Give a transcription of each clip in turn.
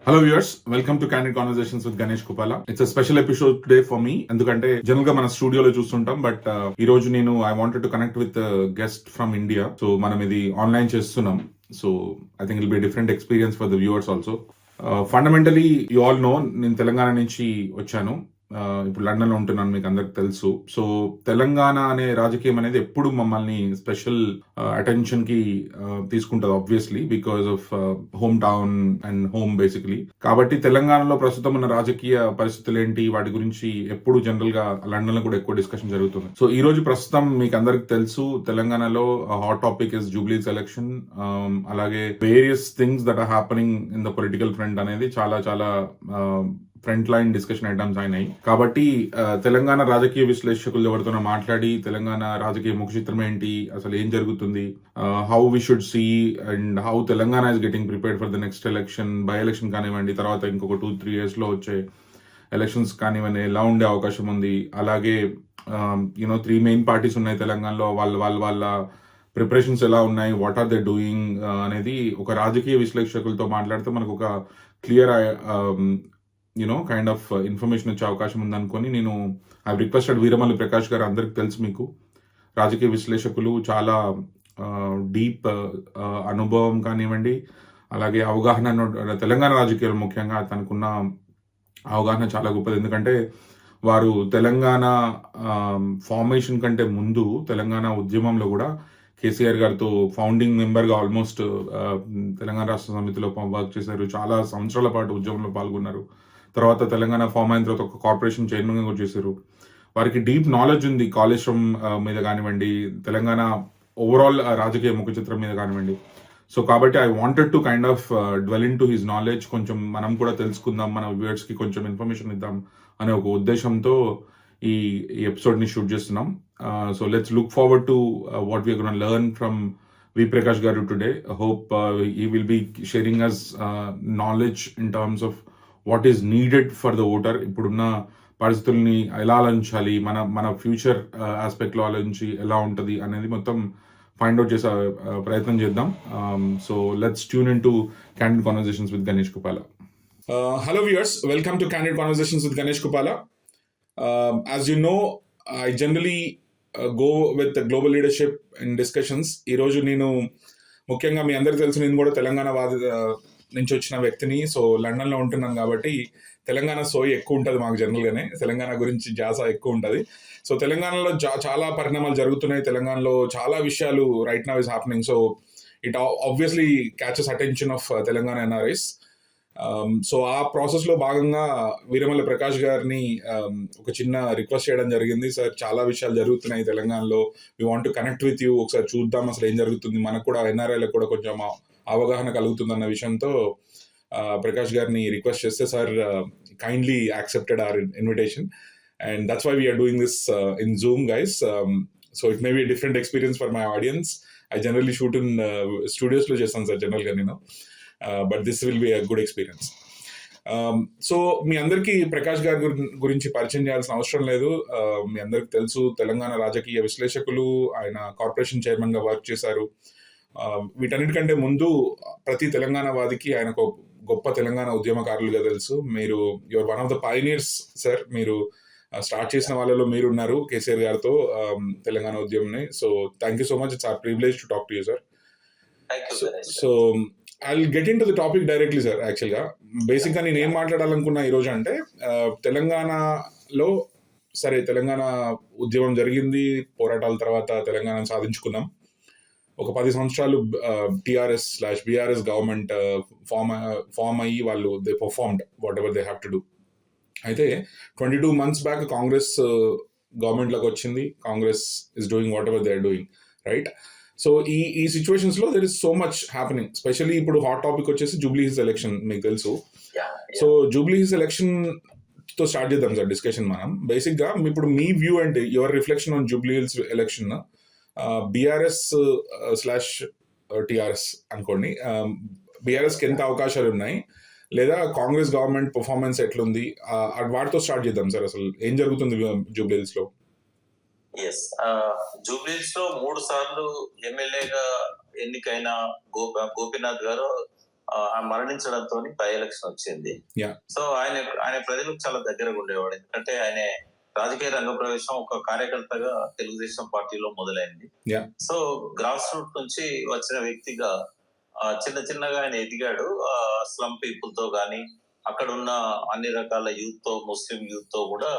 Hello viewers, welcome to Candid Conversations with Ganesh Kupala. It's a special episode today for me. ఎందుకంటే general గా మన స్టూడియోలో చూస్తుంటాం, but ఈ రోజు నేను I wanted to connect with guest from India. So మనం ఇది ఆన్లైన్ చేస్తున్నాం. So I think it'll be different experience for the viewers also. Fundamentally you all know, నేను తెలంగాణ నుంచి వచ్చాను. ఇప్పుడు లండన్ లో ఉంటున్నాను, మీకు అందరికి తెలుసు. సో తెలంగాణ అనే రాజకీయం అనేది ఎప్పుడు మమ్మల్ని స్పెషల్ అటెన్షన్ కి తీసుకుంటది, obviously because of home town and home basically. కాబట్టి తెలంగాణలో ప్రస్తుతం ఉన్న రాజకీయ పరిస్థితులు ఏంటి, వాటి గురించి ఎప్పుడు జనరల్ గా లండన్ లో కూడా ఎక్కువ డిస్కషన్ జరుగుతుంది. సో ఈ రోజు ప్రస్తుతం మీకు అందరికి తెలుసు, తెలంగాణలో హాట్ టాపిక్ ఇస్ జూబ్లీస్ ఎలక్షన్. అలాగే various things that are happening in the political front అనేది చాలా చాలా ఫ్రంట్ లైన్ డిస్కషన్ ఐటమ్స్ అయినాయి. కాబట్టి తెలంగాణ రాజకీయ విశ్లేషకులు ఎవరితోనో మాట్లాడి తెలంగాణ రాజకీయ ముఖ చిత్రం ఏంటి, అసలు ఏం జరుగుతుంది, how we should see and how Telangana is getting prepared for the next election, by election కానివ్వండి, తర్వాత ఇంకొక 2-3 years లో వచ్చే ఎలక్షన్స్ కానివ్వండి, ఎలా ఉండే అవకాశం ఉంది. అలాగే 3 మెయిన్ పార్టీస్ ఉన్నాయి తెలంగాణలో, వాళ్ళ ప్రిపరేషన్స్ ఎలా ఉన్నాయి, వాట్ ఆర్ దే డూయింగ్ అనేది ఒక రాజకీయ విశ్లేషకులతో మాట్లాడితే మనకు ఒక క్లియర్ కైండ్ ఆఫ్ ఇన్ఫర్మేషన్ వచ్చే అవకాశం ఉందనుకొని నేను ఐ రిక్వెస్టెడ్ వీరమల్లి ప్రకాష్ గారు. అందరికి తెలుసు మీకు, రాజకీయ విశ్లేషకులు, చాలా డీప్ అనుభవం కానివ్వండి, అలాగే అవగాహన తెలంగాణ రాజకీయాలు ముఖ్యంగా తనకున్న అవగాహన చాలా గొప్పది. ఎందుకంటే వారు తెలంగాణ ఫార్మేషన్ కంటే ముందు తెలంగాణ ఉద్యమంలో కూడా కేసీఆర్ గారితో ఫౌండింగ్ మెంబర్గా ఆల్మోస్ట్ తెలంగాణ రాష్ట్ర సమితిలో వర్క్ చేశారు. చాలా సంవత్సరాల పాటు ఉద్యమంలో పాల్గొన్నారు. తర్వాత తెలంగాణ ఫామ్ అయిన తర్వాత ఒక కార్పొరేషన్ చైర్మన్గా కూడా చేశారు. వారికి డీప్ నాలెడ్జ్ ఉంది కాళేశ్వరం మీద కానివ్వండి, తెలంగాణ ఓవరాల్ రాజకీయ ముఖ చిత్రం మీద కానివ్వండి. సో కాబట్టి I wanted to kind of dwell in to his knowledge, కొంచెం మనం కూడా తెలుసుకుందాం, మన వ్యూవర్స్కి కొంచెం ఇన్ఫర్మేషన్ ఇద్దాం అనే ఒక ఉద్దేశంతో ఈ ఎపిసోడ్ని షూట్ చేస్తున్నాం. So let's look forward to what we're gonna learn from V Prakash garu today. Hope he will be sharing us knowledge in terms of what is needed for the voter. ఇప్పుడున్న పరిస్థితుల్ని ఎలా ఆలోచించాలి, మన ఫ్యూచర్ ఆస్పెక్ట్లో ఆలోచించి ఎలా ఉంటుంది అనేది మొత్తం ఫైండ్ అవుట్ చేసే ప్రయత్నం చేద్దాం. So let's tune in to candid conversations with Ganesh Kupala. Hello viewers, welcome to candid conversations with Ganesh Kupala. As you know, I generally go with the global leadership in discussions. ఈరోజు నేను ముఖ్యంగా మీ అందరికీ తెలుసు, నేను కూడా తెలంగాణ నుంచి వచ్చిన వ్యక్తిని. సో లండన్లో ఉంటున్నాను కాబట్టి తెలంగాణ సోయి ఎక్కువ ఉంటుంది మాకు, జనరల్గానే తెలంగాణ గురించి జాస ఎక్కువ ఉంటుంది. సో తెలంగాణలో చాలా పరిణామాలు జరుగుతున్నాయి. తెలంగాణలో చాలా విషయాలు right now is happening. So it obviously catches attention of Telangana NRIs. So ఆ ప్రాసెస్లో భాగంగా వీరమల్లి ప్రకాష్ గారిని ఒక చిన్న రిక్వెస్ట్ చేయడం జరిగింది. సార్, చాలా విషయాలు జరుగుతున్నాయి తెలంగాణలో, we want to connect with you, ఒకసారి చూద్దాం అసలు ఏం జరుగుతుంది, మనకు కూడా ఎన్ఆర్ఐలకు కూడా కొంచెం అవగాహన కలుగుతుందన్న విషయంతో ప్రకాష్ గారిని రిక్వెస్ట్ చేస్తే sir kindly accepted our invitation, and that's why we're doing this in Zoom guys. So it may be different experience for my audience. I generally shoot in స్టూడియోస్లో చేస్తాను సార్ జనరల్గా నేను, but this will be a good experience. So మీ అందరికీ ప్రకాష్ గారి గురించి పరిచయం చేయాల్సిన అవసరం లేదు. మీ అందరికి తెలుసు, తెలంగాణ రాజకీయ విశ్లేషకులు, ఆయన కార్పొరేషన్ చైర్మన్గా వర్క్ చేశారు. వీటన్నిటికంటే ముందు ప్రతి తెలంగాణ వాదికి ఆయన ఒక గొప్ప తెలంగాణ ఉద్యమకారులుగా తెలుసు. మీరు your one of the pioneers sir. మీరు స్టార్ట్ చేసిన వాళ్ళలో మీరు ఉన్నారు కేసీఆర్ గారితో తెలంగాణ ఉద్యమంని. So thank you so much, it's our privilege to talk to you sir. So I'll get into the topic directly, sir. యాక్చువల్గా బేసిక్గా నేను ఏం మాట్లాడాలనుకున్నా ఈరోజు అంటే, తెలంగాణలో సరే తెలంగాణ ఉద్యమం జరిగింది, పోరాటాల తర్వాత తెలంగాణ సాధించుకున్నాం. ఒక 10 సంవత్సరాలు TRS/BRS గవర్నమెంట్ ఫామ్ అయ్యి వాళ్ళు they performed whatever they have to do. అయితే 22 months బ్యాక్ కాంగ్రెస్ గవర్నమెంట్లోకి వచ్చింది. Congress is doing whatever they are doing, right? So ఈ సిచ్యువేషన్స్లో there is so much happening. Specially ఇప్పుడు హాట్ టాపిక్ వచ్చేసి జూబ్లీ హిల్స్ ఎలక్షన్, మీకు తెలుసు. సో జూబ్లీ హిల్స్ ఎలక్షన్తో స్టార్ట్ చేద్దాం సార్ డిస్కషన్ మనం. బేసిక్గా ఇప్పుడు మీ view and your reflection on Jubilee Hills election, BRS/TRS అనుకోండి. BRSకి ఎంత అవకాశాలు ఉన్నాయి, లేదా కాంగ్రెస్ గవర్నమెంట్ పర్ఫార్మెన్స్ ఎట్లుంది, వాటితో స్టార్ట్ చేద్దాం సార్. అసలు ఏం జరుగుతుంది జూబ్లీ హిల్స్లో? ఎస్, జూబ్లీహిల్స్ లో 3 సార్లు ఎమ్మెల్యేగా ఎన్నికైన గోపీనాథ్ గారు మరణించడంతో బై ఎలక్షన్ వచ్చింది. సో ఆయన ప్రజలకు చాలా దగ్గరగా ఉండేవాడు. ఎందుకంటే ఆయన రాజకీయ రంగ ప్రవేశం ఒక కార్యకర్తగా తెలుగుదేశం పార్టీలో మొదలైంది. సో గ్రాస్ రూట్ నుంచి వచ్చిన వ్యక్తిగా చిన్న చిన్నగా ఆయన ఎదిగాడు. స్లమ్ పీపుల్ తో గానీ అక్కడ ఉన్న అన్ని రకాల యూత్ తో, ముస్లిం యూత్ తో కూడా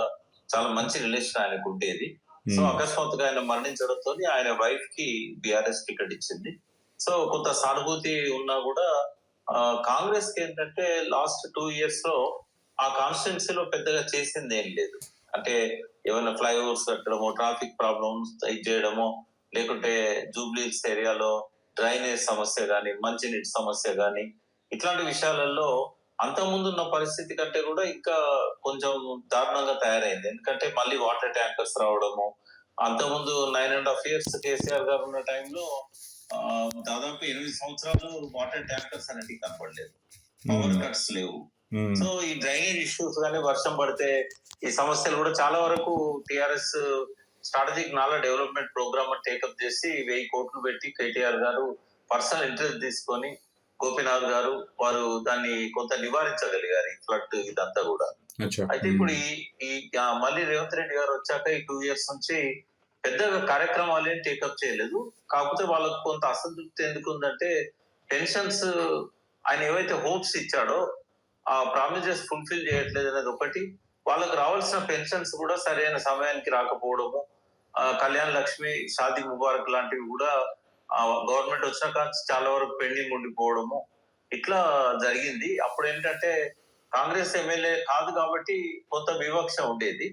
చాలా మంచి రిలేషన్ ఆయనకు ఉండేది. సో అకస్మాత్తుగా ఆయన మరణించడంతో ఆయన వైఫ్ కి బీఆర్ఎస్ టికెట్ ఇచ్చింది. సో కొంత సానుభూతి ఉన్నా కూడా కాంగ్రెస్ కి ఏంటంటే లాస్ట్ 2 years లో ఆ కాన్స్టిట్యున్సీలో పెద్దగా చేసింది ఏం లేదు. అంటే ఏమైనా ఫ్లైఓవర్స్ కట్టడమో, ట్రాఫిక్ ప్రాబ్లమ్స్ చేయడమో, లేకుంటే జూబ్లీహిల్స్ ఏరియాలో డ్రైనేజ్ సమస్య గానీ, మంచినీటి సమస్య గానీ ఇట్లాంటి విషయాలలో అంతకుముందు ఉన్న పరిస్థితి కంటే కూడా ఇంకా కొంచెం దారుణంగా తయారైంది. ఎందుకంటే మళ్ళీ వాటర్ ట్యాంకర్స్ రావడము, అంతకుముందు 9.5 years కేసీఆర్ గారు ఉన్న టైంలో దాదాపు 8 సంవత్సరాలు వాటర్ ట్యాంకర్స్ అనేవి కనపడలేదు, పవర్ కట్స్ లేవు. సో ఈ డ్రైనేజ్ ఇష్యూస్ కానీ వర్షం పడితే ఈ సమస్యలు కూడా చాలా వరకు టిఆర్ఎస్ స్ట్రాటజిక్ నాలా డెవలప్మెంట్ ప్రోగ్రామ్ టేకప్ చేసి 1000 కోట్లు పెట్టి కేటీఆర్ గారు పర్సనల్ ఇంట్రెస్ట్ తీసుకొని గోపీనాథ్ గారు వారు దాన్ని కొంత నివారించగలిగారు, ఈ ఫ్లడ్ ఇదంతా కూడా. అయితే ఇప్పుడు ఈ మళ్ళీ రేవంత్ రెడ్డి గారు వచ్చాక ఈ 2 years నుంచి పెద్దగా కార్యక్రమాలు ఏం టేకప్ చేయలేదు. కాకపోతే వాళ్ళకు కొంత అసంతృప్తి ఎందుకు ఉందంటే పెన్షన్స్ ఆయన ఏవైతే హోప్స్ ఇచ్చాడో ఆ ప్రామిసెస్ ఫుల్ఫిల్ చేయట్లేదు అనేది ఒకటి. వాళ్ళకు రావాల్సిన పెన్షన్స్ కూడా సరైన సమయానికి రాకపోవడము, కళ్యాణ్ లక్ష్మి, షాదీ ముబారక్ లాంటివి కూడా గవర్నమెంట్ వచ్చిన కాంచి చాలా వరకు పెండింగ్ ఉండిపోవడము ఇట్లా జరిగింది. అప్పుడు ఏంటంటే కాంగ్రెస్ ఎమ్మెల్యే కాదు కాబట్టి కొంత వివక్ష ఉండేది.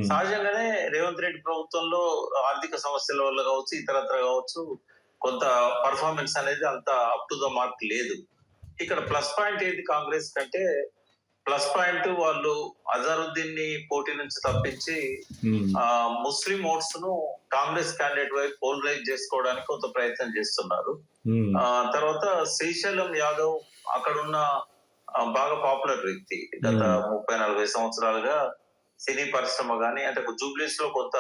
సహజంగానే రేవంత్ రెడ్డి ప్రభుత్వంలో ఆర్థిక సమస్యల వల్ల కావచ్చు, ఇతరత్ర కావచ్చు, కొంత పర్ఫార్మెన్స్ అనేది అంత అప్ టు ద మార్క్ లేదు. ఇక్కడ ప్లస్ పాయింట్ ఏది కాంగ్రెస్ కంటే, ప్లస్ పాయింట్ వాళ్ళు అజరుద్దీన్ ని పోటీ నుంచి తప్పించి ముస్లిం ఓట్స్ ను కాంగ్రెస్ క్యాండిడేట్ వైపు పోలరైజ్ చేసుకోవడానికి కొంత ప్రయత్నం చేస్తున్నారు. తర్వాత శ్రీశైలం యాదవ్ అక్కడున్న బాగా పాపులర్ వ్యక్తి, గత 30-40 సంవత్సరాలుగా సినీ పరిశ్రమ గానీ, అంటే జూబ్లీస్ లో కొంత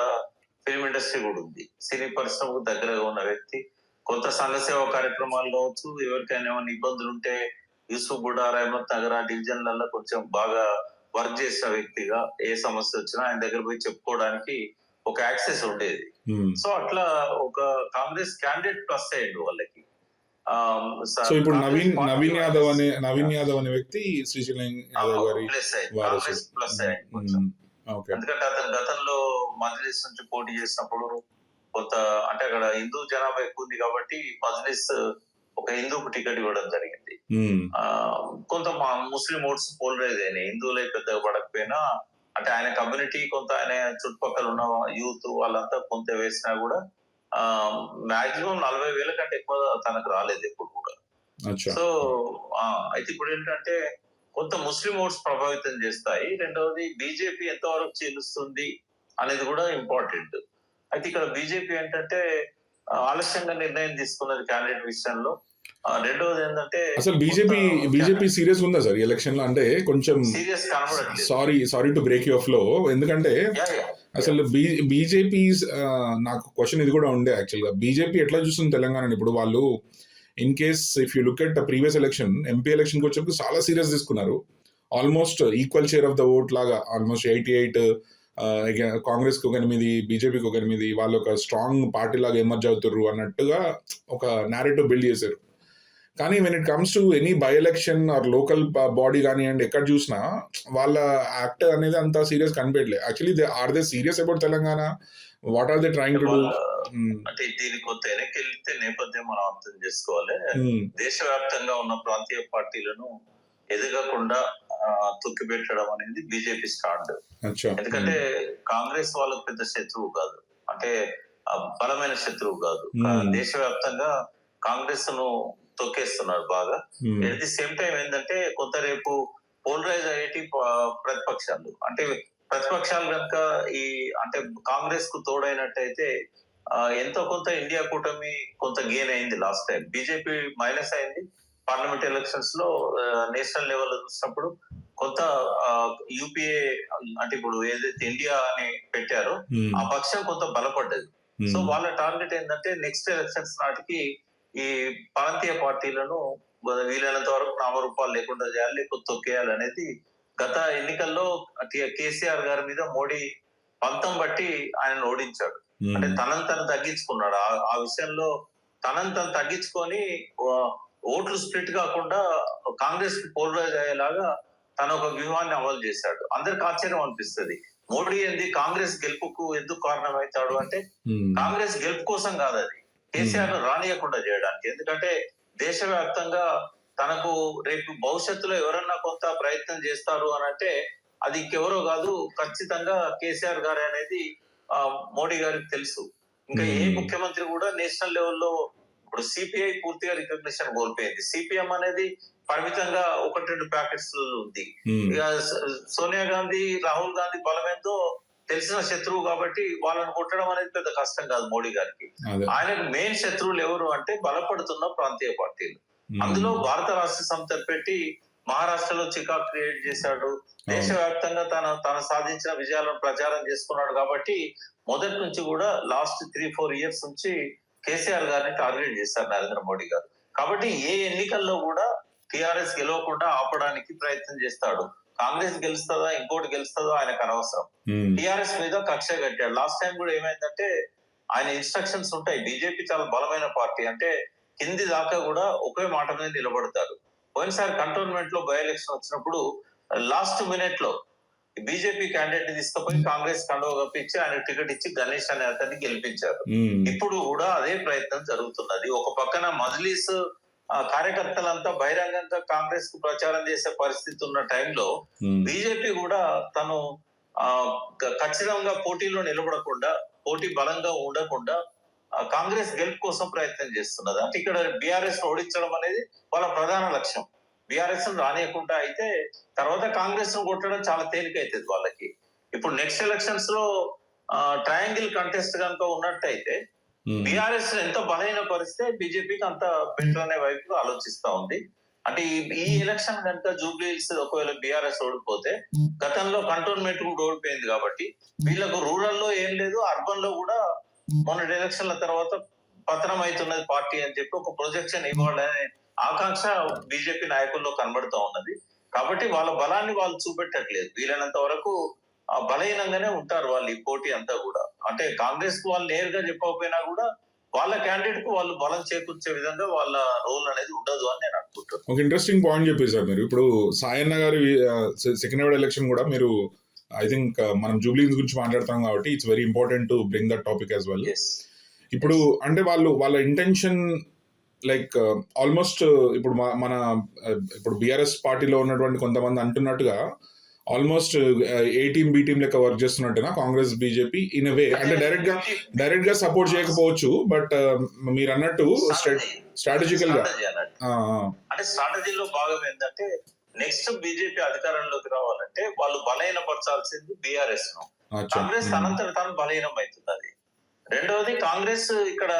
ఫిల్మ్ ఇండస్ట్రీ కూడా ఉంది, సినీ పరిశ్రమకు దగ్గరగా ఉన్న వ్యక్తి. కొంత సంఘ సేవా కార్యక్రమాలు కావచ్చు, ఎవరికైనా ఏమైనా ఇబ్బందులు ఉంటే యూసుఫ్ గూడ, రహమత్ నగర్ డివిజన్లలో కొంచెం బాగా వర్క్ చేసిన వ్యక్తిగా ఏ సమస్య వచ్చినా ఆయన దగ్గర పోయి చెప్పుకోవడానికి ఒక యాక్సెస్ ఉండేది. సో అట్లా ఒక కాంగ్రెస్ క్యాండిడేట్ ప్లస్ అయ్యిండు వాళ్ళకి. సో ఇప్పుడు నవీన్ యాదవ్ అనే వ్యక్తి శ్రీశైలం యాదవ్ గారి ప్లస్ అయ్యింది. ఎందుకంటే అతను గతంలో మజ్లిస్ నుంచి పోటీ చేసినప్పుడు కొంత, అంటే అక్కడ హిందూ జనాభా ఎక్కువ ఉంది కాబట్టి మజ్లిస్ ఒక హిందూకు టికెట్ ఇవ్వడం జరిగింది. కొంత ముస్లిం ఓట్స్ పోలరైజ్ అయినాయి, హిందువులే పెద్దగా పడకపోయినా. అంటే ఆయన కమ్యూనిటీ కొంత, ఆయన చుట్టుపక్కల ఉన్న యూత్ వాళ్ళంతా కొంత వేసినా కూడా మాక్సిమం 40,000 కంటే ఎక్కువ తనకు రాలేదు ఎప్పుడు కూడా. సో అయితే ఇప్పుడు ఏంటంటే కొంత ముస్లిం ఓట్స్ ప్రభావితం చేస్తాయి. రెండవది బీజేపీ ఎంతవరకు చెల్లుస్తుంది అనేది కూడా ఇంపార్టెంట్. అయితే ఇక్కడ బీజేపీ ఏంటంటే ఆలస్యంగా నిర్ణయం తీసుకున్నది క్యాండిడేట్ విషయంలో. రెండవది ఏంటంటే అసలు బీజేపీ సీరియస్ ఉందా సార్ ఎలక్షన్ లో? అంటే కొంచెం సీరియస్ కనబడట్లేదు. Sorry to break your flow. ఎందుకంటే అసలు బీజేపీ, నాకు క్వశ్చన్ ఇది కూడా ఉండే యాక్చువల్గా, బీజేపీ ఎట్లా చూస్తుంది తెలంగాణ? ఇప్పుడు వాళ్ళు in case if you look at the previous election, MP ఎలక్షన్కి వచ్చేప్పుడు చాలా సీరియస్ తీసుకున్నారు. Almost equal share of the vote లాగా, ఆల్మోస్ట్ 88 కాంగ్రెస్ కి 8, బీజేపీకి 8, వాళ్ళు ఒక స్ట్రాంగ్ పార్టీ లాగా ఎమర్జ్ అవుతారు అన్నట్టుగా ఒక నారేటివ్ బిల్డ్ చేశారు. కానీ when it comes to any by election or local body కానివ్వండి, ఎక్కడ చూసినా వాళ్ళ యాక్ట్ అనేది అంత సీరియస్ కనిపించలేదు. Actually are they serious about Telangana? What are they trying to do? అంటే దీనికి కొంత వెనక్కి వెళ్తే నేపథ్యం మనం అర్థం చేసుకోవాలి. దేశవ్యాప్తంగా ఉన్న ప్రాంతీయ పార్టీలను ఎదగకుండా తొక్కిపెట్టడం అనేది బీజేపీ స్టాండ్. ఎందుకంటే కాంగ్రెస్ వాళ్ళకు పెద్ద శత్రువు కాదు, అంటే బలమైన శత్రువు కాదు. దేశవ్యాప్తంగా కాంగ్రెస్ ను తొక్కేస్తున్నారు బాగా. ఎట్ ది సేమ్ టైం ఏంటంటే కొంత రేపు పోలరైజ్ అయ్యేటి ప్రతిపక్షాలు, అంటే ప్రతిపక్షాలు కనుక ఈ అంటే కాంగ్రెస్ కు తోడైనట్టయితే ఎంతో కొంత ఇండియా కూటమి కొంత గెయిన్ అయింది. లాస్ట్ టైం బీజేపీ మైనస్ అయింది పార్లమెంట్ ఎలక్షన్స్ లో. నేషనల్ లెవెల్ చూసినప్పుడు కొంత యూపీఏ, అంటే ఇప్పుడు ఏదైతే ఇండియా అని పెట్టారో ఆ పక్షం కొంత బలపడ్డది. సో వాళ్ళ టార్గెట్ ఏంటంటే నెక్స్ట్ ఎలక్షన్స్ నాటికి ఈ ప్రాంతీయ పార్టీలను వీలైనంత వరకు నామరూపాలు లేకుండా చేయాలి, లేకపోతే తొక్కేయాలి అనేది గత ఎన్నికల్లో కేసీఆర్ గారి మీద మోడీ పంతం బట్టి ఆయన ఓడించాడు. అంటే తనని తను తగ్గించుకున్నాడు. ఆ విషయంలో తనని తను తగ్గించుకొని ఓట్లు స్ప్లిట్ కాకుండా కాంగ్రెస్ కి పోలరైజ్ అయ్యేలాగా తన ఒక వ్యూహాన్ని అమలు చేశాడు. అందరికి ఆశ్చర్యం అనిపిస్తుంది, మోడీ ఏంది కాంగ్రెస్ గెలుపుకు ఎందుకు కారణమవుతాడు అంటే కాంగ్రెస్ గెలుపు కోసం కాదు, అది కేసీఆర్ రానియకుండా చేయడానికి. ఎందుకంటే దేశవ్యాప్తంగా తనకు రేపు భవిష్యత్తులో ఎవరన్నా కొంత ప్రయత్నం చేస్తారు అని అంటే అది ఇంకెవరో కాదు, ఖచ్చితంగా కేసీఆర్ గారు అనేది మోడీ గారికి తెలుసు. ఇంకా ఏ ముఖ్యమంత్రి కూడా నేషనల్ లెవెల్లో ఇప్పుడు సిపిఐ పూర్తిగా రికగ్నిషన్ కోల్పోయింది. సిపిఎం అనేది పరిమితంగా 1-2 ప్యాకెట్స్ ఉంది. ఇక సోనియా గాంధీ, రాహుల్ గాంధీ బలమేందో తెలిసిన శత్రువు కాబట్టి వాళ్ళని కొట్టడం అనేది పెద్ద కష్టం కాదు మోడీ గారికి. ఆయనకు మెయిన్ శత్రువులు ఎవరు అంటే బలపడుతున్న ప్రాంతీయ పార్టీలు. అందులో భారత రాష్ట్ర సమితి పెట్టి మహారాష్ట్రలో చికాకు క్రియేట్ చేశాడు. దేశవ్యాప్తంగా తన సాధించిన విజయాలను ప్రచారం చేసుకున్నాడు. కాబట్టి మొదటి నుంచి కూడా లాస్ట్ 3-4 ఇయర్స్ నుంచి కేసీఆర్ గారిని టార్గెట్ చేశారు నరేంద్ర మోడీ గారు. కాబట్టి ఏ ఎన్నికల్లో కూడా టిఆర్ఎస్ గెలవకుండా ఆపడానికి ప్రయత్నం చేస్తాడు. కాంగ్రెస్ గెలుస్తుందా ఇంకోటి గెలుస్తుందో ఆయనకు అనవసరం. టిఆర్ఎస్ మీద కక్ష కట్టాడు. లాస్ట్ టైం కూడా ఏమైందంటే ఆయన ఇన్స్ట్రక్షన్స్ ఉంటాయి. బీజేపీ చాలా బలమైన పార్టీ, అంటే కింది దాకా కూడా ఒకే మాట మీద నిలబడతారు. పోయినసారి కంటోన్మెంట్ లో బై ఎలక్షన్ వచ్చినప్పుడు లాస్ట్ మినిట్ లో బీజేపీ క్యాండిడేట్ ని తీసుకుపోయి కాంగ్రెస్ కండువా కప్పించి ఆయన టికెట్ ఇచ్చి గణేష్ అనే అతన్ని గెలిపించారు. ఇప్పుడు కూడా అదే ప్రయత్నం జరుగుతున్నది. ఒక పక్కన మజ్లీస్ కార్యకర్తలంతా బహిరంగంగా కాంగ్రెస్ కు ప్రచారం చేసే పరిస్థితి ఉన్న టైంలో బీజేపీ కూడా తను ఖచ్చితంగా పోటీలో నిలబడకుండా, పోటీ బలంగా ఉండకుండా కాంగ్రెస్ గెలుపు కోసం ప్రయత్నం చేస్తున్నది. అంటే ఇక్కడ బీఆర్ఎస్ ఓడించడం అనేది వాళ్ళ ప్రధాన లక్ష్యం. బీఆర్ఎస్ రానియకుండా అయితే తర్వాత కాంగ్రెస్ ను కొట్టడం చాలా తేలికైతుంది వాళ్ళకి. ఇప్పుడు నెక్స్ట్ ఎలక్షన్స్ లో ట్రయాంగిల్ కంటెస్ట్ కనుక ఉన్నట్టయితే బీఆర్ఎస్ ఎంత బలహీన పరిస్తే బీజేపీకి అంత బెటర్ అనే వైపు ఆలోచిస్తా ఉంది. అంటే ఈ ఎలక్షన్ కనుక జూబ్లీ హిల్స్ ఒకవేళ బీఆర్ఎస్ ఓడిపోతే, గతంలో కంటోన్మెంట్ కూడా ఓడిపోయింది కాబట్టి వీళ్ళకు రూరల్ లో ఏం లేదు, అర్బన్ లో కూడా మొన్నటి ఎలక్షన్ల తర్వాత పతనం అవుతున్నది పార్టీ అని చెప్పి ఒక ప్రొజెక్షన్ ఇవ్వాలనే ఆకాంక్ష బీజేపీ నాయకుల్లో కనబడుతూ ఉన్నది. కాబట్టి వాళ్ళ బలాన్ని వాళ్ళు చూపెట్టట్లేదు. వీలైనంత వరకు బలహీనంగానే ఉంటారు వాళ్ళు ఈ పోటీ అంతా కూడా. అంటే కాంగ్రెస్ కు వాళ్ళు నేరుగా చెప్పకపోయినా కూడా వాళ్ళ క్యాండిడేట్ కు వాళ్ళు బలం చేకూర్చే విధంగా వాళ్ళ రోల్ అనేది ఉండదు అని నేను అనుకుంటాను. ఒక ఇంట్రెస్టింగ్ పాయింట్ చెప్పేశారు మీరు. ఇప్పుడు సాయన్న గారి సెకండ్ ఎలక్షన్ కూడా మీరు, ఐ థింక్ మనం జూబ్లీ గురించి మాట్లాడుతాం కాబట్టి it's very important to bring that topic as well. ఇప్పుడు అంటే వాళ్ళ ఇంటెన్షన్ లైక్ ఆల్మోస్ట్ ఇప్పుడు ఇప్పుడు బీఆర్ఎస్ పార్టీలో ఉన్నటువంటి కొంతమంది అంటున్నట్టుగా ఆల్మోస్ట్ ఏ టీమ్ బి టీమ్ లెక్క వర్క్ చేస్తున్నట్టుగా కాంగ్రెస్ బీజేపీ ఇన్ వే, అంటే డైరెక్ట్ గా సపోర్ట్ చేయకపోవచ్చు, బట్ మీరు అన్నట్టు స్ట్రాటజికల్ గా అంటే స్ట్రాటజీలో భాగం ఏంటంటే నెక్స్ట్ బీజేపీ అధికారంలోకి రావాలంటే వాళ్ళు బలహీనపరచాల్సింది బీఆర్ఎస్ ను. కాంగ్రెస్ తనంతట తాను బలహీనం అవుతుంది. రెండవది కాంగ్రెస్ ఇక్కడ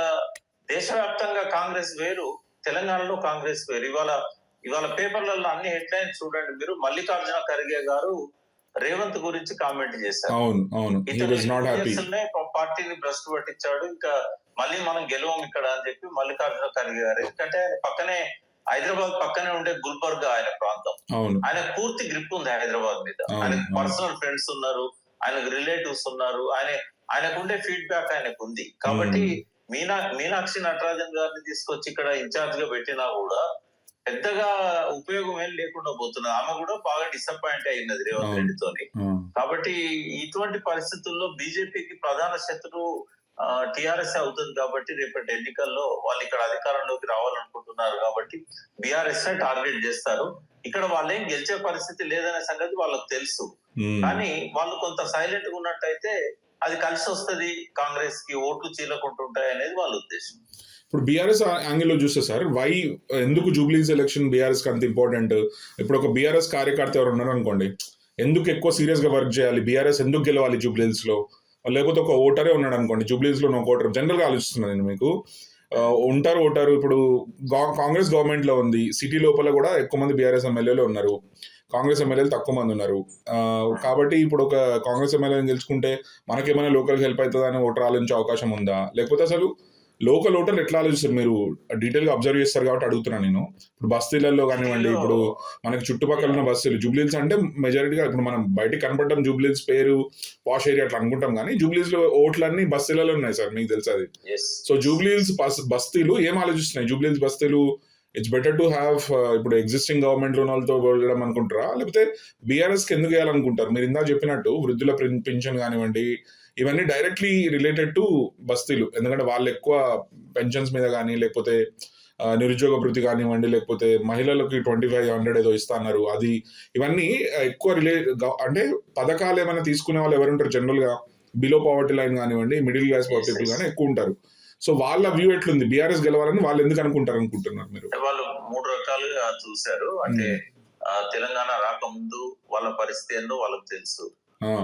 దేశవ్యాప్తంగా కాంగ్రెస్ వేరు, తెలంగాణలో కాంగ్రెస్ వేరు. ఇవాళ పేపర్లలో అన్ని హెడ్లైన్స్ చూడండి మీరు. మల్లికార్జున ఖర్గే గారు రేవంత్ గురించి కామెంట్ చేశారు. పార్టీని భ్రష్టు పట్టించాడు, ఇంకా మళ్ళీ మనం గెలవం ఇక్కడ అని చెప్పి మల్లికార్జున ఖర్గే గారు. ఎందుకంటే పక్కనే హైదరాబాద్ పక్కనే ఉండే గుల్బర్గా ఆయన ప్రాంతం. ఆయన పూర్తి గ్రిప్ ఉంది హైదరాబాద్ మీద. ఆయనకు పర్సనల్ ఫ్రెండ్స్ ఉన్నారు, ఆయనకు రిలేటివ్స్ ఉన్నారు, ఆయనకుండే ఫీడ్బ్యాక్ ఆయనకు ఉంది. కాబట్టి మీనాక్షి నటరాజన్ గారిని తీసుకొచ్చి ఇక్కడ ఇన్ఛార్జ్ గా పెట్టినా కూడా పెద్దగా ఉపయోగం ఏం లేకుండా పోతున్నది. ఆమె కూడా బాగా డిసప్పాయింట్ అయినది రేవంత్ రెడ్డితోని. కాబట్టి ఇటువంటి పరిస్థితుల్లో బీజేపీకి ప్రధాన శత్రువు టిఆర్ఎస్ అవుతుంది. కాబట్టి రేపటి ఎన్నికల్లో వాళ్ళు ఇక్కడ అధికారంలోకి రావాలనుకుంటున్నారు కాబట్టి బీఆర్ఎస్ నే టార్గెట్ చేస్తారు. ఇక్కడ వాళ్ళేం గెలిచే పరిస్థితి లేదనే సంగతి వాళ్ళకి తెలుసు. కానీ వాళ్ళు కొంత సైలెంట్ గా ఉన్నట్టయితే అది కలిసి వస్తుంది, కాంగ్రెస్ కి ఓట్లు చీలకుంటుంటాయి అనేది వాళ్ళ ఉద్దేశం. ఇప్పుడు బీఆర్ఎస్ యాంగిల్లో చూస్తే సార్, ఎందుకు జూబ్లీస్ ఎలక్షన్ బీఆర్ఎస్ కి అంత ఇంపార్టెంట్? ఇప్పుడు ఒక బీఆర్ఎస్ కార్యకర్త ఎవరు ఉన్నారు అనుకోండి, ఎందుకు ఎక్కువ సీరియస్ గా వర్క్ చేయాలి, బీఆర్ఎస్ ఎందుకు గెలవాలి జూబ్లీస్ లో? లేకపోతే ఒక ఓటరే ఉన్నాడు అనుకోండి, జూబ్లీస్ లో ఒక ఓటర్, జనరల్ గా ఆలోచిస్తున్నాను నేను మీకు. ఓటారు ఇప్పుడు కాంగ్రెస్ గవర్నమెంట్ లో ఉంది, సిటీ లోపల కూడా ఎక్కువ మంది బీఆర్ఎస్ ఎమ్మెల్యేలు ఉన్నారు, కాంగ్రెస్ ఎమ్మెల్యేలు తక్కువ మంది ఉన్నారు. కాబట్టి ఇప్పుడు ఒక కాంగ్రెస్ ఎమ్మెల్యేని గెలుచుకుంటే మనకేమైనా లోకల్ హెల్ప్ అవుతుందా అని ఓటర్ ఆలోచించే అవకాశం ఉందా? లేకపోతే అసలు లోకల్ ఓటర్లు ఎట్లా ఆలోచిస్తారు? మీరు డీటెయిల్ గా అబ్జర్వ్ చేస్తారు కాబట్టి అడుగుతున్నాను నేను. ఇప్పుడు బస్తీలలో కానివ్వండి, ఇప్పుడు మనకి చుట్టుపక్కల ఉన్న బస్తీలు, జూబ్లీహిల్స్ అంటే మెజారిటీగా ఇప్పుడు మనం బయటికి కనపడడం జూబ్లీహిల్స్ పేరు పాష్ ఏరియా అట్లా అనుకుంటాం, కానీ జూబ్లీహిల్స్ లో ఓట్లన్నీ బస్తీలలో ఉన్నాయి సార్, మీకు తెలుసు అది. సో జూబ్లీహిల్స్ బస్తీలు ఏం ఆలోచిస్తున్నాయి? జూబ్లీహిల్స్ బస్తీలు ఇట్స్ బెటర్ టు హ్యావ్ ఇప్పుడు ఎగ్జిస్టింగ్ గవర్నమెంట్ లోన్ వాళ్ళతో వెళ్ళడం అనుకుంటారా, లేకపోతే బీఆర్ఎస్ కి ఎందుకు వేయాలనుకుంటారు? మీరు ఇందా చెప్పినట్టు వృద్ధుల పెన్షన్ కానివ్వండి, ఇవన్నీ డైరెక్ట్లీ రిలేటెడ్ టు బస్తీలు, ఎందుకంటే వాళ్ళు ఎక్కువ పెన్షన్స్ మీద కానీ, లేకపోతే నిరుద్యోగ భృతి కానివ్వండి, లేకపోతే మహిళలకు 2500 ఏదో ఇస్తా అన్నారు, అది ఇవన్నీ ఎక్కువ అంటే పథకాలు ఏమైనా తీసుకునే వాళ్ళు ఎవరుంటారు జనరల్ గా, బిలో పవర్టీ లైన్ కానివ్వండి, మిడిల్ క్లాస్ పీపుల్ కానీ ఎక్కువ ఉంటారు. సో వాళ్ళ వ్యూ ఎట్లుంది? బీఆర్ఎస్ గెలవాలని వాళ్ళు ఎందుకు అనుకుంటున్నారు మీరు? వాళ్ళు 3 రకాలుగా చూశారు. అంటే తెలంగాణ రాకముందు వాళ్ళ పరిస్థితి ఏందో వాళ్ళకి తెలుసు.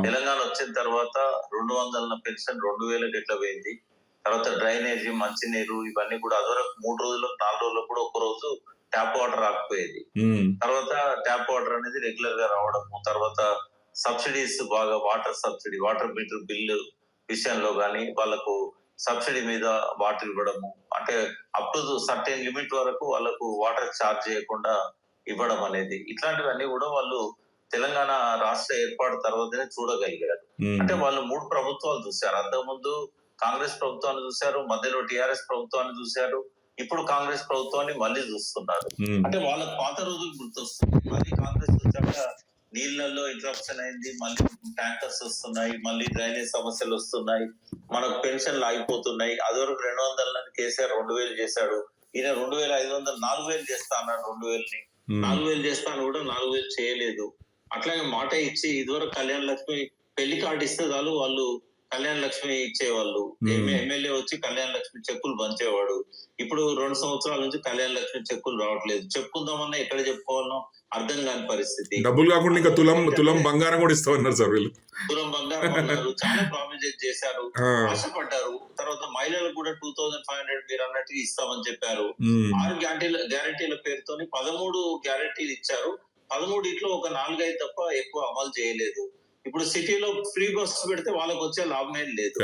తెలంగాణ వచ్చిన తర్వాత 200 పెన్షన్ 2000 ఎట్లా పోయింది, తర్వాత డ్రైనేజీ, మంచినీరు, ఇవన్నీ కూడా అదివరకు 3 రోజులకు 4 రోజులకు కూడా ఒక రోజు ట్యాప్ వాటర్ రాకపోయేది. తర్వాత ట్యాప్ వాటర్ అనేది రెగ్యులర్ గా రావడము, తర్వాత సబ్సిడీస్ బాగా, water subsidy, water metre bill విషయంలో గానీ వాళ్ళకు సబ్సిడీ మీద వాటర్ ఇవ్వడము, అంటే అప్ టు సర్టెన్ లిమిట్ వరకు వాళ్ళకు వాటర్ ఛార్జ్ చేయకుండా ఇవ్వడం అనేది, ఇట్లాంటివన్నీ కూడా వాళ్ళు తెలంగాణ రాష్ట్ర ఏర్పాటు తర్వాతనే చూడగలిగారు. అంటే వాళ్ళు 3 ప్రభుత్వాలు చూశారు. అంతకుముందు కాంగ్రెస్ ప్రభుత్వాన్ని చూశారు, మధ్యలో టిఆర్ఎస్ ప్రభుత్వాన్ని చూశారు, ఇప్పుడు కాంగ్రెస్ ప్రభుత్వాన్ని మళ్ళీ చూస్తున్నారు. అంటే వాళ్ళకి పాత రోజులు గుర్తొస్తుంది. మళ్ళీ కాంగ్రెస్ వచ్చాక నీళ్లలో ఇంట్రప్షన్ అయింది, మళ్ళీ ట్యాంకర్స్ వస్తున్నాయి, మళ్ళీ డ్రైనేజ్ సమస్యలు వస్తున్నాయి, మనకు పెన్షన్లు ఆగిపోతున్నాయి. అదివరకు 200 కేసీఆర్ 2000 చేశాడు, ఈయన 2500 4000 చేస్తా అన్నాడు, 2000ని 4000 చేస్తాను కూడా 4000 చేయలేదు. అట్లాగే మాట ఇచ్చి ఇదివరకు కళ్యాణ లక్ష్మి పెళ్లి కార్డు ఇస్తే చాలు వాళ్ళు కళ్యాణ లక్ష్మి ఇచ్చేవాళ్ళు, ఎమ్మెల్యే వచ్చి కళ్యాణ లక్ష్మి చెక్కులు పంచేవాడు. ఇప్పుడు 2 సంవత్సరాల నుంచి కళ్యాణ లక్ష్మి చెక్కులు రావట్లేదు. చెప్పుకుందామన్నా ఎక్కడ చెప్పుకోవాలనో అర్థం కాని పరిస్థితి. డబ్బులు కాకుండా ఇంకా తులం బంగారం కూడా ఇస్తామన్నారు సార్ వీళ్ళు. తులం బంగారం అన్నారు, చాలా ప్రామిసెస్ చేశారు, ఆశపడ్డారు. తర్వాత మహిళలకు కూడా 2500 మీరు అన్నట్టుగా ఇస్తామని చెప్పారు. 6 గ్యారెంటీల పేరుతోని 13 గ్యారెంటీలు ఇచ్చారు. 13 ఒక 4-5 తప్ప ఎక్కువ అమలు చేయలేదు. ఇప్పుడు సిటీలో ఫ్రీ బస్ పెడితే వాళ్ళకి వచ్చే లాభం ఏం లేదు.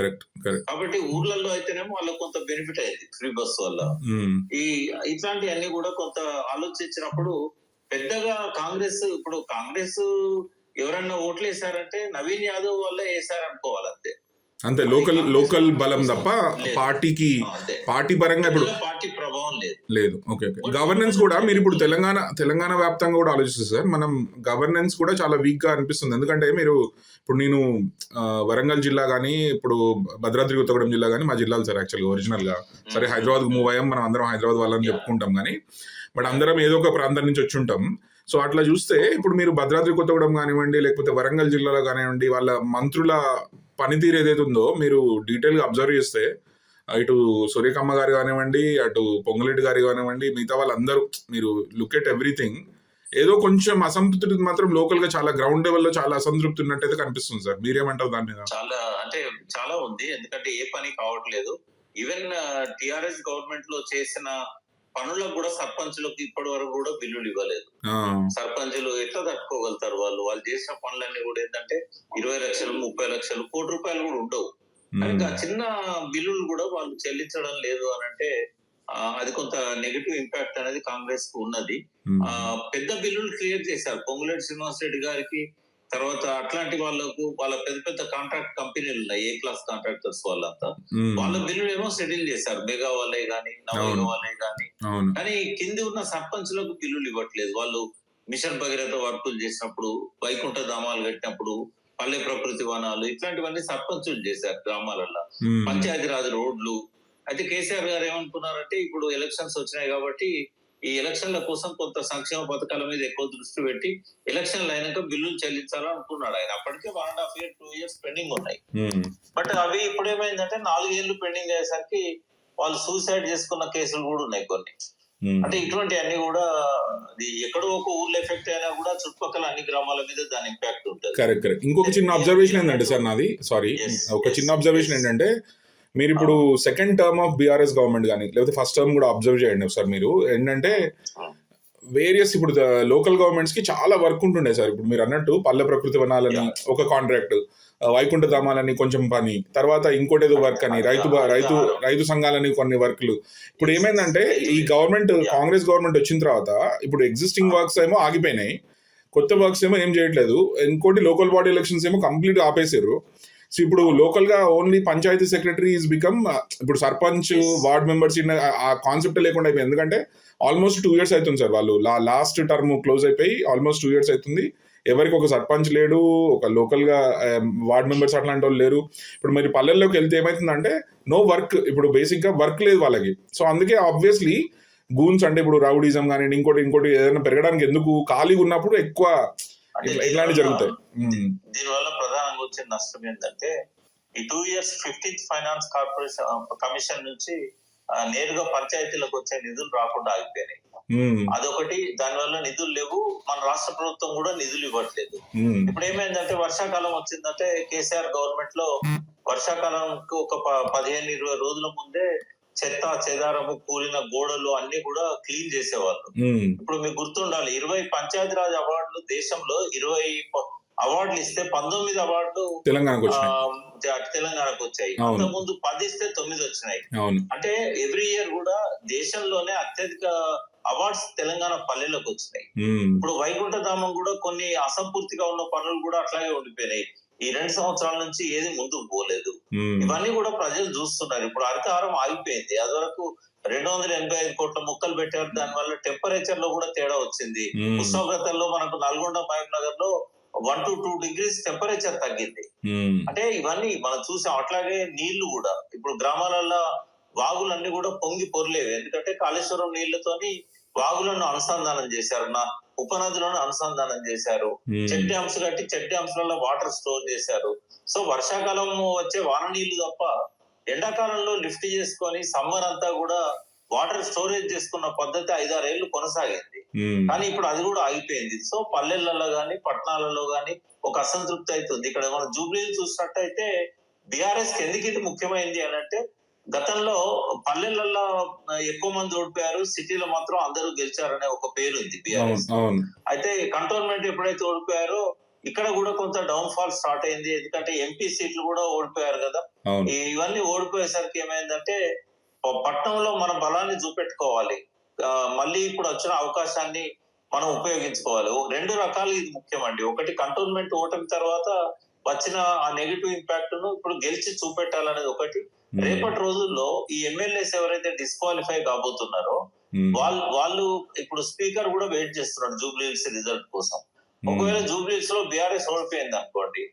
కాబట్టి ఊర్లలో అయితేనేమో వాళ్ళకి కొంత బెనిఫిట్ అయింది ఫ్రీ బస్ వల్ల. ఇట్లాంటి అన్ని కూడా కొంత ఆలోచించినప్పుడు పెద్దగా ఇప్పుడు కాంగ్రెస్ ఎవరన్నా ఓట్లు వేసారంటే నవీన్ యాదవ్ వల్ల వేసారనుకోవాలి అంతే. అంతే, లోకల్ బలం తప్ప పార్టీ పరంగా ఇప్పుడు పార్టీ ప్రభావం లేదు. ఓకే. గవర్నెన్స్ కూడా మీరు ఇప్పుడు తెలంగాణ వ్యాప్తంగా కూడా ఆలోచిస్తారు సార్, మనం గవర్నెన్స్ కూడా చాలా వీక్ గా అనిపిస్తుంది. ఎందుకంటే ఇప్పుడు నేను వరంగల్ జిల్లా కానీ, ఇప్పుడు భద్రాద్రి కొత్తగూడెం జిల్లా కానీ మా జిల్లాలు సార్ యాక్చువల్గా ఒరిజినల్ గా. సరే హైదరాబాద్ మూవ్ అయ్యాం, మనం అందరం హైదరాబాద్ వాళ్ళని చెప్పుకుంటాం కానీ, బట్ అందరం ఏదో ఒక ప్రాంతం నుంచి వచ్చి ఉంటాం. సో అట్లా చూస్తే ఇప్పుడు మీరు భద్రాద్రి కొత్తగూడెం కానివ్వండి, లేకపోతే వరంగల్ జిల్లాలో కానివ్వండి, వాళ్ళ మంత్రుల పనితీరు ఏదైతే ఉందో మీరు డీటెయిల్ గా అబ్జర్వ్ చేస్తే, ఇటు సూర్యకమ్మ గారు కానివ్వండి, అటు పొంగులేటి గారు కానివ్వండి, మిగతా వాళ్ళందరూ మీరు లుక్ ఎట్ ఎవ్రీథింగ్, ఏదో కొంచెం అసంతృప్తి మాత్రం లోకల్ గా చాలా గ్రౌండ్ లెవెల్ లో చాలా అసంతృప్తి ఉన్నట్టయితే కనిపిస్తుంది సార్. మీరేమంటారు దాని మీద? చాలా ఉంది, ఎందుకంటే ఏ పని కావట్లేదు. ఈవెన్ టిఆర్ఎస్ గవర్నమెంట్ లో చేసిన పనులకు కూడా సర్పంచులకు ఇప్పటి వరకు కూడా బిల్లులు ఇవ్వలేదు. సర్పంచులు ఎట్లా తట్టుకోగలుగుతారు? వాళ్ళు చేసిన పనులన్నీ కూడా ఏంటంటే 20 లక్షలు 30 లక్షలు కోటి రూపాయలు కూడా ఉండవు. ఇంకా చిన్న బిల్లులు కూడా వాళ్ళు చెల్లించడం లేదు అని అంటే అది కొంత నెగటివ్ ఇంపాక్ట్ అనేది కాంగ్రెస్ కు ఉన్నది. పెద్ద బిల్లులు క్లియర్ చేశారు పొంగులేటి శ్రీనివాస్ రెడ్డి గారికి, తర్వాత అట్లాంటి వాళ్ళ పెద్ద కాంట్రాక్ట్ కంపెనీలు ఉన్నాయి, ఏ క్లాస్ కాంట్రాక్టర్స్ వాళ్ళంతా, వాళ్ళ బిల్లులు ఏమో సెటిల్ చేశారు, మెగా వాళ్ళే గానీ నవగా వాళ్ళే గానీ. కానీ కింది ఉన్న సర్పంచులకు బిల్లులు ఇవ్వట్లేదు. వాళ్ళు మిషన్ భగీరథ వర్కులు చేసినప్పుడు, వైకుంఠ ధామాలు కట్టినప్పుడు, పల్లె ప్రకృతి వనాలు, ఇట్లాంటివన్నీ సర్పంచులు చేశారు గ్రామాలలో. పంచాయతీరాజ్ రోడ్లు అయితే కేసీఆర్ గారు ఏమనుకున్నారంటే, ఇప్పుడు ఎలక్షన్స్ వచ్చినాయి కాబట్టి ఈ ఎలక్షన్ల కోసం కొంత సంక్షేమ పథకాల మీద ఎక్కువ దృష్టి పెట్టి ఎలక్షన్లు అయినాక బిల్లులు చెల్లించాలనుకున్నాడు ఆయన. అప్పటికే 1.5 years 2 years పెండింగ్ ఉన్నాయి. బట్ అవి ఇప్పుడు ఏమైందంటే 4 ఏళ్ళు పెండింగ్ అయ్యేసరికి వాళ్ళు సూసైడ్ చేసుకున్న కేసులు కూడా ఉన్నాయి కొన్ని. అంటే ఇటువంటి అన్ని కూడా అది ఎక్కడో ఒక ఊర్లో ఎఫెక్ట్ అయినా కూడా చుట్టుపక్కల అన్ని గ్రామాల మీద దాని ఇంపాక్ట్ ఉంటుంది. కరెక్ట్. ఇంకొక చిన్న అబ్జర్వేషన్ ఏంటంటే సార్ నాది, ఒక చిన్న అబ్జర్వేషన్ ఏంటంటే, మీరు ఇప్పుడు second term of BRS government కానీ లేకపోతే ఫస్ట్ టర్మ్ కూడా అబ్జర్వ్ చేయండి సార్. మీరు ఏంటంటే వేరియస్ ఇప్పుడు లోకల్ గవర్నమెంట్స్ కి చాలా వర్క్ ఉంటుండే సార్. ఇప్పుడు మీరు అన్నట్టు పల్లె ప్రకృతి వనాలని ఒక కాంట్రాక్ట్, వైకుంఠ ధామాలని కొంచెం పని, తర్వాత ఇంకోటి ఏదో వర్క్ అని, రైతు సంఘాలని కొన్ని వర్క్లు. ఇప్పుడు ఏమైందంటే ఈ గవర్నమెంట్, కాంగ్రెస్ గవర్నమెంట్ వచ్చిన తర్వాత ఇప్పుడు ఎగ్జిస్టింగ్ వర్క్స్ ఏమో ఆగిపోయినాయి, కొత్త వర్క్స్ ఏమో ఏం చేయట్లేదు. ఇంకోటి లోకల్ బాడీ ఎలక్షన్స్ ఏమో కంప్లీట్ ఆపేసారు. సో ఇప్పుడు లోకల్ గా only panchayati secretary is become, ఇప్పుడు సర్పంచ్, వార్డ్ మెంబర్స్ ఆ కాన్సెప్ట్ లేకుండా అయిపోయింది. ఎందుకంటే ఆల్మోస్ట్ 2 years అవుతుంది సార్. వాళ్ళు లాస్ట్ టర్మ్ క్లోజ్ అయిపోయి ఆల్మోస్ట్ 2 years అవుతుంది. ఎవరికి ఒక సర్పంచ్ లేడు, ఒక లోకల్ గా వార్డ్ మెంబర్స్ అట్లాంటి వాళ్ళు లేరు. ఇప్పుడు మరి పల్లెల్లోకి వెళ్తే ఏమైతుందంటే నో వర్క్, ఇప్పుడు బేసిక్ గా వర్క్ లేదు వాళ్ళకి. సో అందుకే ఆబ్వియస్లీ గూన్స్ అంటే ఇప్పుడు రౌడిజం కానీ ఇంకోటి ఏదైనా పెరగడానికి ఎందుకు, ఖాళీగా ఉన్నప్పుడు ఎక్కువ ఇట్లాంటివి జరుగుతాయి. దీనివల్ల ప్రధానంగా వచ్చే నష్టం ఏంటంటే ఈ 2 years 15th finance corporation commission నుంచి నేరుగా పంచాయతీలకు వచ్చే నిధులు రాకుండా ఆగిపోయినాయి. అదొకటి. దానివల్ల నిధులు లేవు, మన రాష్ట్ర ప్రభుత్వం కూడా నిధులు ఇవ్వట్లేదు. ఇప్పుడు ఏమైందంటే వర్షాకాలం వచ్చిందంటే కేసీఆర్ గవర్నమెంట్ లో వర్షాకాలంకి ఒక 15-20 రోజుల ముందే చెత్త చెదారము, కూలిన గోడలు అన్ని కూడా క్లీన్ చేసేవాళ్ళు. ఇప్పుడు మీకు గుర్తుండాలి, 20 పంచాయతీరాజ్ అవార్డులు దేశంలో 20 అవార్డులు ఇస్తే 19 అవార్డులు తెలంగాణకు వచ్చాయి. అంతకుముందు 10 ఇస్తే 9 వచ్చినాయి. అంటే ఎవ్రీ ఇయర్ కూడా దేశంలోనే అత్యధిక అవార్డ్స్ తెలంగాణ పల్లెలకు వచ్చినాయి. ఇప్పుడు వైకుంఠ ధామం కూడా కొన్ని అసంపూర్తిగా ఉన్న పనులు కూడా అట్లాగే ఉండిపోయినాయి. ఈ 2 సంవత్సరాల నుంచి ఏది ముందుకు పోలేదు. ఇవన్నీ కూడా ప్రజలు చూస్తున్నారు. ఇప్పుడు హరితహారం ఆగిపోయింది. అది వరకు 285 కోట్ల మొక్కలు పెట్టారు. దానివల్ల టెంపరేచర్ లో కూడా తేడా వచ్చింది. ఉష్ణోగ్రతల్లో మనకు నల్గొండ, మహబూబ్నగర్ లో 1 to 2 degrees టెంపరేచర్ తగ్గింది. అంటే ఇవన్నీ మనం చూసాం. అట్లాగే నీళ్లు కూడా ఇప్పుడు గ్రామాలలో వాగులన్నీ కూడా పొంగి పొరలేవు. ఎందుకంటే కాళేశ్వరం నీళ్లతోని వాగులను అనుసంధానం చేశారు, ఉపనదులను అనుసంధానం చేశారు, చెక్ డ్యామ్స్ కట్టి చెక్ డ్యామ్స్ లలో వాటర్ స్టోర్ చేశారు. సో వర్షాకాలం వచ్చే వాన నీళ్లు తప్ప ఎండాకాలంలో లిఫ్ట్ చేసుకొని సమ్మర్ అంతా కూడా వాటర్ స్టోరేజ్ చేసుకున్న పద్ధతి 5-6 ఏళ్లు కొనసాగింది. కానీ ఇప్పుడు అది కూడా ఆగిపోయింది. సో పల్లెలలో గాని పట్టణాలలో గాని ఒక అసంతృప్తి అవుతుంది. ఇక్కడ మనం జూబ్లీలు చూసినట్టయితే బీఆర్ఎస్ కి ఎందుకు ఇది ముఖ్యమైనది అని అంటే, గతంలో పల్లెలలో ఎక్కువ మంది ఓడిపోయారు, సిటీలో మాత్రం అందరూ గెలిచారనే ఒక పేరు ఉంది బీఆర్ఎస్. అయితే కంటోన్మెంట్ ఎప్పుడైతే ఓడిపోయారో ఇక్కడ కూడా కొంత డౌన్ ఫాల్ స్టార్ట్ అయింది. ఎందుకంటే ఎంపీ సీట్లు కూడా ఓడిపోయారు కదా. ఇవన్నీ ఓడిపోయేసరికి ఏమైందంటే పట్టణంలో మన బలాన్ని చూపెట్టుకోవాలి, మళ్ళీ ఇప్పుడు వచ్చిన అవకాశాన్ని మనం ఉపయోగించుకోవాలి. 2 రకాలు ఇది ముఖ్యమండి. ఒకటి కంటోన్మెంట్ ఓటమి తర్వాత వచ్చిన ఆ నెగిటివ్ ఇంపాక్ట్ ను ఇప్పుడు గెలిచి చూపెట్టాలనేది ఒకటి. రేపటి రోజుల్లో ఈ ఎమ్మెల్యేస్ ఎవరైతే డిస్క్వాలిఫై కాబోతున్నారో వాళ్ళు ఇప్పుడు స్పీకర్ కూడా వెయిట్ చేస్తున్నారు జూబ్లీహిల్స్ రిజల్ట్ కోసం. ఒకవేళ జూబ్లీహిల్స్ లో బీఆర్ఎస్ ఓడిపోయింది అనుకోండి,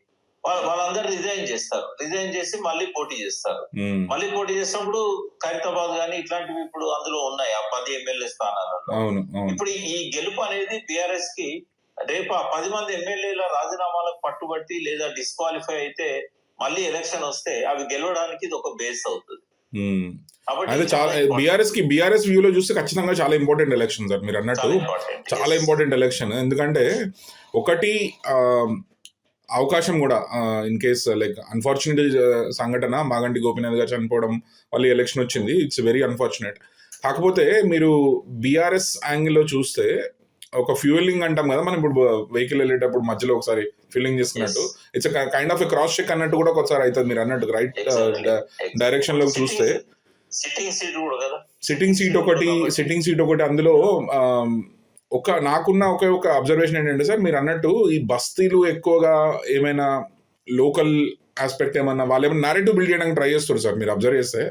వాళ్ళందరూ రిజైన్ చేస్తారు. రిజైన్ చేసి మళ్ళీ పోటీ చేస్తారు. మళ్ళీ పోటీ చేసినప్పుడు ఖైరతాబాద్ గానీ ఇట్లాంటివి ఇప్పుడు అందులో ఉన్నాయి ఆ 10 ఎమ్మెల్యే స్థానాలలో. ఇప్పుడు ఈ గెలుపు అనేది బీఆర్ఎస్ కి రేపు ఆ 10 మంది ఎమ్మెల్యేల రాజీనామాలకు పట్టుబట్టి లేదా డిస్క్వాలిఫై అయితే మళ్ళీ ఎలక్షన్ వస్తే అవి గెలవడానికి ఇది ఒక బేస్ అవుతుంది. అయితే చాలా బీఆర్ఎస్ వ్యూలో చూస్తే ఖచ్చితంగా చాలా ఇంపార్టెంట్ ఎలక్షన్ సార్. మీరు అన్నట్టు చాలా ఇంపార్టెంట్ ఎలక్షన్. ఎందుకంటే ఒకటి అవకాశం కూడా ఇన్ కేస్ లైక్ అన్ఫార్చునేట్ సంఘటన మాగంటి గోపీనాథ్ గారు చనిపోవడం వల్ల ఎలక్షన్ వచ్చింది. It's very unfortunate. కాకపోతే మీరు బీఆర్ఎస్ యాంగిల్లో చూస్తే ఒక ఫ్యూయలింగ్ అంటాం కదా మనం, ఇప్పుడు వెహికల్ వెళ్ళేటప్పుడు మధ్యలో ఒకసారి ఫిల్లింగ్ చేసుకున్నట్టు, it's kind of cross check అన్నట్టు కూడా ఒకసారి అవుతుంది. మీరు అన్నట్టు రైట్ డైరెక్షన్ లో చూస్తే సిట్టింగ్ సీట్ ఒకటి అందులో నాకున్న ఒక అబ్జర్వేషన్ ఏంటంటే సార్, మీరు అన్నట్టు ఈ బస్తీలు ఎక్కువగా ఏమైనా లోకల్ ఆస్పెక్ట్ ఏమన్నా వాళ్ళు ఏమైనా నారేటివ్ బిల్డ్ చేయడానికి ట్రై చేస్తారు సార్. మీరు అబ్జర్వ్ చేస్తే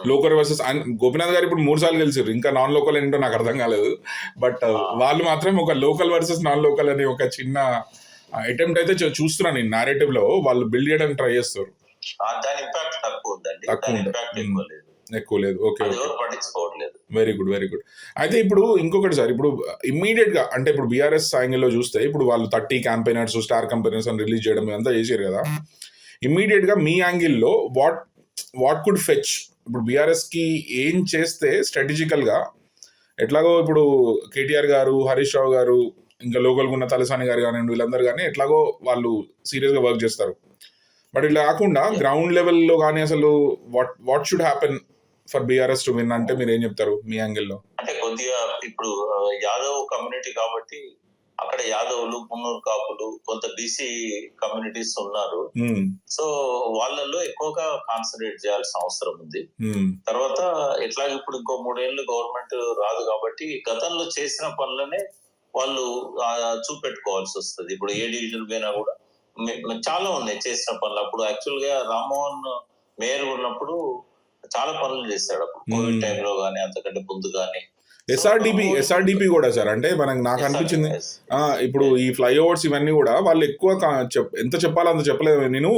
లోకల్ వర్సెస్ గోపీనాథ్ గారు ఇప్పుడు 3 సార్లు గెలిచారు, ఇంకా నాన్ లోకల్ ఏంటో నాకు అర్థం కాలేదు. బట్ వాళ్ళు మాత్రం ఒక లోకల్ వర్సెస్ నాన్ లోకల్ అనే ఒక చిన్న అటెంప్ట్ అయితే చూస్తున్నాను నేను. నారేటివ్ లో వాళ్ళు బిల్డ్ చేయడానికి ట్రై చేస్తారు. ఎక్కువ లేదు. Okay, very good. అయితే ఇప్పుడు ఇంకొకటి సార్, ఇప్పుడు ఇమ్మీడియట్ గా అంటే ఇప్పుడు బీఆర్ఎస్ యాంగిల్లో చూస్తే ఇప్పుడు వాళ్ళు 30 క్యాంపెయినర్స్, స్టార్ క్యాంపెయినర్స్ అని రిలీజ్ చేయడం అంతా చేశారు కదా. ఇమ్మీడియట్ గా మీ యాంగిల్లో వాట్ కుడ్ ఫెచ్, ఇప్పుడు బీఆర్ఎస్ కి ఏం చేస్తే స్ట్రాటజికల్ గా, ఎట్లాగో ఇప్పుడు కేటీఆర్ గారు, హరీష్ రావు గారు, ఇంకా లోకల్ ఉన్న తలసాని గారు కానివ్వండి, వీళ్ళందరూ కానీ ఎట్లాగో వాళ్ళు సీరియస్ గా వర్క్ చేస్తారు. బట్ ఇట్లా కాకుండా గ్రౌండ్ లెవెల్లో కానీ అసలు what should happen for BRS to win అంటే మీరు ఏం చెప్తారు మీ యాంగిల్లో? అంటే కొద్దిగా ఇప్పుడు యాదవ్ కమ్యూనిటీ కాబట్టి అక్కడ యాదవులు, మున్నూరు కాపులు, కొంత బీసీ కమ్యూనిటీస్ ఉన్నారు. సో వాళ్ళల్లో ఎక్కువగా కాన్సన్ట్రేట్ చేయాల్సిన అవసరం ఉంది. తర్వాత ఎట్లాగ ఇప్పుడు ఇంకో 3 ఏళ్ళు గవర్నమెంట్ రాదు కాబట్టి గతంలో చేసిన పనులనే వాళ్ళు చూపెట్టుకోవాల్సి వస్తుంది. ఇప్పుడు ఏ డివిజన్ పైన కూడా చాలా ఉన్నాయి చేసిన పనులు. అప్పుడు యాక్చువల్ గా రామ్మోహన్ మేయర్ ఉన్నప్పుడు చాలా పనులు చేశాడు. అప్పుడు కోవిడ్ టైంలో గానీ అంతకంటే ముందు గానీ. ఎస్ఆర్డిపి కూడా సార్, అంటే నాకు అనిపించింది ఇప్పుడు ఈ ఫ్లైఓవర్స్ ఇవన్నీ కూడా వాళ్ళు ఎక్కువ ఎంత చెప్పాలో అంత చెప్పలేదు. నేను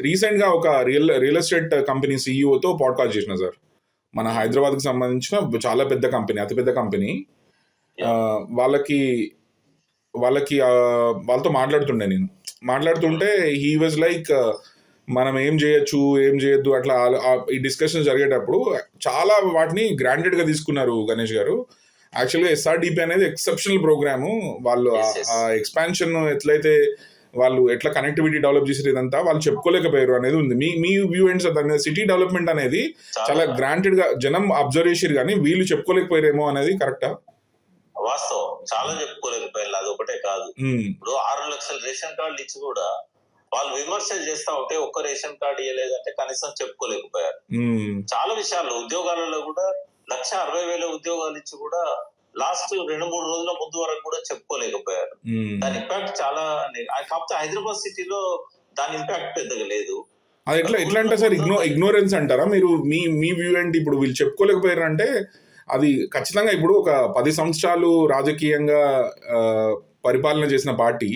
రీసెంట్ గా ఒక రియల్ ఎస్టేట్ కంపెనీ సిఇఓతో పాడ్కాస్ట్ చేసిన సార్. మన హైదరాబాద్ కి సంబంధించిన చాలా పెద్ద కంపెనీ, అతిపెద్ద కంపెనీ. వాళ్ళతో మాట్లాడుతుంటే హీ వాజ్ లైక్ మనం ఏం చేయొచ్చు ఏం చేయొద్దు అట్లా ఈ డిస్కషన్ జరిగేటప్పుడు చాలా వాటిని గ్రాంటెడ్ గా తీసుకున్నారు గణేష్ గారు. యాక్చువల్గా ఎస్ఆర్డిపి అనేది ఎక్సెప్షనల్ ప్రోగ్రాము. వాళ్ళు ఆ ఎక్స్పాన్షన్ ఎట్లయితే వాళ్ళు ఎట్లా కనెక్టివిటీ డెవలప్ చేసారు ఇదంతా వాళ్ళు చెప్పుకోలేకపోయారు అనేది ఉంది. మీ వ్యూ ఏంటి సార్ దాని మీద? సిటీ డెవలప్మెంట్ అనేది చాలా గ్రాంటెడ్ గా జనం అబ్జర్వ్ చేసారు కానీ వీళ్ళు చెప్పుకోలేకపోయారేమో అనేది కరెక్టా? వాస్తవం, చాలా చెప్పుకోలేకపోయారు. అది ఒకటే కాదు, ఇప్పుడు 6 లక్షల రేషన్ కార్డులు ఇచ్చి కూడా వాళ్ళు విమర్శలు చేస్తా ఉంటే ఒక్క రేషన్ కార్డు ఇవ్వలేదంటే కనీసం చెప్పుకోలేకపోయారు. చాలా విషయాల్లో ఉద్యోగాలలో కూడా 1,60,000 ఉద్యోగాలు ఇచ్చి కూడా లాస్ట్ 2-3 రోజుల ముందు వరకు కూడా చెప్పుకోలేకపోయారు. దాని ఇంపాక్ట్ చాలా. కాకపోతే హైదరాబాద్ సిటీలో దాని ఇంపాక్ట్ పెద్దగా లేదు. అది ఎట్లా అంటే సార్ ఇగ్నోరెన్స్ అంటారా మీరు? మీ వ్యూ ఏంటి? ఇప్పుడు వీళ్ళు చెప్పుకోలేకపోయారు అంటే అది ఖచ్చితంగా ఇప్పుడు ఒక 10 సంవత్సరాలు రాజకీయంగా పరిపాలన చేసిన పార్టీ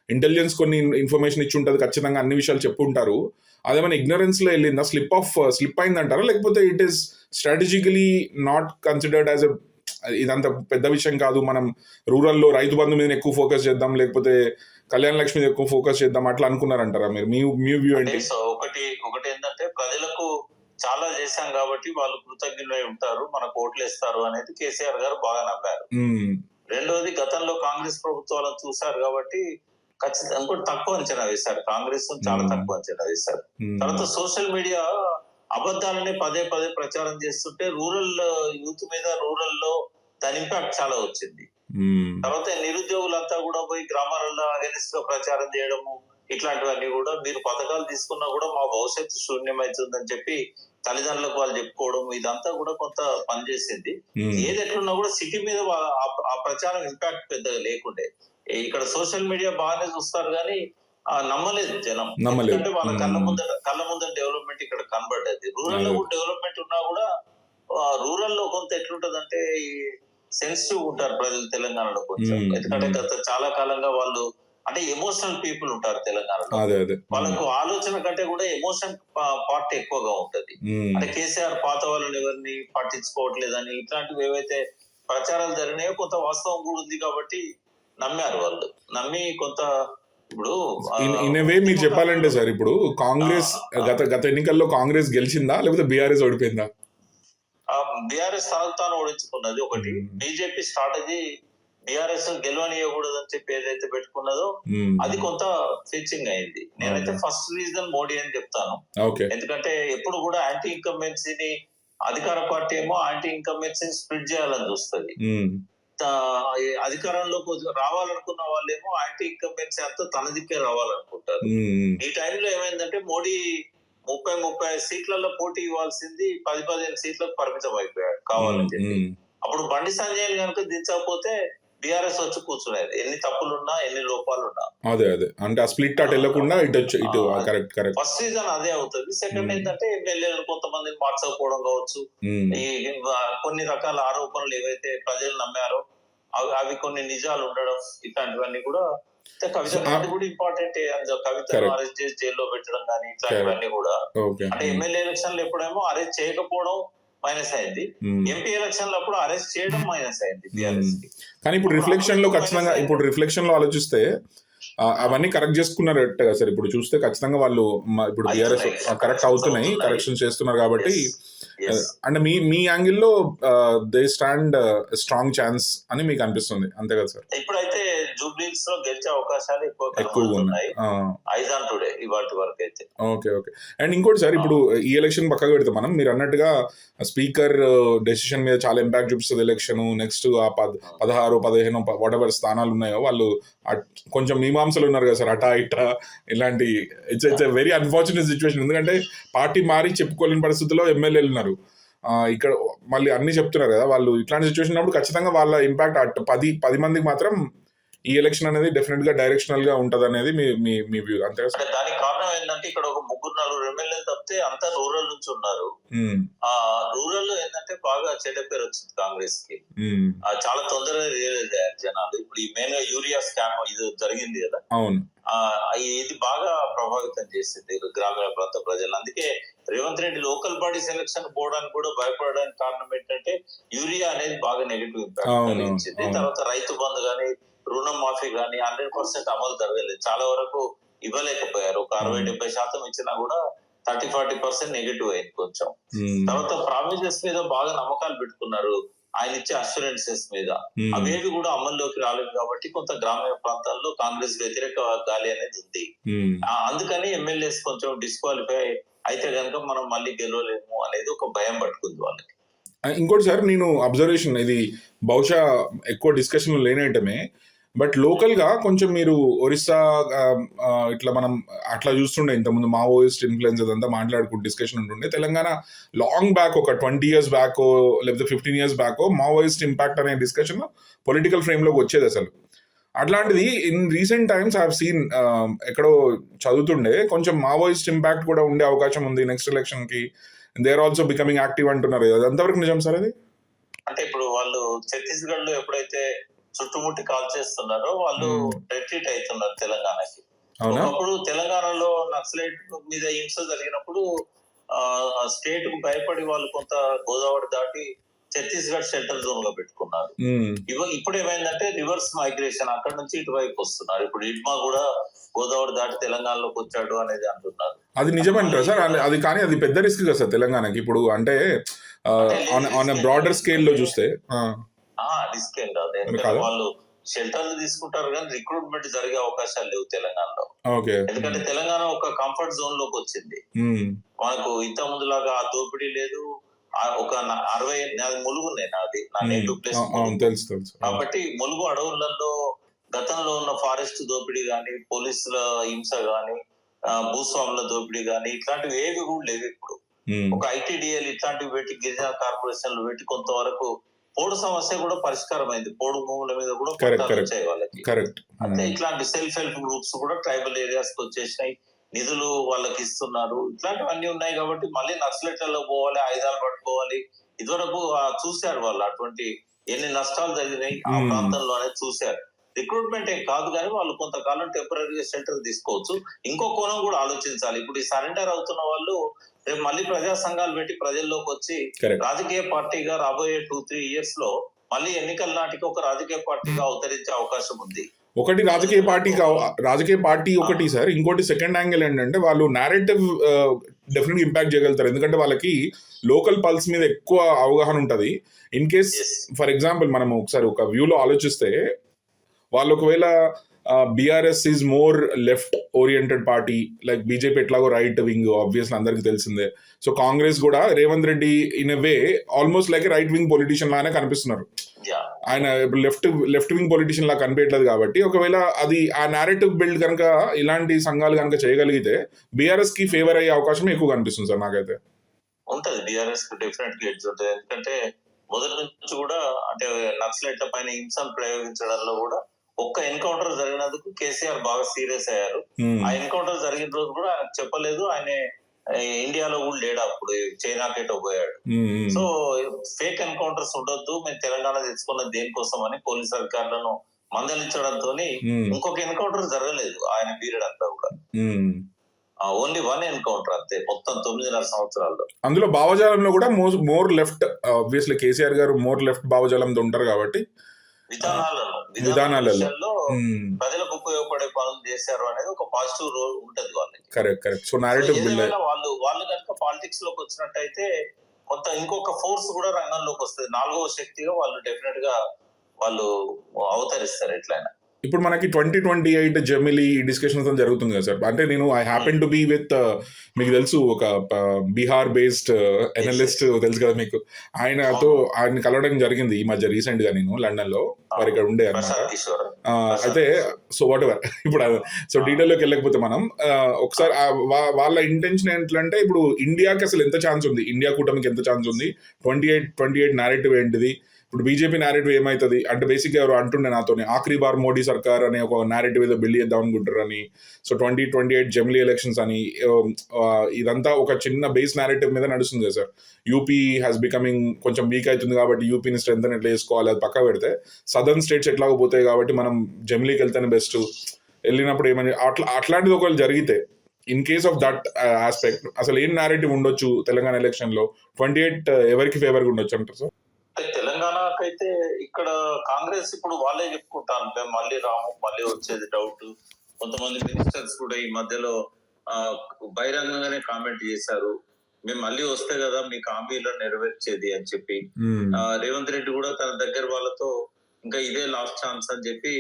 ఇంటెలిజెన్స్ కొన్ని ఇన్ఫర్మేషన్ ఇచ్చి ఉంటుంది, ఖచ్చితంగా అన్ని విషయాలు చెప్పుంటారు. అదేమైనా ఇగ్నరెన్స్ లో వెళ్ళిందా? స్లిప్ అయిందంటారా? లేకపోతే it is strategically not considered as ఇదంత పెద్ద విషయం కాదు, మనం రూరల్లో రైతు బంధు మీద ఎక్కువ ఫోకస్ చేద్దాం, లేకపోతే కళ్యాణ లక్ష్మి మీద ఎక్కువ ఫోకస్ చేద్దాం అట్లా అనుకున్నారంటారా మీరు? మీ వ్యూ ఏంటి? ఒకటి ఏంటంటే ప్రజలకు చాలా చేశాం కాబట్టి వాళ్ళు కృతజ్ఞులై ఉంటారు, మనకు ఓట్లు ఇస్తారు అనేది కేసీఆర్ గారు బాగా నమ్మారు. రెండోది గతంలో కాంగ్రెస్ ప్రభుత్వాలను చూశారు కాబట్టి ఖచ్చితంగా కూడా తక్కువ అంచనా వేశారు, కాంగ్రెస్ చాలా తక్కువ అంచనా వేశారు. తర్వాత సోషల్ మీడియా అబద్ధాలని పదే ప్రచారం చేస్తుంటే రూరల్ యూత్ మీద రూరల్ లో దాని ఇంపాక్ట్ చాలా వచ్చింది. తర్వాత నిరుద్యోగులంతా కూడా పోయి గ్రామాలలో అగెనిస్ట్ గా ప్రచారం చేయడము ఇట్లాంటివన్నీ కూడా, మీరు పథకాలు తీసుకున్నా కూడా మా భవిష్యత్తు శూన్యమవుతుందని చెప్పి తల్లిదండ్రులకు వాళ్ళు చెప్పుకోవడం, ఇదంతా కూడా కొంత పనిచేసింది. ఏది ఎట్లున్నా కూడా సిటీ మీద ఆ ప్రచారం ఇంపాక్ట్ పెద్దగా లేకుండే. ఇక్కడ సోషల్ మీడియా బాగానే చూస్తారు కానీ నమ్మలేదు జనం, ఎందుకంటే వాళ్ళ కళ్ళ ముందర డెవలప్మెంట్ ఇక్కడ కనబడ్డది. రూరల్ లో కూడా డెవలప్మెంట్ ఉన్నా కూడా రూరల్ లో కొంత ఎట్లుంటదంటే సెన్సిటివ్ ఉంటారు ప్రజలు తెలంగాణలో కొంచెం, ఎందుకంటే గత చాలా కాలంగా వాళ్ళు అంటే ఎమోషనల్ పీపుల్ ఉంటారు తెలంగాణలో. వాళ్ళకు ఆలోచన కంటే కూడా ఎమోషన్ పార్ట్ ఎక్కువగా ఉంటది. అంటే కేసీఆర్ పాత వాళ్ళని ఎవరిని పట్టించుకోవట్లేదని ఇట్లాంటివి ఏవైతే ప్రచారాలు జరిగినాయో కొంత వాస్తవం కూడా ఉంది కాబట్టి నమ్మారు వాళ్ళు. నమ్మి కొంత ఇప్పుడు మీరు చెప్పాలంటే సార్ ఇప్పుడు కాంగ్రెస్ గత ఎన్నికల్లో కాంగ్రెస్ గెలిచిందా లేకపోతే బీఆర్ఎస్ ఓడిపోయిందా? బీఆర్ఎస్ తాను ఓడించుకున్నది ఒకటి. బీజేపీ స్ట్రాటజీ బీఆర్ఎస్ గెలవనియకూడదని చెప్పి ఏదైతే పెట్టుకున్నదో అది కొంత ఫిక్సింగ్ అయింది. నేనైతే ఫస్ట్ రీజన్ మోడీ అని చెప్తాను. ఎందుకంటే ఎప్పుడు కూడా యాంటీ ఇన్కంబెన్సీని అధికార పార్టీ ఏమో యాంటీ ఇన్కంబెన్సీని స్ప్లిట్ చేయాలని చూస్తుంది. అధికారంలో రావాలనుకున్న వాళ్ళేమో యాంటీ ఇన్కంబెన్సీ అంతా తన దిక్కే రావాలనుకుంటారు. ఈ టైంలో ఏమైందంటే మోడీ 30-35 సీట్లలో పోటీ ఇవ్వాల్సింది 10-15 సీట్లకు పరిమితం అయిపోయాడు కావాలని చెప్పి. అప్పుడు బండి సంజయ్ కనుక దించకపోతే బీఆర్ఎస్ వచ్చి కూర్చునేది, ఎన్ని తప్పులున్నా ఎన్ని లోపాలున్నా. అదే అంటే ఆ స్ప్లిట్ అట్ వెళ్ళకుండా ఇటు కరెక్ట్. ఫస్ట్ రీజన్ అదే అవుతుంది. సెకండ్ ఏంటంటే ఎమ్మెల్యేలు కొంతమందిని మార్చకపోవడం కావచ్చు, ఈ కొన్ని రకాల ఆరోపణలు ఏవైతే ప్రజలు నమ్మారో అవి కొన్ని నిజాలు ఉండడం, ఇట్లాంటివన్నీ కూడా. కవిత కూడా ఇంపార్టెంట్, కవితను అరెస్ట్ చేసి జైల్లో పెట్టడం కానీ ఇట్లాంటివన్నీ కూడా. అంటే ఎమ్మెల్యే ఎలక్షన్ లో ఎప్పుడేమో అరెస్ట్ చేయకపోవడం మైనస్ అయింది, ఎంపీ ఎలక్షన్ లో అప్పుడు అరెస్ట్ చేయడం మైనస్ అయింది బీఆర్ఎస్. కానీ ఇప్పుడు రిఫ్లెక్షన్ లో ఖచ్చితంగా రిఫ్లెక్షన్ లో ఆలోచిస్తే అవన్నీ కరెక్ట్ చేసుకున్నారు సార్. ఇప్పుడు చూస్తే ఖచ్చితంగా వాళ్ళు ఇప్పుడు బీఆర్ఎస్ కరెక్ట్ అవుతున్నాయి, కరెక్షన్ చేస్తున్నారు కాబట్టి Yes. అంటే మీ యాంగిల్లో దే స్టాండ్ స్ట్రాంగ్ ఛాన్స్ అని మీకు అనిపిస్తుంది అంతే కదా సార్? ఇప్పుడైతే జూబ్లీస్ లో గెలిచే అవకాశాలు ఎక్కువగా ఎక్కువగా ఉన్నాయి. ఉన్నాయి. ఐజాన్ టుడే ఇవాళ వరకు అయితే. ఓకే. అండ్ ఇంకోటి సార్, ఇప్పుడు ఈ ఎలక్షన్ పక్కకు పెడితే మనం మీరు అన్నట్టుగా స్పీకర్ డెసిషన్ మీద చాలా ఇంపాక్ట్ చూపిస్తుంది ఎలక్షన్. నెక్స్ట్ ఆ 16, 15 వాటెవర్ స్థానాలు ఉన్నాయో వాళ్ళు కొంచెం మీమాంసలు ఉన్నారు కదా సార్, అటా ఇటా ఇలాంటి. It's a very unfortunate situation. ఎందుకంటే పార్టీ మారి చెప్పుకోలేని పరిస్థితుల్లో ఎమ్మెల్యేలు ఉన్నారు. ఇక్కడ మళ్ళీ అన్ని చెప్తున్నారు కదా వాళ్ళు. ఇట్లాంటి సిచ్యువేషన్ ఉన్నప్పుడు ఖచ్చితంగా వాళ్ళ ఇంపాక్ట్ 10 మందికి మాత్రం ఈ ఎలక్షన్ అనేది డెఫినెట్ గా డైరెక్షనల్ గా ఉంటది అనేది మీ వ్యూ అంతే కదా? దానికి కారణం ఏంటంటే ఇక్కడ ఒక 3-4 ఎమ్మెల్యేలు తప్పితే అంతా రూరల్ నుంచి ఉన్నారు. ఆ రూరల్ లో ఏంటంటే బాగా చెడ్డ పేరు వచ్చింది కాంగ్రెస్ కి. చాలా తొందరగా రియలైజ్ అయ్యారు జనాలు. ఇప్పుడు ఈ మెయిన్ గా యూరియా స్కామ్ ఇది జరిగింది కదా, అవును, ఇది బాగా ప్రభావితం చేసింది గ్రామీణ ప్రాంత ప్రజలు. అందుకే Revanth Reddy local body selection పోవడానికి కూడా భయపడడానికి కారణం ఏంటంటే యూరియా అనేది బాగా నెగిటివ్ ఇంపాక్ట్ కలిగించింది. తర్వాత రైతు బంధు గానీ రుణం మాఫీ గానీ 100% అమలు జరగలేదు. చాలా వరకు ఇవ్వలేకపోయారు. ఒక 60-70% ఇచ్చినా కూడా 30-40% నెగిటివ్ అయింది కొంచెం. తర్వాత ప్రామిసెస్ మీద బాగా నమ్మకాలు పెట్టుకున్నారు, ఆయన ఇచ్చే అష్యూరెన్సెస్ మీద. అవేవి కూడా అమల్లోకి రాలేదు కాబట్టి కొంత గ్రామీణ ప్రాంతాల్లో కాంగ్రెస్ వ్యతిరేక గాలి అనేది ఉంది. అందుకని ఎమ్మెల్యేస్ కొంచెం డిస్క్వాలిఫై అయితే కనుక మనం మళ్ళీ గెలవలేము అనేది ఒక భయం పట్టుకుంది వాళ్ళకి. ఇంకోటి సార్, నేను అబ్జర్వేషన్, ఇది బహుశా ఎక్కువ డిస్కషన్ లేని ఐటమే, బట్ లోకల్ గా కొంచెం మీరు ఒరిస్సా ఇట్లా మనం అట్లా చూస్తుండే ఇంతకుముందు మావోయిస్ట్ ఇన్ఫ్లుయెన్స్ అదంతా మాట్లాడుకుంటూ డిస్కషన్ ఉంటుండే. తెలంగాణ లాంగ్ బ్యాక్ ఒక 20 years బ్యాక్ లేకపోతే 15 years బ్యాక్ మావోయిస్ట్ ఇంపాక్ట్ అనే డిస్కషన్ పొలిటికల్ ఫ్రేమ్ లోకి వచ్చేది అసలు. అట్లాంటిది in recent times I have seen ఎక్కడో చదువుతుండే కొంచెం మావోయిస్ట్ ఇంపాక్ట్ కూడా ఉండే అవకాశం ఉంది నెక్స్ట్ ఎలక్షన్ కి. They are also becoming active అంటున్నారు. అది ఎంతవరకు నిజం సార్ అది? అంటే ఇప్పుడు వాళ్ళు ఛత్తీస్గఢ్ లో ఎప్పుడైతే చుట్టుముట్టి కాల్ చేస్తున్నారో వాళ్ళు రిట్రీట్ అవుతున్నారు తెలంగాణకి. ఒకప్పుడు తెలంగాణలో నక్సలైట్ మీద హింస జరిగినప్పుడు స్టేట్ కు భయపడి వాళ్ళు కొంత గోదావరి దాటి ఛత్తీస్గఢ్ షెల్టర్ జోన్ గా పెట్టుకున్నారు. ఇప్పుడు ఏమైందంటే రివర్స్ మైగ్రేషన్, అక్కడ నుంచి ఇటువైపు వస్తున్నారు. ఇప్పుడు ఇడ్మా కూడా గోదావరి దాటి తెలంగాణలోకి వచ్చాడు అనేది అంటున్నారు. అది నిజమంటారా సార్? అది కానీ అది పెద్ద రిస్క్ కదా సార్ తెలంగాణకి ఇప్పుడు, అంటే ఆన్ బ్రాడర్ స్కేల్ లో చూస్తే. రిస్క్ ఏం కాదు, ఎందుకంటే వాళ్ళు షెల్టర్లు తీసుకుంటారు కానీ రిక్రూట్మెంట్ జరిగే అవకాశాలు లేవు తెలంగాణలో. ఎందుకంటే తెలంగాణ ఒక కంఫర్ట్ జోన్ లోకి వచ్చింది. మనకు ఇంత ముందులాగా ఆ దోపిడీ లేదు. ఒక 60 ములుగు ఉన్నాయి, నాది నా నేటివ్ ప్లేస్. కాబట్టి ములుగు అడవులలో గతంలో ఉన్న ఫారెస్ట్ దోపిడీ గాని, పోలీసుల హింస గాని, భూస్వాముల దోపిడీ గాని ఇట్లాంటివి ఏవి కూడా లేవు ఇప్పుడు. ఒక ఐటీడీఎల్ ఇట్లాంటివి పెట్టి గిరిజన కార్పొరేషన్లు పెట్టి కొంతవరకు పోడు సమస్య కూడా పరిష్కారం అయింది. పోడు భూముల మీద కూడా వచ్చాయి వాళ్ళకి. అంటే ఇట్లాంటి సెల్ఫ్ హెల్ప్ గ్రూప్స్ కూడా ట్రైబల్ ఏరియాస్ కి వచ్చేసినాయి, నిధులు వాళ్ళకి ఇస్తున్నారు. ఇట్లాంటివన్నీ ఉన్నాయి కాబట్టి మళ్ళీ నక్సలైట్లలో పోవాలి, ఆయుధాలు పట్టుకోవాలి. ఇదివరకు చూశారు వాళ్ళు, అటువంటి ఎన్ని నష్టాలు జరిగినాయి ఆ ప్రాంతంలో అనేది చూశారు. రిక్రూట్మెంట్ ఏం కాదు కానీ వాళ్ళు కొంతకాలం టెంపరీగా షెల్టర్ తీసుకోవచ్చు. ఇంకో కోణం కూడా ఆలోచించాలి. ఇప్పుడు ఈ సరెండర్ అవుతున్న వాళ్ళు రేపు మళ్ళీ ప్రజా సంఘాలు పెట్టి ప్రజల్లోకి వచ్చి రాజకీయ పార్టీగా రాబోయే 2-3 years లో మళ్ళీ ఎన్నికల నాటికి ఒక రాజకీయ పార్టీగా అవతరించే అవకాశం ఉంది. ఒకటి రాజకీయ పార్టీ ఒకటి సార్. ఇంకోటి సెకండ్ యాంగిల్ ఏంటంటే వాళ్ళు నేరేటివ్ డెఫినెట్ ఇంపాక్ట్ చేయగలుగుతారు. ఎందుకంటే వాళ్ళకి లోకల్ పల్స్ మీద ఎక్కువ అవగాహన ఉంటది. ఇన్ కేస్ ఫర్ ఎగ్జాంపుల్ మనం ఒకసారి ఒక వ్యూలో ఆలోచిస్తే, వాళ్ళు ఒకవేళ BRS is more left oriented party, like BJP ఎట్లాగో రైట్ వింగ్ ఆబ్వియస్లీ అందరికీ తెలిసిందే. సో కాంగ్రెస్ కూడా Revanth Reddy in a way almost like right wing politician లానే కనిపిస్తున్నారు. ఆయన లెఫ్ట్ వింగ్ పొలిటీషియన్ లా కనిపించట్లేదు. కాబట్టి ఒకవేళ అది ఆ నేరేటివ్ బిల్డ్ కనుక ఇలాంటి సంఘాలు కనుక చేయగలిగితే బీఆర్ఎస్ కి ఫేవర్ అయ్యే అవకాశం ఎక్కువ కనిపిస్తుంది సార్ నాకైతే. ఉంటది, బీఆర్ఎస్ కి డెఫినెట్ గా ఎడ్జ్ ఉంటుంది. ఎందుకంటే మొదటి నుంచి కూడా అంటే నక్సలైట్ల పైన హింసను ప్రయోగించడంలో కూడా ఒక్క ఎన్కౌంటర్ జరిగినందుకు కేసీఆర్ బాగా సీరియస్ అయ్యారు. ఆ ఎన్కౌంటర్ జరిగిన రోజు కూడా ఆయన చెప్పలేదు, ఆయన ఇండియాలో కూడా లేడు, అప్పుడు చైనాకేటో పోయాడు. సో ఫేక్ ఎన్కౌంటర్స్ ఉండొద్దు, మేము తెలంగాణ తెచ్చుకున్నది దేనికోసం అని పోలీస్ అధికారులను మందలించడంతో ఇంకొక ఎన్కౌంటర్ జరగలేదు ఆయన పీరియడ్ అంతా కూడా. ఓన్లీ 1 ఎన్కౌంటర్ అంతే మొత్తం 9.5 సంవత్సరాల్లో. అందులో భావజాలంలో కూడా మోర్ లెఫ్ట్, ఆబ్వియస్లీ కేసీఆర్ గారు మోర్ లెఫ్ట్ భావజాలంతో ఉంటారు కాబట్టి విధానాలలో ప్రజలకు ఉపయోగపడే పనులు చేశారు అనేది ఒక పాజిటివ్ రోల్ ఉంటది వాళ్ళకి. కరెక్ట్. సో నేరేటివ్ బిల్డ్ వాళ్ళు కనుక పాలిటిక్స్ లోకి వచ్చినట్టయితే కొంత ఇంకొక ఫోర్స్ కూడా రంగంలోకి వస్తుంది. 4వ శక్తిగా వాళ్ళు డెఫినెట్ గా వాళ్ళు అవతరిస్తారు ఎట్లయినా. ఇప్పుడు మనకి 2028 జమిలీ డిస్కషన్స్ జరుగుతుంది కదా సార్. అంటే నేను I happen to be with మీకు తెలుసు ఒక బీహార్ బేస్డ్ ఎనలిస్ట్ తెలుసు కదా మీకు. ఆయన కలవడం జరిగింది ఈ మధ్య రీసెంట్ గా నేను లండన్ లో. వారు ఇక్కడ ఉండే ప్రశాంత్ కిషోర్. అయితే సో వాట్ ఎవర్ ఇప్పుడు సో డీటెయిల్ లోకి వెళ్ళకపోతే మనం ఒకసారి వాళ్ళ ఇంటెన్షన్ ఏంటంటే ఇప్పుడు ఇండియాకి అసలు ఎంత ఛాన్స్ ఉంది, ఇండియా కూటమికి ఎంత ఛాన్స్ ఉంది, 28 నేరేటివ్ ఏంటిది, ఇప్పుడు బీజేపీ నేరేటివ్ ఏమవుతుంది అంటే బేసిక్గా ఎవరు అంటుండే నాతోనే ఆఖరి బార్ మోడీ సర్కార్ అనే ఒక నేరేటివ్ ఏదో బిల్డ్ చేద్దాం అనుకుంటారు అని. సో 2028 జమిలీ ఎలక్షన్స్ అని ఇదంతా ఒక చిన్న బేస్ నేరేటివ్ మీద నడుస్తుంది కదా సార్. యూపీ హ్యాస్ బికమింగ్ కొంచెం వీక్ అవుతుంది కాబట్టి యూపీని స్ట్రెంత్ ఎట్లా చేసుకోవాలి అది పక్క పెడితే సదర్న్ స్టేట్స్ ఎట్లాగో పోతాయి కాబట్టి మనం జమిలీకి వెళ్తేనే బెస్ట్. వెళ్ళినప్పుడు ఏమని అట్లాంటిది ఒకవేళ జరిగితే in case of that aspect అసలు ఏం నేరేటివ్ ఉండొచ్చు తెలంగాణ ఎలక్షన్ లో 28 ఎవరికి ఫేవర్గా ఉండొచ్చు అంటారు సార్? తెలంగాణకైతే ఇక్కడ కాంగ్రెస్ ఇప్పుడు వాళ్ళే చెప్పుకుంటాను మేము మళ్ళీ రాము, మళ్ళీ వచ్చేది డౌట్. కొంతమంది మినిస్టర్స్ కూడా ఈ మధ్యలో బహిరంగంగానే కామెంట్ చేశారు, మేము మళ్ళీ వస్తే కదా మీకు హామీలో నెరవేర్చేది అని చెప్పి. రేవంత్ రెడ్డి కూడా తన దగ్గర వాళ్ళతో ఇంకా ఇదే లాస్ట్ ఛాన్స్ అని చెప్పి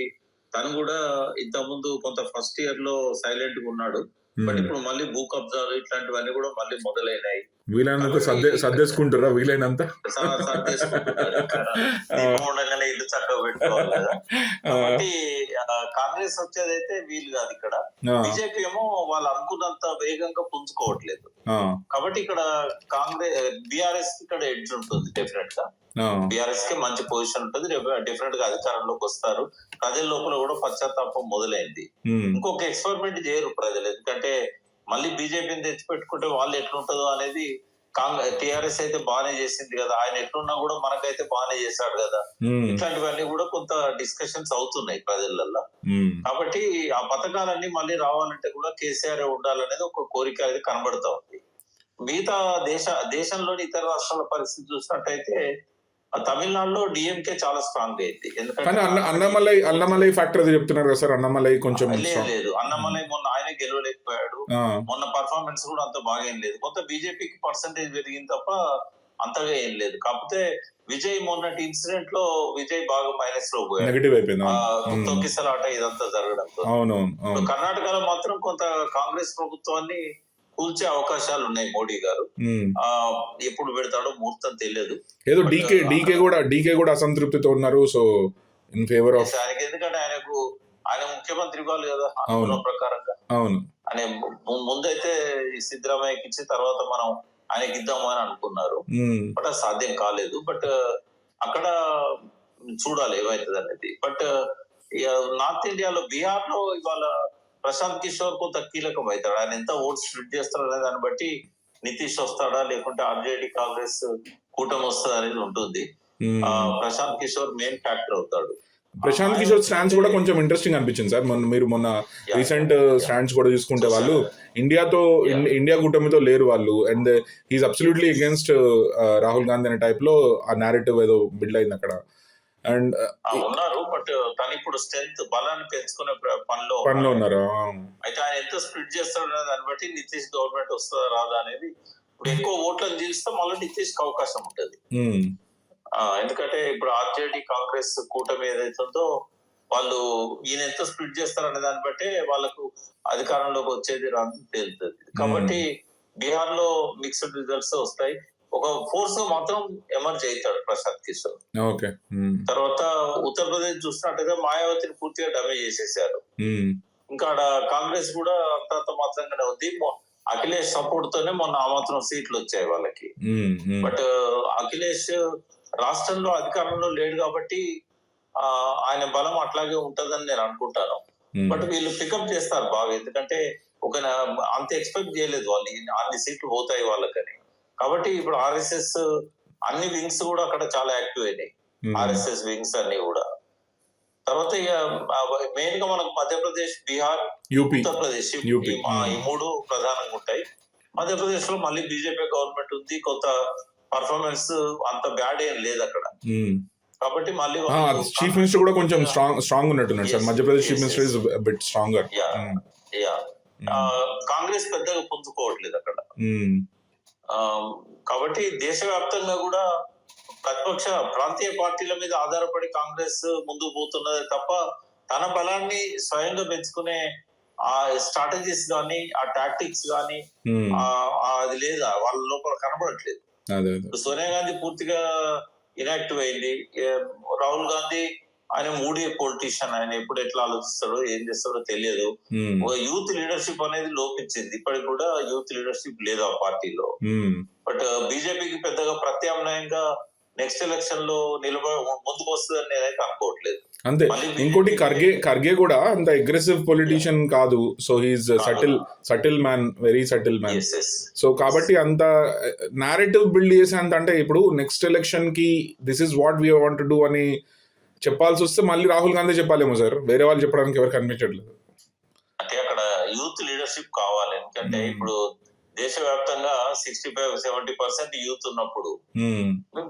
తను కూడా ఇంత ముందు కొంత ఫస్ట్ ఇయర్ లో సైలెంట్ గా ఉన్నాడు. బట్ ఇప్పుడు మళ్ళీ భూ కబ్జాలు ఇట్లాంటివన్నీ కూడా మళ్ళీ మొదలైనాయి. వీలైనంత సర్దేసుకుంటారా? వీలైనంత ఉండగానే ఇల్లు చక్కగా పెట్టుకోవాలి కదా. కాబట్టి కాంగ్రెస్ వచ్చేదైతే వీలు కాదు ఇక్కడ. బీజేపీ ఏమో వాళ్ళు అనుకున్నంత వేగంగా పుంజుకోవట్లేదు. కాబట్టి ఇక్కడ బీఆర్ఎస్ ఇక్కడ ఎడ్జ్ ఉంటుంది డెఫినెట్ గా. బీఆర్ఎస్ కి మంచి పొజిషన్ ఉంటుంది, డెఫినెట్ గా అధికారంలోకి వస్తారు. ప్రజల లోపల కూడా పశ్చాత్తాపం మొదలైంది. ఇంకొక ఎక్స్పెరిమెంట్ చేయరు ప్రజలు, ఎందుకంటే మళ్ళీ బీజేపీని తెచ్చిపెట్టుకుంటే వాళ్ళు ఎట్లుంటుందో అనేది. టిఆర్ఎస్ అయితే బాగానే చేసింది కదా, ఆయన ఎట్లున్నా కూడా మనకైతే బాగానే చేశాడు కదా, ఇట్లాంటివన్నీ కూడా కొంత డిస్కషన్స్ అవుతున్నాయి ప్రజలలో. కాబట్టి ఆ పథకాలన్నీ మళ్ళీ రావాలంటే కూడా కేసీఆర్ ఉండాలనేది ఒక కోరిక అనేది కనబడతా ఉంది. మిగతా దేశంలోని ఇతర రాష్ట్రాల పరిస్థితి చూసినట్టయితే తమిళనాడులో డిఎంకే చాలా స్ట్రాంగ్ అయింది. ఎందుకంటే అన్నమలై ఫ్యాక్టర్ చెప్తున్నారు కదా సార్. అన్నమలై కొంచెం లేదు, అన్నమలై మొన్న ఆయనే గెలవలేకపోయాడు. మొన్న పర్ఫార్మెన్స్ కూడా అంత బాగా ఏం లేదు. కొంత బీజేపీకి పర్సెంటేజ్ పెరిగింది తప్ప అంతగా ఏం లేదు. కాకపోతే విజయ్ మొన్నటి ఇన్సిడెంట్ లో విజయ్ బాగా మైనస్ లో పోయాడు, తొక్కిసలాట ఇదంతా జరగడంతో. కర్ణాటకలో మాత్రం కొంత కాంగ్రెస్ ప్రభుత్వాన్ని కూల్చే అవకాశాలు ఉన్నాయి మోడీ గారు. ఎప్పుడు పెడతాడో ముహూర్తం తెలియదు. ఏదో డీకే కూడా అసంతృప్తితో ఉన్నారు. సో ఇన్ ఫేవర్ ఆఫ్ ఆయనకి, ఎందుకంటే ఆయన ముఖ్యమంత్రి ఇవ్వాలి కదా ప్రకారంగా. అవును, ఆయన ముందైతే సిద్ధరామయ్యకి ఇచ్చి తర్వాత మనం ఆయనకి ఇద్దాము అని అనుకున్నారు. బట్ అది సాధ్యం కాలేదు. బట్ అక్కడ చూడాలి ఏమైతుంది అనేది. బట్ నార్త్ ఇండియాలో బీహార్ లో ఇవాళ ప్రశాంత్ కిషోర్ కొంత కీలకం అవుతాడు. ఆయన ఎంత ఓట్స్ స్ప్లిట్ చేస్తాడు అనే దాన్ని బట్టి నితీష్ వస్తాడా లేకుంటే ఆర్జేడీ కాంగ్రెస్ కూటమి వస్తుందా అనేది ఉంటుంది. ప్రశాంత్ కిషోర్ మెయిన్ ఫ్యాక్టర్ అవుతాడు. ప్రశాంత్ కిషోర్ స్టాండ్స్ కూడా కొంచెం ఇంట్రెస్టింగ్ అనిపించింది సార్. మీరు మొన్న రీసెంట్ స్టాండ్స్ కూడా చూసుకుంటే వాళ్ళు ఇండియా కూటమితో లేరు వాళ్ళు. And he's absolutely against Rahul Gandhi అనే టైప్ లో ఆ నేరేటివ్ ఏదో బిల్డ్ అయింది అక్కడ. అండ్ ఉన్నారు, బట్ తను ఇప్పుడు స్ట్రెంత్ బలాన్ని పెంచుకునే పనిలో ఉన్నారు. అయితే ఆయన ఎంత స్ప్లిట్ చేస్తాడు దాన్ని బట్టి నితీష్ గవర్నమెంట్ వస్తుందా రాదా అనేది. ఇప్పుడు ఎక్కువ ఓట్లను గెలిస్తే మళ్ళీ నితీష్ కి అవకాశం ఉంటుంది. ఎందుకంటే ఇప్పుడు ఆర్జేడీ కాంగ్రెస్ కూటమి ఏదైతుందో వాళ్ళు ఈయన ఎంత స్ప్లిట్ చేస్తారనే దాన్ని బట్టే వాళ్ళకు అధికారంలోకి వచ్చేది రాని తేలుతుంది. కాబట్టి బీహార్ లో మిక్స్డ్ రిజల్ట్స్ వస్తాయి. ఒక ఫోర్స్ మాత్రం ఎమర్జ్ అవుతాడు ప్రశాంత్ కిషోర్. తర్వాత ఉత్తరప్రదేశ్ చూసినట్టుగా మాయావతిని పూర్తిగా డ్యామేజ్ చేసేసారు. ఇంకా కాంగ్రెస్ కూడా అంతంత మాత్రంగానే ఉంది. అఖిలేష్ సపోర్ట్ తోనే మొన్న ఆ మాత్రం సీట్లు వచ్చాయి వాళ్ళకి. బట్ అఖిలేష్ రాష్ట్రంలో అధికారంలో లేడు కాబట్టి ఆయన బలం అట్లాగే ఉంటదని నేను అనుకుంటాను. బట్ వీళ్ళు పికప్ చేస్తారు బాగా, ఎందుకంటే అంత ఎక్స్పెక్ట్ చేయలేదు వాళ్ళు అన్ని సీట్లు పోతాయి వాళ్ళకని. కాబట్టి ఇప్పుడు ఆర్ఎస్ఎస్ అన్ని వింగ్స్ కూడా అక్కడ చాలా యాక్టివ్ అయినాయి. ఆర్ఎస్ఎస్ వింగ్స్ అన్ని కూడా. తర్వాత ఇక మెయిన్ గా మనకు మధ్యప్రదేశ్, బీహార్, ఉత్తరప్రదేశ్ ఈ మూడు ప్రధానంగా ఉంటాయి. మధ్యప్రదేశ్ లో మళ్ళీ బీజేపీ గవర్నమెంట్ ఉంది. కొంత పర్ఫార్మెన్స్ అంత బ్యాడ్ ఏం లేదు అక్కడ. కాబట్టి మళ్ళీ చీఫ్ మినిస్టర్ కూడా కొంచెం స్ట్రాంగ్ ఉన్నట్టున్నాడు sir. Madhya Pradesh chief minister is bit stronger. Congress పెద్దగా పుంజుకోవట్లేదు అక్కడ. కాబట్టి దేశవ్యాప్తంగా కూడా ప్రతిపక్ష ప్రాంతీయ పార్టీల మీద ఆధారపడి కాంగ్రెస్ ముందుకు పోతున్నదే తప్ప తన బలాన్ని స్వయంగా పెంచుకునే ఆ స్ట్రాటజీస్ గానీ ఆ టాక్టిక్స్ గానీ అది లేదు, వాళ్ళ లోపల కనబడట్లేదు. సోనియా గాంధీ పూర్తిగా ఇనాక్టివ్ అయింది. రాహుల్ గాంధీ ఆయన మూడీ పొలిటీషియన్, ఆయన ఎప్పుడు ఎట్లా ఆలోచిస్తాడో ఏం చేస్తాడో తెలియదు. యూత్ లీడర్షిప్ అనేది లోపించింది, ఇప్పటికి కూడా యూత్ లీడర్షిప్ లేదు ఆ పార్టీలో. బట్ బీజేపీకి పెద్దగా ప్రత్యామ్నాయంగా నెక్స్ట్ ఎలక్షన్ లో ముందుకు వస్తుందని నేనైతే అనుకోవట్లేదు. అంతే. ఇంకోటి ఖర్గే కూడా అంత అగ్రెసివ్ పొలిటీషియన్ కాదు. So he's subtle man, very subtle man. So కాబట్టి అంత నారేటివ్ బిల్డ్ చేసేంత, అంటే ఇప్పుడు నెక్స్ట్ ఎలక్షన్ కి this is what we want to do అని చెప్పాల్సి వస్తే మళ్ళీ రాహుల్ గాంధీ చెప్పాలేమో సార్, వేరే వాళ్ళు చెప్పడానికి ఎవరికి కనిపించట్లేదు. అంటే అక్కడ యూత్ లీడర్షిప్ కావాలి. ఎందుకంటే ఇప్పుడు దేశవ్యాప్తంగా 65-70% యూత్ ఉన్నప్పుడు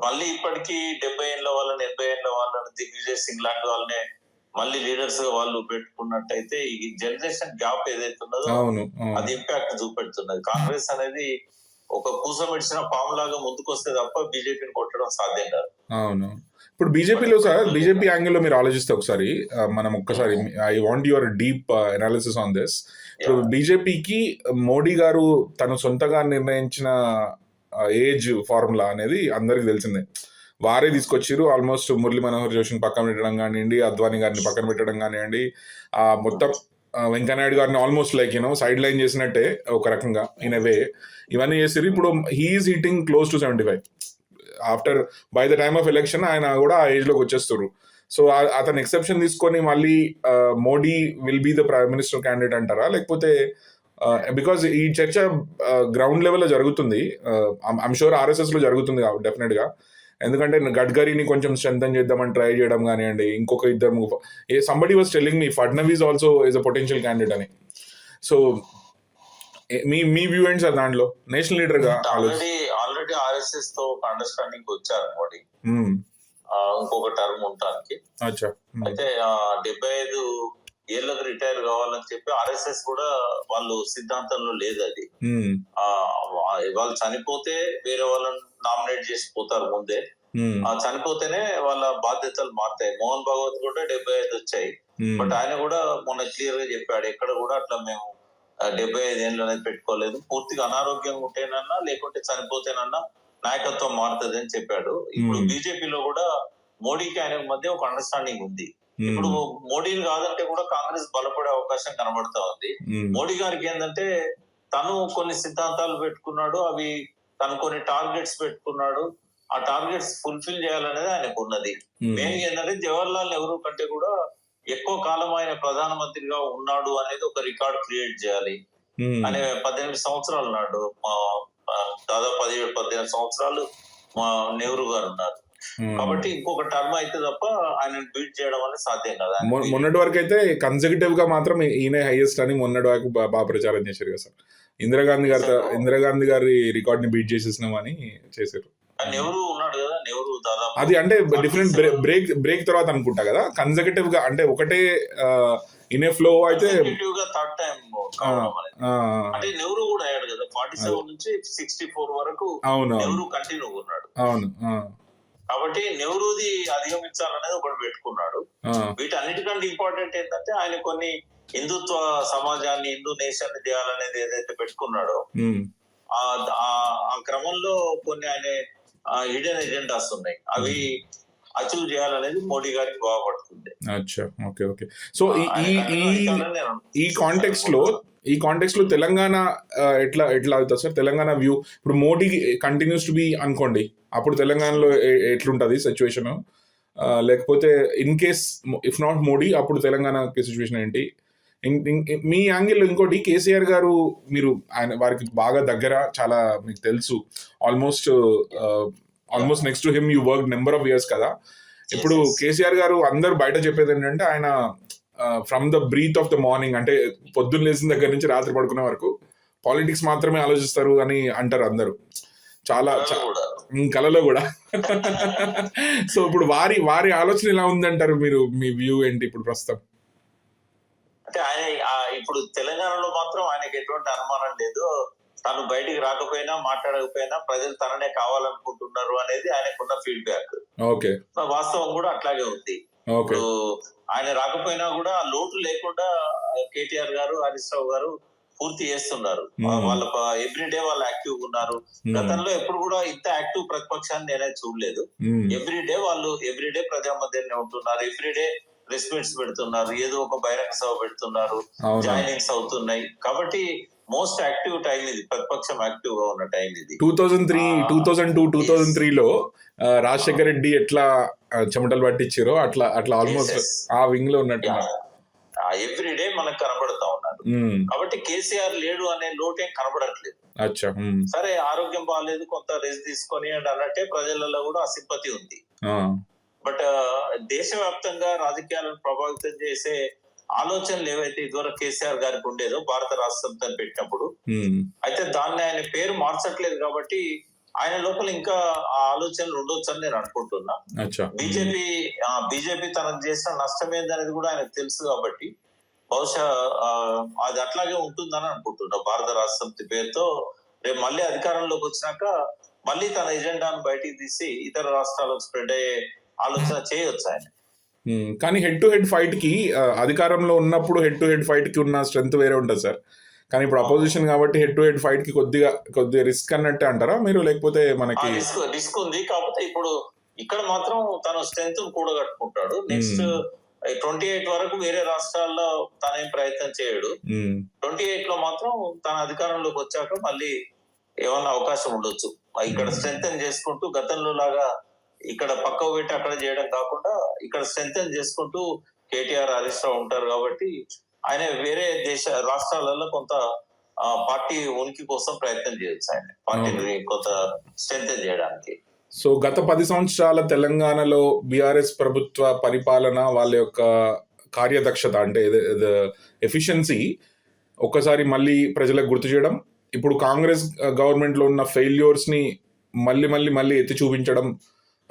మళ్ళీ ఇప్పటికీ 70 ఏళ్ళ వాళ్ళని 80 ఏళ్ళ వాళ్ళని దిగ్విజయ్ సింగ్ లాంటి వాళ్ళని మళ్ళీ లీడర్స్ గా వాళ్ళు పెట్టుకున్నట్టయితే ఈ జనరేషన్ గ్యాప్ ఏదైతే ఉన్నదో అది ఇంపాక్ట్ చూపెడుతున్నది. కాంగ్రెస్ అనేది ఒక కూసమిడిచిన పాము లాగా ముందుకు వస్తే తప్ప బీజేపీని కొట్టడం సాధ్యం కాదు. అవును. ఇప్పుడు బీజేపీలో సార్, బీజేపీ యాంగిల్లో మీరు ఆలోచిస్తే ఒకసారి మనం ఒక్కసారి I want your deep analysis on this. ఇప్పుడు బీజేపీకి మోడీ గారు తను సొంతగా నిర్ణయించిన ఏజ్ ఫార్ములా అనేది అందరికి తెలిసిందే. వారే తీసుకొచ్చారు. ఆల్మోస్ట్ మురళీ మనోహర్ జోషిని పక్కన పెట్టడం కానివ్వండి, అద్వానీ గారిని పక్కన పెట్టడం కానివ్వండి, మొత్తం వెంకయ్యనాయుడు గారిని ఆల్మోస్ట్ లైక్ సైడ్ లైన్ చేసినట్టే ఒక రకంగా ఇన్ ఎ వే ఇవన్నీ చేసారు. ఇప్పుడు he's hitting close to 75. After by the time of election ఆయన కూడా ఆ ఏజ్ లోకి వచ్చేస్తారు. సో అతను ఎక్సెప్షన్ తీసుకొని మళ్ళీ Modi will be the prime minister candidate అంటారా, లేకపోతే బికాజ్ ఈ చర్చ గ్రౌండ్ లెవెల్లో జరుగుతుంది, ఐమ్ షూర్ ఆర్ఎస్ఎస్ లో జరుగుతుంది డెఫినెట్ గా. ఎందుకంటే గడ్కరీని కొంచెం స్ట్రెంథన్ చేద్దామని ట్రై చేయడం కానివ్వండి, ఇంకొక ఇద్దరు somebody was telling me Fadnavis also is a potential candidate అని. సో మీ వ్యూ ఏంటి సార్ దాంట్లో నేషనల్ లీడర్ గా? ఆల్రెడీ ఆర్ఎస్ఎస్ తో ఒక అండర్స్టాండింగ్ వచ్చారు మోడీ ఇంకొక టర్మ్ ఉండటానికి. అయితే 75 ఏళ్ళకు రిటైర్ కావాలని చెప్పి ఆర్ఎస్ఎస్ కూడా వాళ్ళు సిద్ధాంతంలో లేదు అది. వాళ్ళు చనిపోతే వేరే వాళ్ళని నామినేట్ చేసి పోతారు ముందే, చనిపోతేనే వాళ్ళ బాధ్యతలు మారుతాయి. మోహన్ భగవత్ కూడా 75 వచ్చాయి, బట్ ఆయన కూడా మొన్న క్లియర్ గా చెప్పాడు, ఎక్కడ కూడా అట్లా మేము 75 ఏళ్ళు అనేది పెట్టుకోలేదు, పూర్తిగా అనారోగ్యంగా ఉంటేనన్నా లేకుంటే చనిపోతేనన్నా నాయకత్వం మారుతుంది అని చెప్పాడు. ఇప్పుడు బీజేపీలో కూడా మోడీకి ఆయన మధ్య ఒక అండర్స్టాండింగ్ ఉంది. ఇప్పుడు మోడీని కాదంటే కూడా కాంగ్రెస్ బలపడే అవకాశం కనబడతా ఉంది. మోడీ గారికి ఏంటంటే తను కొన్ని సిద్ధాంతాలు పెట్టుకున్నాడు, అవి తను కొన్ని టార్గెట్స్ పెట్టుకున్నాడు, ఆ టార్గెట్స్ ఫుల్ఫిల్ చేయాలనేది ఆయనకు ఉన్నది. మెయిన్ ఏంటంటే జవహర్లాల్ నెహ్రూ కంటే కూడా ఎక్కువ కాలం ఆయన ప్రధానమంత్రిగా ఉన్నాడు అనేది ఒక రికార్డ్ క్రియేట్ చేయాలి. ఆయన 18 సంవత్సరాలు ఉన్నాడు, దాదాపు 17-18 సంవత్సరాలు నెహ్రూ గారు ఉన్నారు. కాబట్టి ఇంకొక టర్మ్ అయితే తప్ప ఆయన బీట్ చేయడం అనేది సాధ్యం కదా. మొన్నటి వరకు అయితే కన్సర్వేటివ్ గా మాత్రం ఈయన హైయెస్ట్ అని మొన్నటి వరకు బాగా ప్రచారం చేశారు కదా సార్. ఇందిరాగాంధీ గారి రికార్డ్ ని బీట్ చేసేసినామని చేశారు. నెహ్రూ ఉన్నాడు కదా, నెహ్రూ దాదాపు అది అంటే డిఫరెంట్ బ్రేక్ తర్వాత అనుకుంటా కదా, కన్సర్వేటివ్ గా అంటే ఒకటే ఇన్ ఫ్లో అయితే థర్డ్ టైం అంటే నెహ్రూ కూడా అయ్యాడు కదా 47 నుంచి 64 వరకు నెహ్రూ కంటిన్యూ ఉన్నాడు. అవును. కాబట్టి నెహ్రూది అధిగమించాలనేది ఒకటి పెట్టుకున్నాడు. వీటన్నిటికంటే ఇంపార్టెంట్ ఏంటంటే ఆయన కొన్ని హిందుత్వ సమాజాన్ని, హిందూ నేషన్ చేయాలనేది ఏదైతే పెట్టుకున్నాడో ఆ క్రమంలో కొన్ని ఆయన హిడెన్ ఎజెండాస్ ఉన్నాయి, అవి అచీవ్ చేయాలనేది మోడీ గారికి బాగుపడుతుంది. ఓకే. సో ఈ కాంటెక్స్ట్ లో తెలంగాణ ఎట్లా అవుతుంది సార్? తెలంగాణ వ్యూ ఇప్పుడు మోడీ కంటిన్యూస్ టు బి అనుకోండి, అప్పుడు తెలంగాణలో ఎట్లుంటది సిచ్యువేషన్? లేకపోతే in case if not Modi అప్పుడు తెలంగాణ సిచ్యువేషన్ ఏంటి? మీ యాంగిల్లో ఇంకోటి, కేసీఆర్ గారు మీరు వారికి బాగా దగ్గర, చాలా మీకు తెలుసు, almost next to him you work number of years కదా. ఇప్పుడు కేసీఆర్ గారు అందరు బయట చెప్పేది ఏంటంటే ఆయన from the breath of the morning, అంటే పొద్దున్న లేచిన దగ్గర నుంచి రాత్రి పడుకునే వరకు పాలిటిక్స్ మాత్రమే ఆలోచిస్తారు అని అంటారు అందరూ, చాలా కళలో కూడా. సో ఇప్పుడు వారి ఆలోచన ఎలా ఉందంటారు మీరు? మీ వ్యూ ఏంటి ఇప్పుడు ప్రస్తుతం? అంటే ఆయన ఇప్పుడు తెలంగాణలో మాత్రం ఆయనకి ఎటువంటి అనుమానం లేదు, తను బయటికి రాకపోయినా మాట్లాడకపోయినా ప్రజలు తననే కావాలనుకుంటున్నారు అనేది ఆయనకున్న ఫీడ్బ్యాక్. ఓకే. వాస్తవం కూడా అట్లాగే ఉంది. ఓకే. ఇప్పుడు ఆయన రాకపోయినా కూడా ఆ లోటు లేకుండా కేటీఆర్ గారు, హరీష్ రావు గారు పూర్తి చేస్తున్నారు. వాళ్ళ ఎవ్రీడే వాళ్ళు యాక్టివ్ గా ఉన్నారు. గతంలో ఎప్పుడు కూడా ఇంత యాక్టివ్ ప్రతిపక్షాన్ని నేనే చూడలేదు. ఎవ్రీడే ప్రజల మధ్యనే ఉంటున్నారు. ఎవ్రీడే ప్రెస్ మీట్స్ పెడుతున్నారు. ఏదో ఒక బహిరంగ సభ పెడుతున్నారు. జాయినింగ్స్ అవుతున్నాయి. కాబట్టి మోస్ట్ యాక్టివ్ టైం ఇది. ప్రతిపక్షం యాక్టివ్ గా ఉన్న టైం ఇది. 2002, 2003లో రాజశేఖర రెడ్డి ఎట్లా చెమటలు పట్టించారో అట్లా ఆల్మోస్ట్ ఆ వింగ్ లో ఉన్నట్టు ఎవ్రీడే మనకు కనబడతా ఉన్నారు. కాబట్టి కేసీఆర్ లేడు అనే లోటేం కనబడట్లేదు. సరే ఆరోగ్యం బాగాలేదు, కొంత రెస్ట్ తీసుకొని అన్నట్టే ప్రజలలో కూడా ఆ సింపతి ఉంది. బట్ దేశవ్యాప్తంగా రాజకీయాలను ప్రభావితం చేసే ఆలోచనలు ఏవైతే ఇదివరకు కేసీఆర్ గారికి ఉండేదో భారత రాష్ట్ర సమితిని పెట్టినప్పుడు, అయితే దాన్ని ఆయన పేరు మార్చట్లేదు కాబట్టి ఆయన లోపల ఇంకా ఆ ఆలోచనలు ఉండొచ్చు అని నేను అనుకుంటున్నా. బీజేపీ తనకు చేసిన నష్టం ఏందనేది కూడా ఆయనకు తెలుసు కాబట్టి బహుశా అది అట్లాగే ఉంటుందని అనుకుంటున్నా. భారత రాష్ట్ర సమితి పేరుతో రేపు మళ్ళీ అధికారంలోకి వచ్చినాక మళ్ళీ తన ఎజెండాను బయటికి తీసి ఇతర రాష్ట్రాలకు స్ప్రెడ్ అయ్యే ఆలోచన చేయొచ్చు ఆయన. కానీ హెడ్ టు హెడ్ ఫైట్ కి అధికారంలో ఉన్నప్పుడు హెడ్ టు హెడ్ ఫైట్ కి ఉన్న స్ట్రెంత్ వేరే ఉంటుంది సార్. కానీ ఇప్పుడు అపోజిషన్ కాబట్టి హెడ్ టు హెడ్ ఫైట్ కి కొద్దిగా రిస్క్ అన్నట్టే అంటారా మీరు? లేకపోతే మనకి రిస్క్ ఉంది. కాకపోతే ఇప్పుడు ఇక్కడ మాత్రం తన స్ట్రెంత్ కూడగట్టుకుంటాడు. నెక్స్ట్ 28 వరకు వేరే రాష్ట్రాల్లో తనేం ప్రయత్నం చేయడు. 28 లో మాత్రం తన అధికారంలోకి వచ్చాక మళ్ళీ ఏమన్నా అవకాశం ఉండొచ్చు. ఇక్కడ స్ట్రెంగ్ చేసుకుంటూ గతంలో లాగా ఇక్కడ పక్కకు పెట్టి అక్కడ చేయడం కాకుండా ఇక్కడ స్ట్రెంగ్ చేసుకుంటూ కేటీఆర్, హరీష్ రావు ఉంటారు కాబట్టి ఆయన వేరే రాష్ట్రాలలో కొంత పార్టీ ఉనికి కోసం ప్రయత్నం చేయొచ్చు. ఆయన పార్టీని కొంత స్ట్రెంగ్ చేయడానికి. సో గత 10 సంవత్సరాల తెలంగాణలో బీఆర్ఎస్ ప్రభుత్వ పరిపాలన, వాళ్ళ యొక్క కార్యదక్షత అంటే ఎఫిషియన్సీ ఒక్కసారి మళ్ళీ ప్రజలకు గుర్తు చేయడం, ఇప్పుడు కాంగ్రెస్ గవర్నమెంట్ లో ఉన్న ఫెయిల్యూర్స్ ని మళ్ళీ ఎత్తి చూపించడం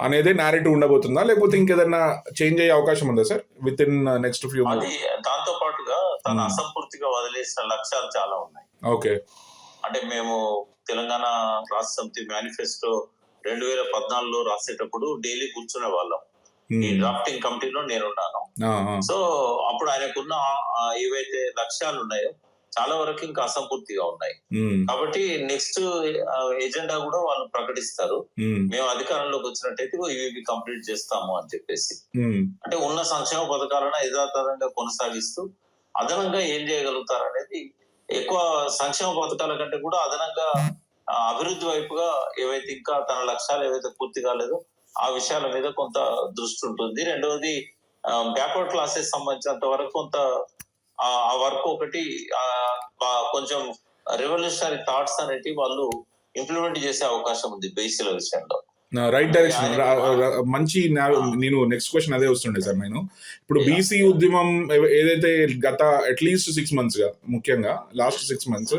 అనేది నేరేటివ్ ఉండబోతుందా, లేకపోతే ఇంకేదన్నా చేంజ్ అయ్యే అవకాశం ఉందా sir with in next few months? దాంతో పాటుగా తన అసంపూర్తిగా వదిలేసిన లక్ష్యాలు చాలా ఉన్నాయి. ఓకే. అంటే మేము తెలంగాణ రాష్ట్ర సమితి మేనిఫెస్టో 2014లో రాసేటప్పుడు డైలీ కూర్చునే వాళ్ళం. ఈ డ్రాఫ్టింగ్ కమిటీలో నేనున్నాను. సో అప్పుడు ఆయనకున్న ఏవైతే లక్ష్యాలు ఉన్నాయో చాలా వరకు ఇంకా అసంపూర్తిగా ఉన్నాయి. కాబట్టి నెక్స్ట్ ఎజెండా కూడా వాళ్ళు ప్రకటిస్తారు. మేము అధికారంలోకి వచ్చినట్టయితే ఇవి కంప్లీట్ చేస్తాము అని చెప్పేసి. అంటే ఉన్న సంక్షేమ పథకాలను యథాతథంగా కొనసాగిస్తూ అదనంగా ఏం చేయగలుగుతారు అనేది, ఎక్కువ సంక్షేమ పథకాల కంటే కూడా అదనంగా అభివృద్ధి వైపుగా ఏవైతే ఇంకా తన లక్ష్యాలు ఏవైతే పూర్తి కాలేదో ఆ విషయాల మీద కొంత దృష్టి ఉంటుంది. రెండవది బ్యాక్వర్డ్ క్లాసెస్ సంబంధించినంత వరకు కొంత ఆ వర్క్ ఒకటి కొంచెం రెవల్యూషనరీ థాట్స్ అనేవి వాళ్ళు ఇంప్లిమెంట్ చేసే అవకాశం ఉంది బీసీల విషయంలో. రైట్ డైరెక్షన్, మంచి. నేను నెక్స్ట్ క్వశ్చన్ అదే వస్తుండే సార్. నేను ఇప్పుడు బీసీ ఉద్యమం ఏదైతే గత అట్లీస్ట్ 6 months గా, ముఖ్యంగా లాస్ట్ 6 months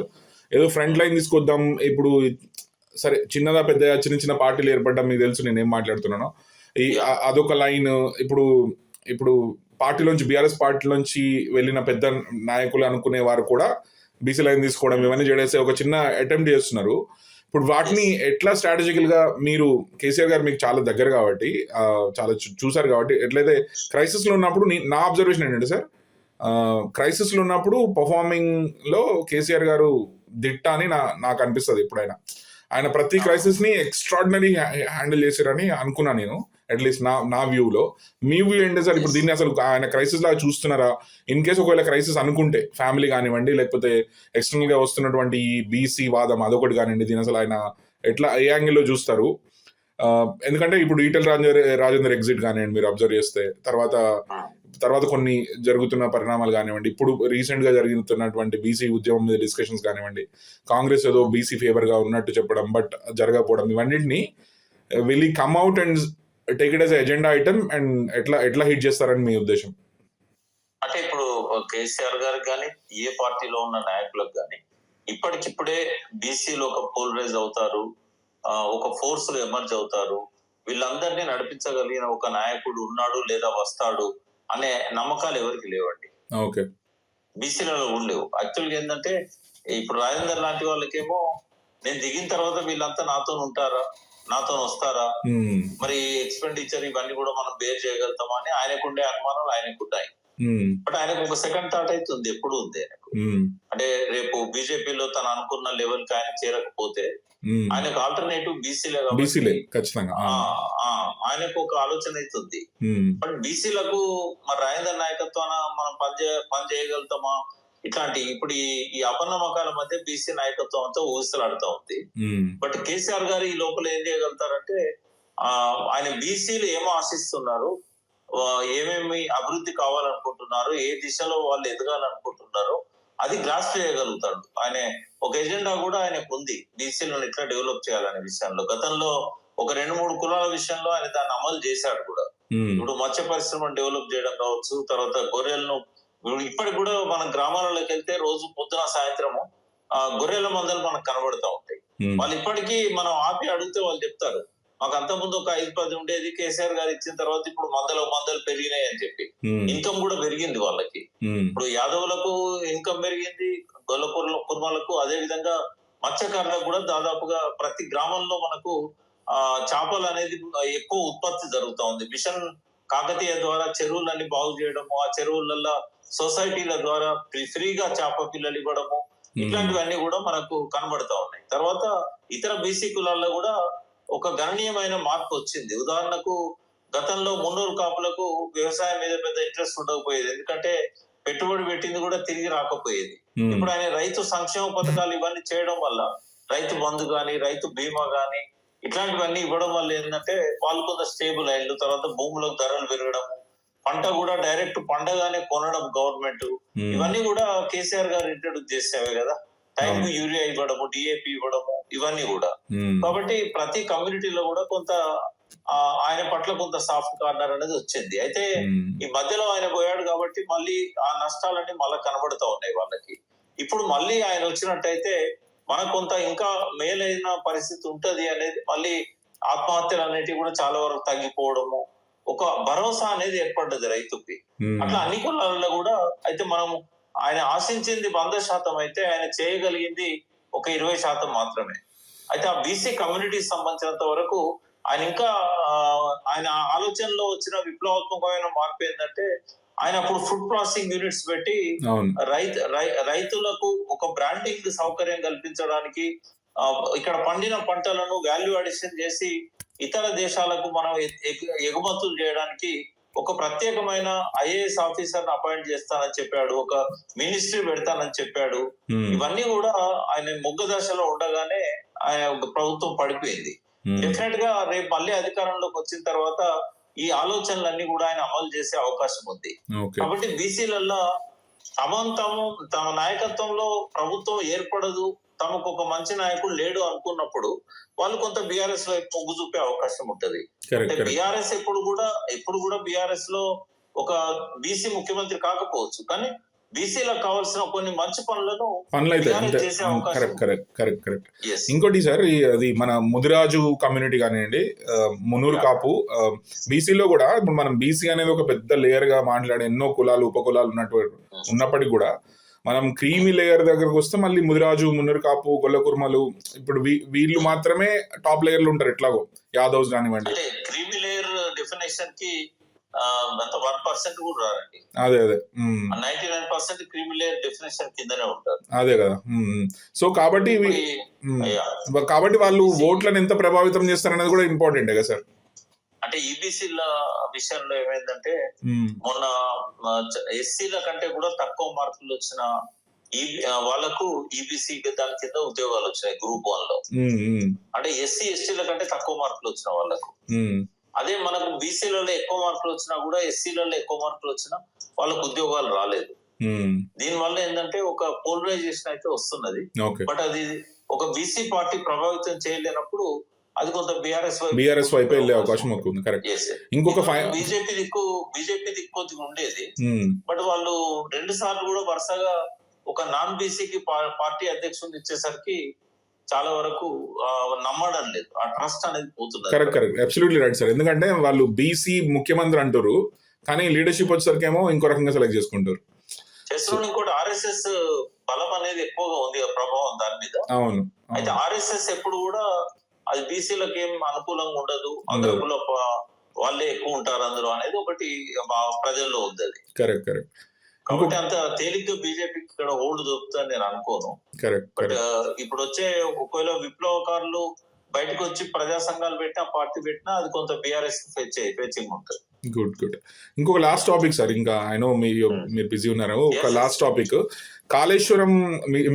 ఏదో ఫ్రంట్ లైన్ తీసుకొద్దాం, ఇప్పుడు సరే చిన్నదా పెద్ద చిన్న పార్టీలు ఏర్పడ్డం మీకు తెలుసు నేను ఏం మాట్లాడుతున్నానో, అదొక లైన్. ఇప్పుడు పార్టీలోంచి, బీఆర్ఎస్ పార్టీలోంచి వెళ్ళిన పెద్ద నాయకులు అనుకునే వారు కూడా బీసీ లైన్ తీసుకోవడం ఇవన్నీ చేసేసి ఒక చిన్న అటెంప్ట్ చేస్తున్నారు. ఇప్పుడు వాటిని ఎట్లా స్ట్రాటజికల్ గా, మీరు కేసీఆర్ గారు మీకు చాలా దగ్గర కాబట్టి, చాలా చూసారు కాబట్టి, ఎట్లయితే క్రైసిస్ లో ఉన్నప్పుడు నా అబ్జర్వేషన్ ఏంటంటే సార్, క్రైసిస్ లో ఉన్నప్పుడు పర్ఫార్మింగ్ లో కేసీఆర్ గారు దిట్ట అని నాకు అనిపిస్తుంది. ఎప్పుడైనా ఆయన ప్రతి క్రైసిస్ ని ఎక్స్ట్రాడినరీ హ్యాండిల్ చేశారని అనుకున్నా నేను, అట్లీస్ట్ నా వ్యూలో. మీ వ్యూ ఏంటి సార్? ఇప్పుడు దీన్ని అసలు ఆయన క్రైసిస్ లాగా చూస్తున్నారా? ఇన్ కేసు ఒకవేళ క్రైసిస్ అనుకుంటే, ఫ్యామిలీ కానివ్వండి, లేకపోతే ఎక్స్టర్నల్ గా వస్తున్నటువంటి ఈ బీసీ వాదం అదొకటి కానివ్వండి, దీని అసలు ఆయన ఎట్లా ఏ యాంగిల్లో చూస్తారు? ఎందుకంటే ఇప్పుడు ఈటెల రాజేందర్ ఎగ్జిట్ కానివ్వండి, మీరు అబ్జర్వ్ చేస్తే, తర్వాత కొన్ని జరుగుతున్న పరిణామాలు కానివ్వండి, ఇప్పుడు రీసెంట్ గా జరుగుతున్నటువంటి బీసీ ఉద్యమం మీద డిస్కషన్స్ కానివ్వండి, కాంగ్రెస్ ఏదో బీసీ ఫేవర్ గా ఉన్నట్టు చెప్పడం బట్ జరగకపోవడం, ఇవన్నింటినీ will he come out and take it as agenda item and ఎట్లా హిట్ చేస్తారని మీ ఉద్దేశం? అంటే ఇప్పుడు కేసీఆర్ గారికి కానీ, ఏ పార్టీలో ఉన్న నాయకులకు కానీ ఇప్పటికిప్పుడే బీసీలో ఒక పోలరైజ్ అవుతారు, ఒక ఫోర్స్ లో ఎమర్జ్ అవుతారు, వీళ్ళందరినీ నడిపించగలిగిన ఒక నాయకుడు ఉన్నాడు లేదా వస్తాడు అనే నమ్మకాలు ఎవరికి లేవండి. ఓకే. బీసీలలో ఉండేవు. యాక్చువల్గా ఏంటంటే ఇప్పుడు రాజేందర్ లాంటి వాళ్ళకేమో నేను దిగిన తర్వాత వీళ్ళంతా నాతో ఉంటారా, నాతో వస్తారా, మరి ఎక్స్పెండిచర్ ఇవన్నీ కూడా మనం బేర్ చేయగలుగుతామా అని ఆయనకుండే అనుమానాలు ఆయనకుంటాయి. బట్ ఆయనకు ఒక సెకండ్ థాట్ అయితే ఉంది, ఎప్పుడు ఉంది ఆయనకు. అంటే రేపు బీజేపీలో తను అనుకున్న లెవెల్ కి ఆయన చేరకపోతే ఆయనకు ఆల్టర్నేటివ్ బీసీలే ఖచ్చితంగా ఆయనకు ఒక ఆలోచన అవుతుంది. బట్ బీసీలకు మరి రాజేందర్ నాయకత్వాన మనం పని చేయగలుగుతామా, ఇట్లాంటి ఇప్పుడు ఈ అపనమ్మకాల మధ్య బీసీ నాయకత్వం అంతా ఊగిసలాడుతూ ఉంది. బట్ కేసీఆర్ గారు ఈ లోపల ఏం చేయగలుగుతారంటే ఆయన బీసీలు ఏమో ఆశిస్తున్నారు, ఏమేమి అభివృద్ధి కావాలనుకుంటున్నారు, ఏ దిశలో వాళ్ళు ఎదగాలనుకుంటున్నారో అది గ్రాస్ చేయగలుగుతాడు. ఆయన ఒక ఎజెండా కూడా ఆయనకు ఉంది, బీసీలను ఎట్లా డెవలప్ చేయాలనే విషయంలో. గతంలో ఒక 2-3 కులాల విషయంలో ఆయన దాన్ని అమలు చేశాడు కూడా. ఇప్పుడు మత్స్య పరిశ్రమను డెవలప్ చేయడం కావచ్చు, తర్వాత గొర్రెలను ఇప్పటికి కూడా మన గ్రామాలలోకి వెళ్తే రోజు పొద్దున సాయంత్రము గొర్రెల మందలు మనకు కనబడుతూ ఉంటాయి. వాళ్ళు ఇప్పటికీ మనం ఆపి అడిగితే వాళ్ళు చెప్తారు, మాకు అంత ముందు ఒక 5-10 ఉండేది, కేసీఆర్ గారు ఇచ్చిన తర్వాత ఇప్పుడు మందలు పెరిగినాయి అని చెప్పి. ఇన్కమ్ కూడా పెరిగింది వాళ్ళకి. ఇప్పుడు యాదవులకు ఇన్కమ్ పెరిగింది, గొల్ల కుర్మలకు, అదే విధంగా మత్స్యకారులకు కూడా దాదాపుగా ప్రతి గ్రామంలో మనకు చేపలు అనేది ఎక్కువ ఉత్పత్తి జరుగుతూ ఉంది. మిషన్ కాకతీయ ద్వారా చెరువులన్నీ బాగు చేయడము, ఆ చెరువులలో సొసైటీల ద్వారా ఫ్రీగా చేప పిల్లలు ఇవ్వడము, ఇట్లాంటివన్నీ కూడా మనకు కనబడతా ఉన్నాయి. తర్వాత ఇతర బీసీ కులాల్లో కూడా ఒక గణనీయమైన మార్పు వచ్చింది. ఉదాహరణకు గతంలో మున్నూరు కాపులకు వ్యవసాయం మీద పెద్ద ఇంట్రెస్ట్ ఉండకపోయేది, ఎందుకంటే పెట్టుబడి పెట్టింది కూడా తిరిగి రాకపోయేది. ఇప్పుడు ఆయన రైతు సంక్షేమ పథకాలు ఇవన్నీ చేయడం వల్ల, రైతు బంధు గాని, రైతు బీమా గాని, ఇట్లాంటివన్నీ ఇవ్వడం వల్ల ఏంటంటే వాళ్ళు కొంత స్టేబుల్ అయ్యారు. తర్వాత భూములకు ధరలు పెరగడము, పంట కూడా డైరెక్ట్ పండగానే కొనడం గవర్నమెంట్, ఇవన్నీ కూడా కేసీఆర్ గారు ఇంట్రడ్యూస్ చేసేవే కదా. టైంకు యూరియా ఇవ్వడము, డిఏపి ఇవ్వడము, ఇవన్నీ కూడా. కాబట్టి ప్రతి కమ్యూనిటీలో కూడా కొంత ఆయన పట్ల కొంత సాఫ్ట్ కార్నర్ అనేది వచ్చింది. అయితే ఈ మధ్యలో ఆయన పోయాడు కాబట్టి మళ్ళీ ఆ నష్టాలన్నీ మళ్ళీ కనబడుతూ ఉన్నాయి వాళ్ళకి. ఇప్పుడు మళ్ళీ ఆయన వచ్చినట్టయితే మనకు కొంత ఇంకా మేలైన పరిస్థితి ఉంటది అనేది, మళ్ళీ ఆత్మహత్యలు అనేటివి కూడా చాలా వరకు తగ్గిపోవడము, ఒక భరోసా అనేది ఏర్పడ్డది రైతుకి. అట్లా అన్ని కులాలలో కూడా. అయితే మనం ఆయన ఆశించింది 100% అయితే ఆయన చేయగలిగింది ఒక 20% మాత్రమే. అయితే ఆ బీసీ కమ్యూనిటీ సంబంధించినంత వరకు ఆయన ఇంకా ఆయన ఆలోచనలో వచ్చిన విప్లవాత్మకమైన మార్పు ఏంటంటే, ఆయన అప్పుడు ఫుడ్ ప్రాసెసింగ్ యూనిట్స్ పెట్టి రైతులకు ఒక బ్రాండింగ్ సౌకర్యం కల్పించడానికి, ఇక్కడ పండిన పంటలను వాల్యూ అడిషన్ చేసి ఇతర దేశాలకు మనం ఎగుమతులు చేయడానికి ఒక ప్రత్యేకమైన ఐఏఎస్ ఆఫీసర్ అపాయింట్ చేస్తానని చెప్పాడు, ఒక మినిస్ట్రీ పెడతానని చెప్పాడు. ఇవన్నీ కూడా ఆయన మొగ్గ దశలో ఉండగానే ఆయన ప్రభుత్వం పడిపోయింది. డెఫినెట్ గా రేపు మళ్ళీ అధికారంలోకి వచ్చిన తర్వాత ఈ ఆలోచనలన్నీ కూడా ఆయన అమలు చేసే అవకాశం ఉంది. కాబట్టి బీసీలలో తమ నాయకత్వంలో ప్రభుత్వం ఏర్పడదు, తమకు ఒక మంచి నాయకుడు లేడు అనుకున్నప్పుడు వాళ్ళు కొంత బీఆర్ఎస్ వైపు మొగ్గు చూపే అవకాశం ఉంటది. బీఆర్ఎస్ ఎప్పుడు కూడా బీఆర్ఎస్ లో ఒక బీసీ ముఖ్యమంత్రి కాకపోవచ్చు, కానీ బీసీలకు కావాల్సిన కొన్ని మంచి పనులను చేసే అవకాశం. కరెక్ట్. ఇంకోటి సార్, అది మన ముదిరాజు కమ్యూనిటీ కానివ్వండి, మునూరు కాపు, బీసీలో కూడా ఇప్పుడు మనం బీసీ అనేది ఒక పెద్ద లేయర్ గా మాట్లాడే ఎన్నో కులాలు ఉపకులాలు ఉన్నప్పటికీ కూడా మనం క్రీమీ లేయర్ దగ్గరకు వస్తే మళ్ళీ ముదిరాజు, మున్నూరు కాపు, గొల్ల కుర్మలు, ఇప్పుడు వీళ్ళు మాత్రమే టాప్ లేయర్ లో ఉంటారు. ఎట్లాగో యాదవ్స్ కానివ్వండి. క్రీమీ లేయర్ డెఫినేషన్ కి 1% కూడా రారండి. అదే 99% క్రీమీ లేయర్ డెఫినేషన్ కిందనే ఉంటారు. అదే కదా. సో కాబట్టి వాళ్ళు ఓట్లను ఎంత ప్రభావితం చేస్తారనేది కూడా ఇంపార్టెంట్ కదా సార్. అంటే ఈబీసీల విషయంలో ఏమైందంటే, మొన్న ఎస్సీల కంటే కూడా తక్కువ మార్కులు వచ్చిన వాళ్ళకు ఈబీసీ దాని కింద ఉద్యోగాలు వచ్చినాయి గ్రూప్ 1 లో. అంటే ఎస్సీ ఎస్టీల కంటే తక్కువ మార్కులు వచ్చిన వాళ్ళకు. అదే మనకు బీసీలలో ఎక్కువ మార్కులు వచ్చినా కూడా ఎస్సీలలో ఎక్కువ మార్కులు వచ్చినా వాళ్ళకు ఉద్యోగాలు రాలేదు. దీని వల్ల ఏంటంటే ఒక పోలరైజేషన్ అయితే వస్తున్నది. బట్ అది ఒక బీసీ పార్టీ ప్రభావితం చేయలేనప్పుడు అది కొంత బీఆర్ఎస్ వైపు వెళ్ళే అవకాశం ఉంది. కరెక్ట్. ఇంకొక బీజేపీ దిక్కు కొద్దిగా ఉండేది. బట్ వాళ్ళు 2 సార్లు కూడా వరుసగా ఒక నాన్ బీసీకి పార్టీ అధ్యక్షుడిని ఇచ్చేసరికి చాలా వరకు నమ్మడం లేదు, ఆ ట్రస్ట్ అనేది పోతుంది. కరెక్ట్. Absolutely right sir. ఎందుకంటే వాళ్ళు బీసీ ముఖ్యమంత్రి అంటారు, కానీ లీడర్షిప్ వచ్చేసరికి ఏమో ఇంకో రకంగా సెలెక్ట్ చేసుకుంటారు. ఇంకోటి ఆర్ఎస్ఎస్ బలం అనేది ఎక్కువగా ఉంది ప్రభావం దాని మీద. అవును. అయితే ఆర్ఎస్ఎస్ ఎప్పుడు కూడా అది బీసీలకు ఏం అనుకూలంగా ఉండదు, అగ్రకుల వాళ్ళే ఎక్కువ ఉంటారు అందులో అనేది ఒకటి ప్రజల్లో ఉంది అది. కరెక్ట్. కాబట్టి అంత తేలిగ్గా బీజేపీకి ఇక్కడ ఓల్డ్ దొరుకుతుందని నేను అనుకోను. బట్ ఇప్పుడు వచ్చే ఒకవేళ విప్లవకారులు బయటకు వచ్చి ప్రజా సంఘాలు పెట్టినా పార్టీ పెట్టినా అది కొంత బీఆర్ఎస్ ఫెచింగ్ ఉంటుంది. గుడ్. ఇంకొక లాస్ట్ టాపిక్ సార్, ఇంకా ఐ నో మీరు బిజీ ఉన్నారు. ఒక లాస్ట్ టాపిక్, కాళేశ్వరం.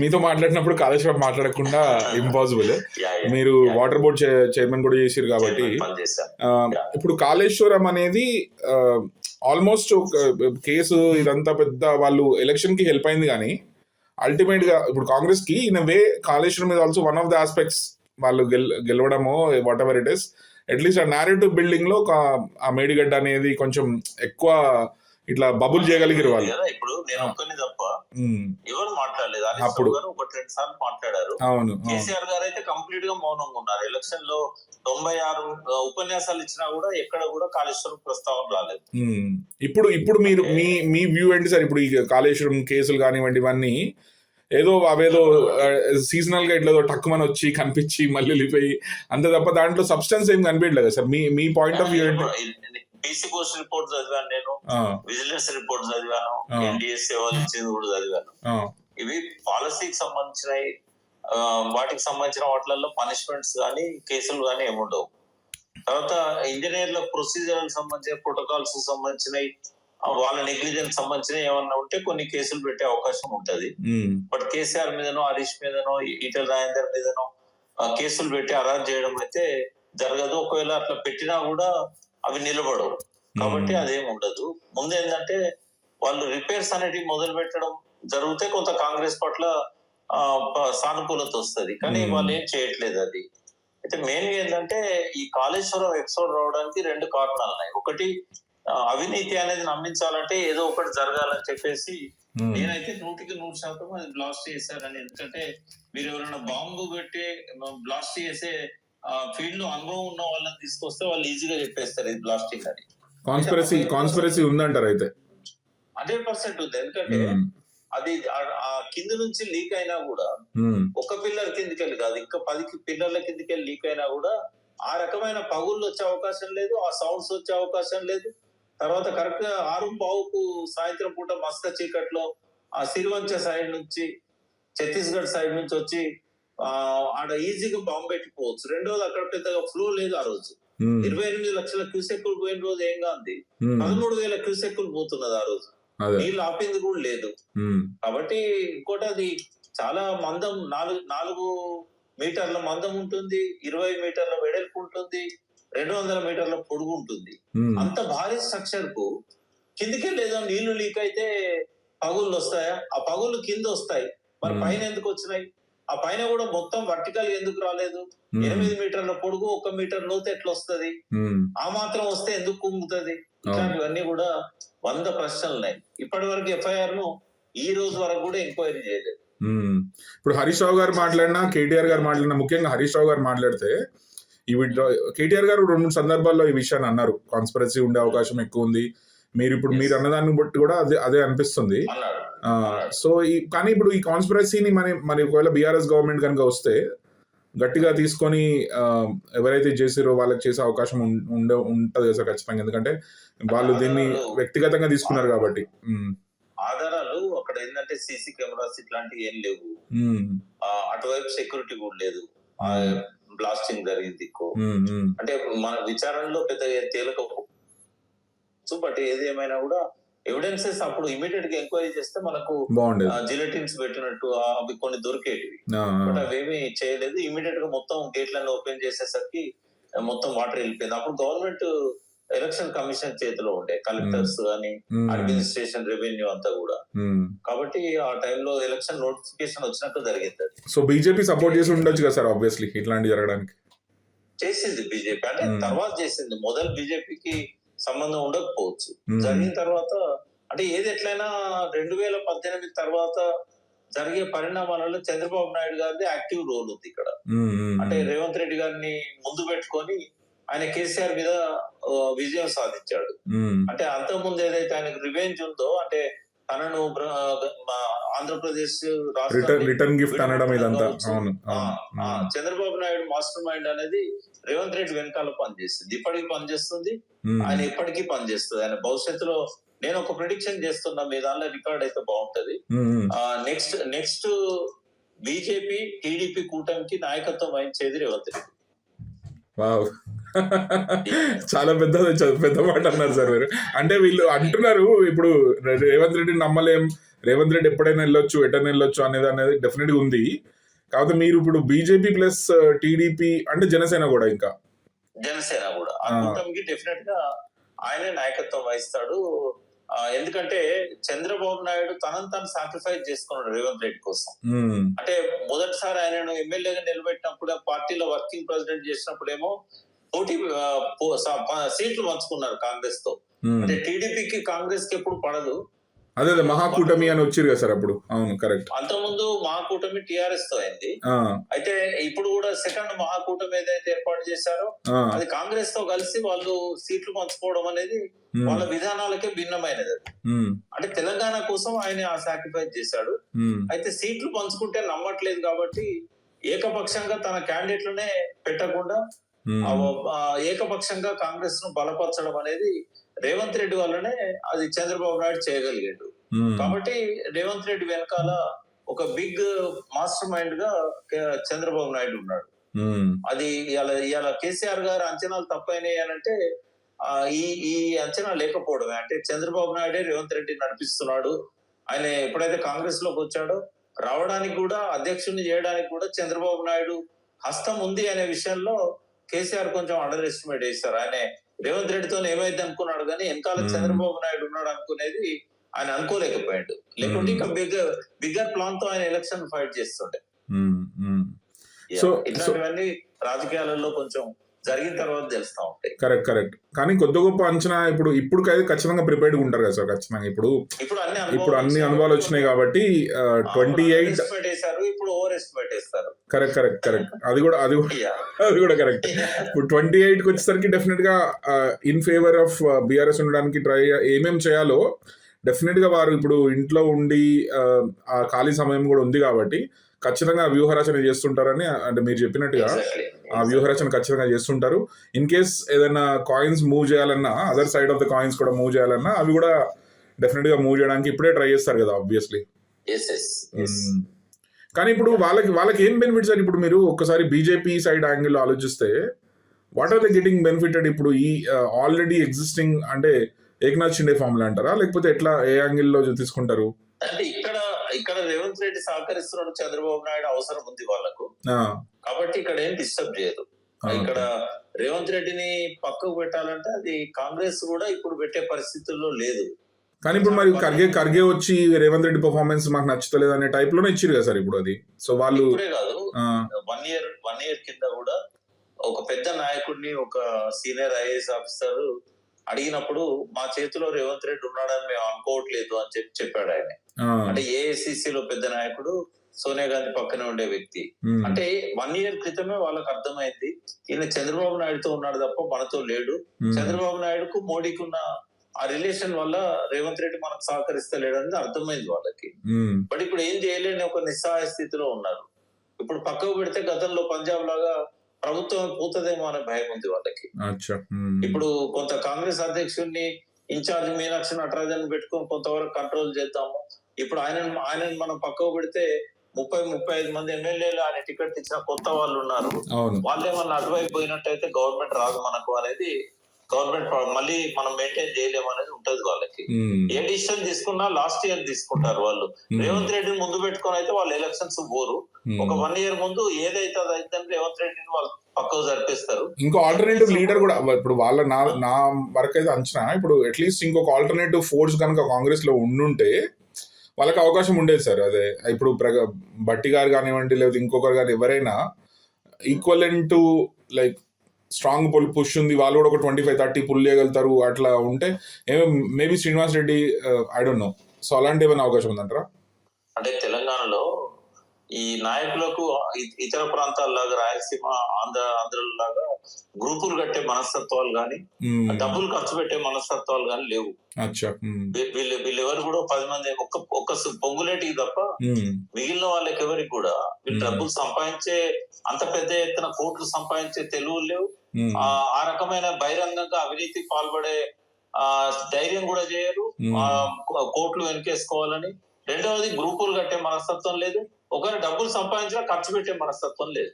మీతో మాట్లాడినప్పుడు కాళేశ్వరం మాట్లాడకుండా ఇంపాసిబుల్. మీరు వాటర్ బోర్డ్ చైర్మన్ కూడా చేసారు కాబట్టి. ఇప్పుడు కాళేశ్వరం అనేది ఆల్మోస్ట్ కేసు ఇదంతా పెద్ద వాళ్ళు ఎలక్షన్ కి హెల్ప్ అయింది, కానీ అల్టిమేట్ గా ఇప్పుడు కాంగ్రెస్ కి in way Kaleshwaram is also one of the aspects. వాళ్ళు గెలవడము whatever it is, at least ఆ నేరేటివ్ బిల్డింగ్ లో ఆ మేడిగడ్డ అనేది కొంచెం ఎక్కువ ఇట్లా బబుల్ చేయగలిగారు వాళ్ళు. ఇప్పుడు నేను ఒక్కని తప్ప ఎవరు మాట్లాడలేదు. అప్పుడు ఒక 2 సార్లు మాట్లాడారు. అవును. కేసీఆర్ గారు అయితే కంప్లీట్ గా మౌనంగా ఉన్నారు. ఎలక్షన్ లో 96 ఉపన్యాసాలు ఇచ్చినా కూడా ఎక్కడ కూడా కాళేశ్వరం ప్రస్తావన రాలేదు. ఇప్పుడు మీరు మీ వ్యూ ఏంటి సార్? ఇప్పుడు ఈ కాళేశ్వరం కేసులు కానివ్వండి, ఇవన్నీ అవేదో సీజనల్ గా ఇట్లా టక్కుమని వచ్చి కనిపించి మళ్ళీ వెళ్ళిపోయి అంతే తప్ప దాంట్లో సబ్స్టెన్స్ ఏం కనిపించలేదు sir. Me point of view ఏంటి? బీసీ పోస్ట్ రిపోర్ట్ చదివాను నేను, విజిలెన్స్ రిపోర్ట్ చదివాను, ఎన్డీఎస్ సేవలు ఇచ్చింది కూడా చదివాను. ఇవి పాలసీకి సంబంధించినవి, వాటికి సంబంధించిన వాటిలలో పనిష్మెంట్స్ కానీ కేసులు కానీ ఏముండవు. తర్వాత ఇంజనీర్ల ప్రొసీజర్ సంబంధించిన ప్రోటోకాల్స్ సంబంధించినవి, వాళ్ళ నెగ్లిజెన్స్ సంబంధించిన ఏమన్నా ఉంటే కొన్ని కేసులు పెట్టే అవకాశం ఉంటది. బట్ కేసీఆర్ మీదనో, హరీష్ మీదనో, ఈటెల రాజేందర్ మీదనో కేసులు పెట్టి అరెస్ట్ చేయడం అయితే జరగదు. ఒకవేళ అట్లా పెట్టినా కూడా అవి నిలబడవు. కాబట్టి అదేం ఉండదు. ముందు ఏంటంటే వాళ్ళు రిపేర్స్ అనేటివి మొదలు పెట్టడం జరిగితే కొంత కాంగ్రెస్ పట్ల సానుకూలత వస్తుంది, కానీ వాళ్ళు ఏం చేయట్లేదు అది. అయితే మెయిన్ గా ఏంటంటే ఈ కాళేశ్వరం ఎపిసోడ్ రావడానికి 2 కారణాలు ఉన్నాయి. ఒకటి, అవినీతి అనేది నమ్మించాలంటే ఏదో ఒకటి జరగాలని చెప్పేసి నేనైతే 100% అది బ్లాస్ట్ చేశారని. ఎందుకంటే మీరు ఎవరైనా బాంబు పెట్టి బ్లాస్ట్ చేసే ఫీల్డ్ లో అనుభవం ఉన్న వాళ్ళని తీసుకొస్తే వాళ్ళు ఈజీగా చెప్పేస్తారు ఇది బ్లాస్టింగ్ అని. కాన్స్పిరసీ ఉందంటారు అయితే? 100% ఉంది. ఎందుకంటే అది ఆ కింద నుంచి లీక్ అయినా కూడా ఒక పిల్లర్ కిందకెళ్ళి కాదు, ఇంకా 10 పిల్లర్ల కిందకెళ్ళి లీక్ అయినా కూడా ఆ రకమైన పగుళ్ళు వచ్చే అవకాశం లేదు, ఆ సౌండ్స్ వచ్చే అవకాశం లేదు. తర్వాత కరెక్ట్ గా 6:15కు సాయంత్రం పూట మస్క చీకట్లో ఆ సిరివంచ సైడ్ నుంచి, ఛత్తీస్గఢ్ సైడ్ నుంచి వచ్చి ఆడ ఈజీగా బాంబు పెట్టిపోవచ్చు. రెండోది, అక్కడ పెద్దగా ఫ్లో లేదు ఆ రోజు. 28 లక్షల క్యూసెక్కులు పోయిన రోజు ఏం కాదు, 13,000 క్యూసెక్కులు పోతున్నది ఆ రోజు. నీళ్ళు ఆపింది కూడా లేదు. కాబట్టి ఇంకోటి, అది చాలా మందం, 4 మీటర్ల మందం ఉంటుంది, 20 మీటర్ల వెడల్పు ఉంటుంది, 200 మీటర్ల పొడుగు ఉంటుంది. అంత భారీ స్ట్రక్చర్ కు కిందికెళ్ళేదో నీళ్లు లీక్ అయితే పగుళ్ళు వస్తాయా? ఆ పగుళ్ళు కింద వస్తాయి, మరి పైన ఎందుకు వచ్చినాయి? ఆ పైన కూడా మొత్తం వర్టికల్ ఎందుకు రాలేదు? 8 మీటర్ల పొడుగు, 1 మీటర్ లోతు ఎట్లా వస్తుంది? ఆ మాత్రం వస్తే ఎందుకు కుంగుతుంది? ఇట్లాంటివన్నీ కూడా 100 ప్రశ్నలు ఉన్నాయి. ఇప్పటి వరకు ఎఫ్ఐఆర్ ను ఈ రోజు వరకు కూడా ఎంక్వైరీ చేయలేదు. ఇప్పుడు హరీష్ రావు గారు మాట్లాడినా, కేటీఆర్ గారు మాట్లాడినా, ముఖ్యంగా హరీష్ రావు గారు మాట్లాడితే కేటీఆర్ గారు 2-3 సందర్భాల్లో ఈ విషయాన్ని అన్నారు, కాన్స్పిరసీ ఉండే అవకాశం ఎక్కువ ఉంది. మీరు అన్నదాన్ని బట్టి కూడా అదే అనిపిస్తుంది. సో కానీ ఇప్పుడు ఈ కాన్స్పిరసీని మరి ఒకవేళ బీఆర్ఎస్ గవర్నమెంట్ కనుక వస్తే గట్టిగా తీసుకొని ఎవరైతే చేసారో వాళ్ళకి చేసే అవకాశం ఉంటది సార్ ఖచ్చితంగా. ఎందుకంటే వాళ్ళు దీన్ని వ్యక్తిగతంగా తీసుకున్నారు కాబట్టి. ఆధారాలు అక్కడ ఏంటంటే సీసీ కెమెరాస్ ఇట్లాంటివి ఏం లేవు, అటువైపు సెక్యూరిటీ కూడా లేదు. బ్లాస్టింగ్ జరిగింది అంటే మన విచారణలో పెద్దగా తేలకపోవచ్చు. బట్ ఏది ఏమైనా కూడా ఎవిడెన్సెస్ అప్పుడు ఇమీడియట్ గా ఎంక్వైరీ చేస్తే మనకు జిలెటిన్స్ పెట్టినట్టు అవి కొన్ని దొరికేటివి. బట్ అవేమీ చేయలేదు. ఇమీడియట్ గా మొత్తం గేట్లను ఓపెన్ చేసేసరికి మొత్తం వాటర్ వెళ్ళిపోయింది. అప్పుడు గవర్నమెంట్ ఎలక్షన్ కమిషన్ చేతిలో ఉండే, కలెక్టర్స్ కానీ, అడ్మినిస్ట్రేషన్, రెవెన్యూ అంతా కూడా. కాబట్టి ఆ టైంలో ఎలక్షన్ నోటిఫికేషన్ వచ్చినట్టు జరిగింది. సో బీజేపీ సపోర్ట్ చేసి ఉండొచ్చు కదా సార్, ఆబ్వియస్లీ ఇట్లాంటి జరగడానికి. చేసింది బీజేపీ, అంటే తర్వాత చేసింది. మొదలు బీజేపీకి సంబంధం ఉండకపోవచ్చు, జరిగిన తర్వాత అంటే ఏది ఎట్లయినా 2018 తర్వాత జరిగే పరిణామాలలో చంద్రబాబు నాయుడు గారిది యాక్టివ్ రోల్ ఉంది ఇక్కడ. అంటే రేవంత్ రెడ్డి గారిని ముందు పెట్టుకొని ఆయన కేసీఆర్ మీద విజయం సాధించాడు. అంటే అంతకుముందు ఏదైతే ఆయనకు రివెంజ్ ఉందో, అంటే తనను మా ఆంధ్రప్రదేశ్ రిటర్న్ గిఫ్ట్ అనడం ఇదంతా. కావచ్చు. అవును చంద్రబాబు నాయుడు మాస్టర్ మైండ్ అనేది రేవంత్ రెడ్డి వెనకాల పనిచేస్తుంది, ఇప్పటికీ పనిచేస్తుంది, ఆయన ఇప్పటికీ పనిచేస్తుంది. ఆయన భవిష్యత్తులో నేను ఒక ప్రిడిక్షన్ చేస్తున్నా, మీ దానిలో రికార్డ్ అయితే బాగుంటది. నెక్స్ట్ బీజేపీ టీడీపీ కూటమికి నాయకత్వం వహించేది రేవంత్ రెడ్డి. వావ్ చాలా పెద్ద మాట అన్నారు సార్ మీరు. అంటే వీళ్ళు అంటున్నారు ఇప్పుడు రేవంత్ రెడ్డిని నమ్మలేం, రేవంత్ రెడ్డి ఎప్పుడైనా వెళ్ళొచ్చు ఎటైనా వెళ్ళొచ్చు అనేది డెఫినెట్ గా ఉంది. కాకపోతే మీరు ఇప్పుడు బీజేపీ ప్లస్ టీడీపీ అంటే జనసేన కూడా ఇంకా ఆ కూటమికి డెఫినెట్ గా ఆయనే నాయకత్వం వహిస్తాడు. ఎందుకంటే చంద్రబాబు నాయుడు తనను తను సాక్రిఫైస్ చేసుకున్నాడు రేవంత్ రెడ్డి కోసం. అంటే మొదటిసారి ఆయనను ఎమ్మెల్యేగా నిలబెట్టినప్పుడు పార్టీలో వర్కింగ్ ప్రెసిడెంట్ చేసినప్పుడేమో పోటీ సీట్లు పంచుకున్నారు కాంగ్రెస్ తో. అంటే టీడీపీకి కాంగ్రెస్ కి ఎప్పుడు పడదు. అదే మహాకూటమి అని వచ్చారు కదా సార్ అప్పుడు. అవును కరెక్ట్. అంతకుముందు మహాకూటమి టిఆర్ఎస్ తో అయింది. అయితే ఇప్పుడు కూడా సెకండ్ మహాకూటమి ఏదైతే ఏర్పాటు చేశారో అది కాంగ్రెస్ తో కలిసి వాళ్ళు సీట్లు పంచుకోవడం అనేది వాళ్ళ విధానాలకే భిన్నమైనది. అంటే తెలంగాణ కోసం ఆయన సాక్రిఫైస్ చేశాడు. అయితే సీట్లు పంచుకుంటే నమ్మట్లేదు కాబట్టి ఏకపక్షంగా తన క్యాండిడేట్లనే పెట్టకుండా ఏకపక్షంగా కాంగ్రెస్ ను బలపరచడం అనేది రేవంత్ రెడ్డి వల్లనే అది చంద్రబాబు నాయుడు చేయగలిగాడు. కాబట్టి రేవంత్ రెడ్డి వెనకాల ఒక బిగ్ మాస్టర్ మైండ్ గా చంద్రబాబు నాయుడు ఉన్నాడు. అది ఇవాళ కేసీఆర్ గారు అంచనాలు తప్పైనాయి అనంటే ఈ అంచనా లేకపోవడమే. అంటే చంద్రబాబు నాయుడే రేవంత్ రెడ్డి నడిపిస్తున్నాడు. ఆయన ఎప్పుడైతే కాంగ్రెస్ లోకి వచ్చాడో రావడానికి కూడా అధ్యక్షుడిని చేయడానికి కూడా చంద్రబాబు నాయుడు హస్తం ఉంది అనే విషయంలో కేసీఆర్ కొంచెం అండర్ ఎస్టిమేట్ చేశారు. ఆయన రేవంత్ రెడ్డితో ఏమైంది అనుకున్నాడు కానీ వెనకాల చంద్రబాబు నాయుడు ఉన్నాడు అనుకునేది ఆయన అనుకోలేకపోయాడు. లేకుంటే ఇంకా బిగ్గర్ ప్లాన్ తో ఆయన ఎలక్షన్ ఫైట్ చేస్తుండే. ఇట్లాంటివన్నీ రాజకీయాలలో కొంచెం జరిగిన తర్వాత తెలుస్తా ఉంటాయి. కరెక్ట్. కానీ కొద్ది గొప్ప అంచనా ఇప్పుడు ఖచ్చితంగా ప్రిపేర్డ్ ఉంటారు కదా సార్. ఖచ్చితంగా ఇప్పుడు అన్ని అనుభవాలు వచ్చినాయి కాబట్టి 28 వేశారు, ఇప్పుడు ఓవర్ ఎస్టిమేట్ వేస్తారు. కరెక్ట్. అది కూడా కరెక్ట్. ఇప్పుడు 28కి వచ్చేసరికి డెఫినెట్ గా ఇన్ ఫేవర్ ఆఫ్ బీఆర్ఎస్ ఉండడానికి ఏమేం చేయాలో డెఫినెట్ గా వారు ఇప్పుడు ఇంట్లో ఉండి ఆ ఖాళీ సమయం కూడా ఉంది కాబట్టి ఖచ్చితంగా వ్యూహరచన చేస్తుంటారని, అంటే మీరు చెప్పినట్టుగా ఆ వ్యూహరచన ఖచ్చితంగా చేస్తుంటారు. ఇన్ కేస్ ఏదైనా కాయిన్స్ మూవ్ చేయాలన్నా, other side of the coins కూడా మూవ్ చేయాలన్నా అవి కూడా డెఫినెట్ గా మూవ్ చేయడానికి ఇప్పుడే ట్రై చేస్తారు కదా ఆబ్వియస్లీ. కానీ ఇప్పుడు వాళ్ళకి ఏం బెనిఫిట్స్ అని ఇప్పుడు మీరు ఒక్కసారి బీజేపీ సైడ్ యాంగిల్ ఆలోచిస్తే what are the getting benefited ఇప్పుడు ఈ ఆల్రెడీ ఎగ్జిస్టింగ్ అంటే ఏక్నాథ్ షిండే ఫార్ములా అంటారా, లేకపోతే ఎట్లా ఏ యాంగిల్లో తీసుకుంటారు? అంటే ఇక్కడ రేవంత్ రెడ్డి సహకరిస్తున్నాడు, చంద్రబాబు నాయుడు అవసరం ఉంది వాళ్ళకు కాబట్టి ఇక్కడ ఏం డిస్టర్బ్ చేయదు. ఇక్కడ రేవంత్ రెడ్డిని పక్కకు పెట్టాలంటే అది కాంగ్రెస్ కూడా ఇప్పుడు పెట్టే పరిస్థితుల్లో లేదు. కానీ ఇప్పుడు మరి ఖర్గే వచ్చి రేవంత్ రెడ్డి పర్ఫార్మెన్స్ మాకు నచ్చలేదు అనే టైప్ లోనే ఇచ్చారు కదా సార్ ఇప్పుడు అది. సో వాళ్ళు ఇప్పుడే కాదు, 1 year కింద కూడా ఒక పెద్ద నాయకుడిని, ఒక సీనియర్ ఐఏఎస్ ఆఫీసర్ అడిగినప్పుడు మా చేతిలో రేవంత్ రెడ్డి ఉన్నాడని మేము అనుకోవట్లేదు అని చెప్పాడు ఆయన. అంటే ఏఐసిసిలో పెద్ద నాయకుడు, సోనియా గాంధీ పక్కనే ఉండే వ్యక్తి. అంటే 1 year క్రితమే వాళ్ళకి అర్థమైంది ఈయన చంద్రబాబు నాయుడుతో ఉన్నాడు తప్ప మనతో లేడు. చంద్రబాబు నాయుడుకు మోడీకి ఉన్న ఆ రిలేషన్ వల్ల రేవంత్ రెడ్డి మనకు సహకరిస్తలేడు అనేది అర్థమైంది వాళ్ళకి. బట్ ఇప్పుడు ఏం చేయలేని ఒక నిస్సహాయ స్థితిలో ఉన్నారు. ఇప్పుడు పక్కకు పెడితే గతంలో పంజాబ్ లాగా ప్రభుత్వం పోతుందేమో అనే భయం ఉంది వాళ్ళకి. ఇప్పుడు కొంత కాంగ్రెస్ అధ్యక్షుడిని ఇన్ఛార్జ్ మీనాక్షి నటరాజన్ పెట్టుకుని కొంతవరకు కంట్రోల్ చేద్దాము. ఇప్పుడు ఆయనను మనం పక్కకు పెడితే 30-35 మంది ఎమ్మెల్యేలు ఆయన టికెట్ ఇచ్చిన కొత్త వాళ్ళు ఉన్నారు. వాళ్ళేమన్నా అటువైపు పోయినట్టయితే గవర్నమెంట్ రాదు మనకు అనేది, గవర్నమెంట్ మళ్ళీ మనం మెయింటైన్ చేయలేము అనేది ఉంటది వాళ్ళకి. ఏ డిసిషన్ తీసుకున్నా లాస్ట్ ఇయర్ తీసుకుంటారు వాళ్ళు. రేవంత్ రెడ్డిని ముందు పెట్టుకొని అయితే వాళ్ళు ఎలక్షన్స్ పోరు. ఒక 1 year ముందు ఏదైతే అది అయితే రేవంత్ రెడ్డిని వాళ్ళు పక్కకు జరిపిస్తారు. ఇంకో ఆల్టర్నేటివ్ లీడర్ కూడా ఇప్పుడు వాళ్ళ నా వరకు అయితే అంచనా ఇప్పుడు అట్లీస్ట్ ఇంకొక ఆల్టర్నేటివ్ ఫోర్స్ కనుక కాంగ్రెస్ లో ఉండుంటే వాళ్ళకి అవకాశం ఉండేది సార్. అదే ఇప్పుడు భట్టి గారు కానివ్వండి, లేదా ఇంకొకరు కానీ ఎవరైనా equivalent to like strong push ఉంది, వాళ్ళు కూడా ఒక 25-30 పుల్ చేయగలుగుతారు. అట్లా ఉంటే maybe Srinivas Reddy I don't know. So అలాంటి ఏమైనా అవకాశం ఉందంటారా? అంటే తెలంగాణలో ఈ నాయకులకు ఇతర ప్రాంతాల్లాగా రాయలసీమ ఆంధ్రలాగా గ్రూపులు కట్టే మనస్తత్వాలు గాని డబ్బులు ఖర్చు పెట్టే మనస్తత్వాలు గాని లేవు. వీళ్ళెవరు కూడా 10 మంది ఒక్క పొంగులేటికి తప్ప మిగిలిన వాళ్ళకి ఎవరికి కూడా వీళ్ళు డబ్బులు సంపాదించే అంత పెద్ద ఎత్తున కోట్లు సంపాదించే తెలుగు లేవు. ఆ రకమైన బహిరంగంగా అవినీతికి పాల్పడే ధైర్యం కూడా చేయరు, కోట్లు వెనకేసుకోవాలని. రెండవది గ్రూపులు కట్టే మనస్తత్వం లేదు. ఒకవేళ డబ్బులు సంపాదించినా ఖర్చు పెట్టే మనస్తత్వం లేదు.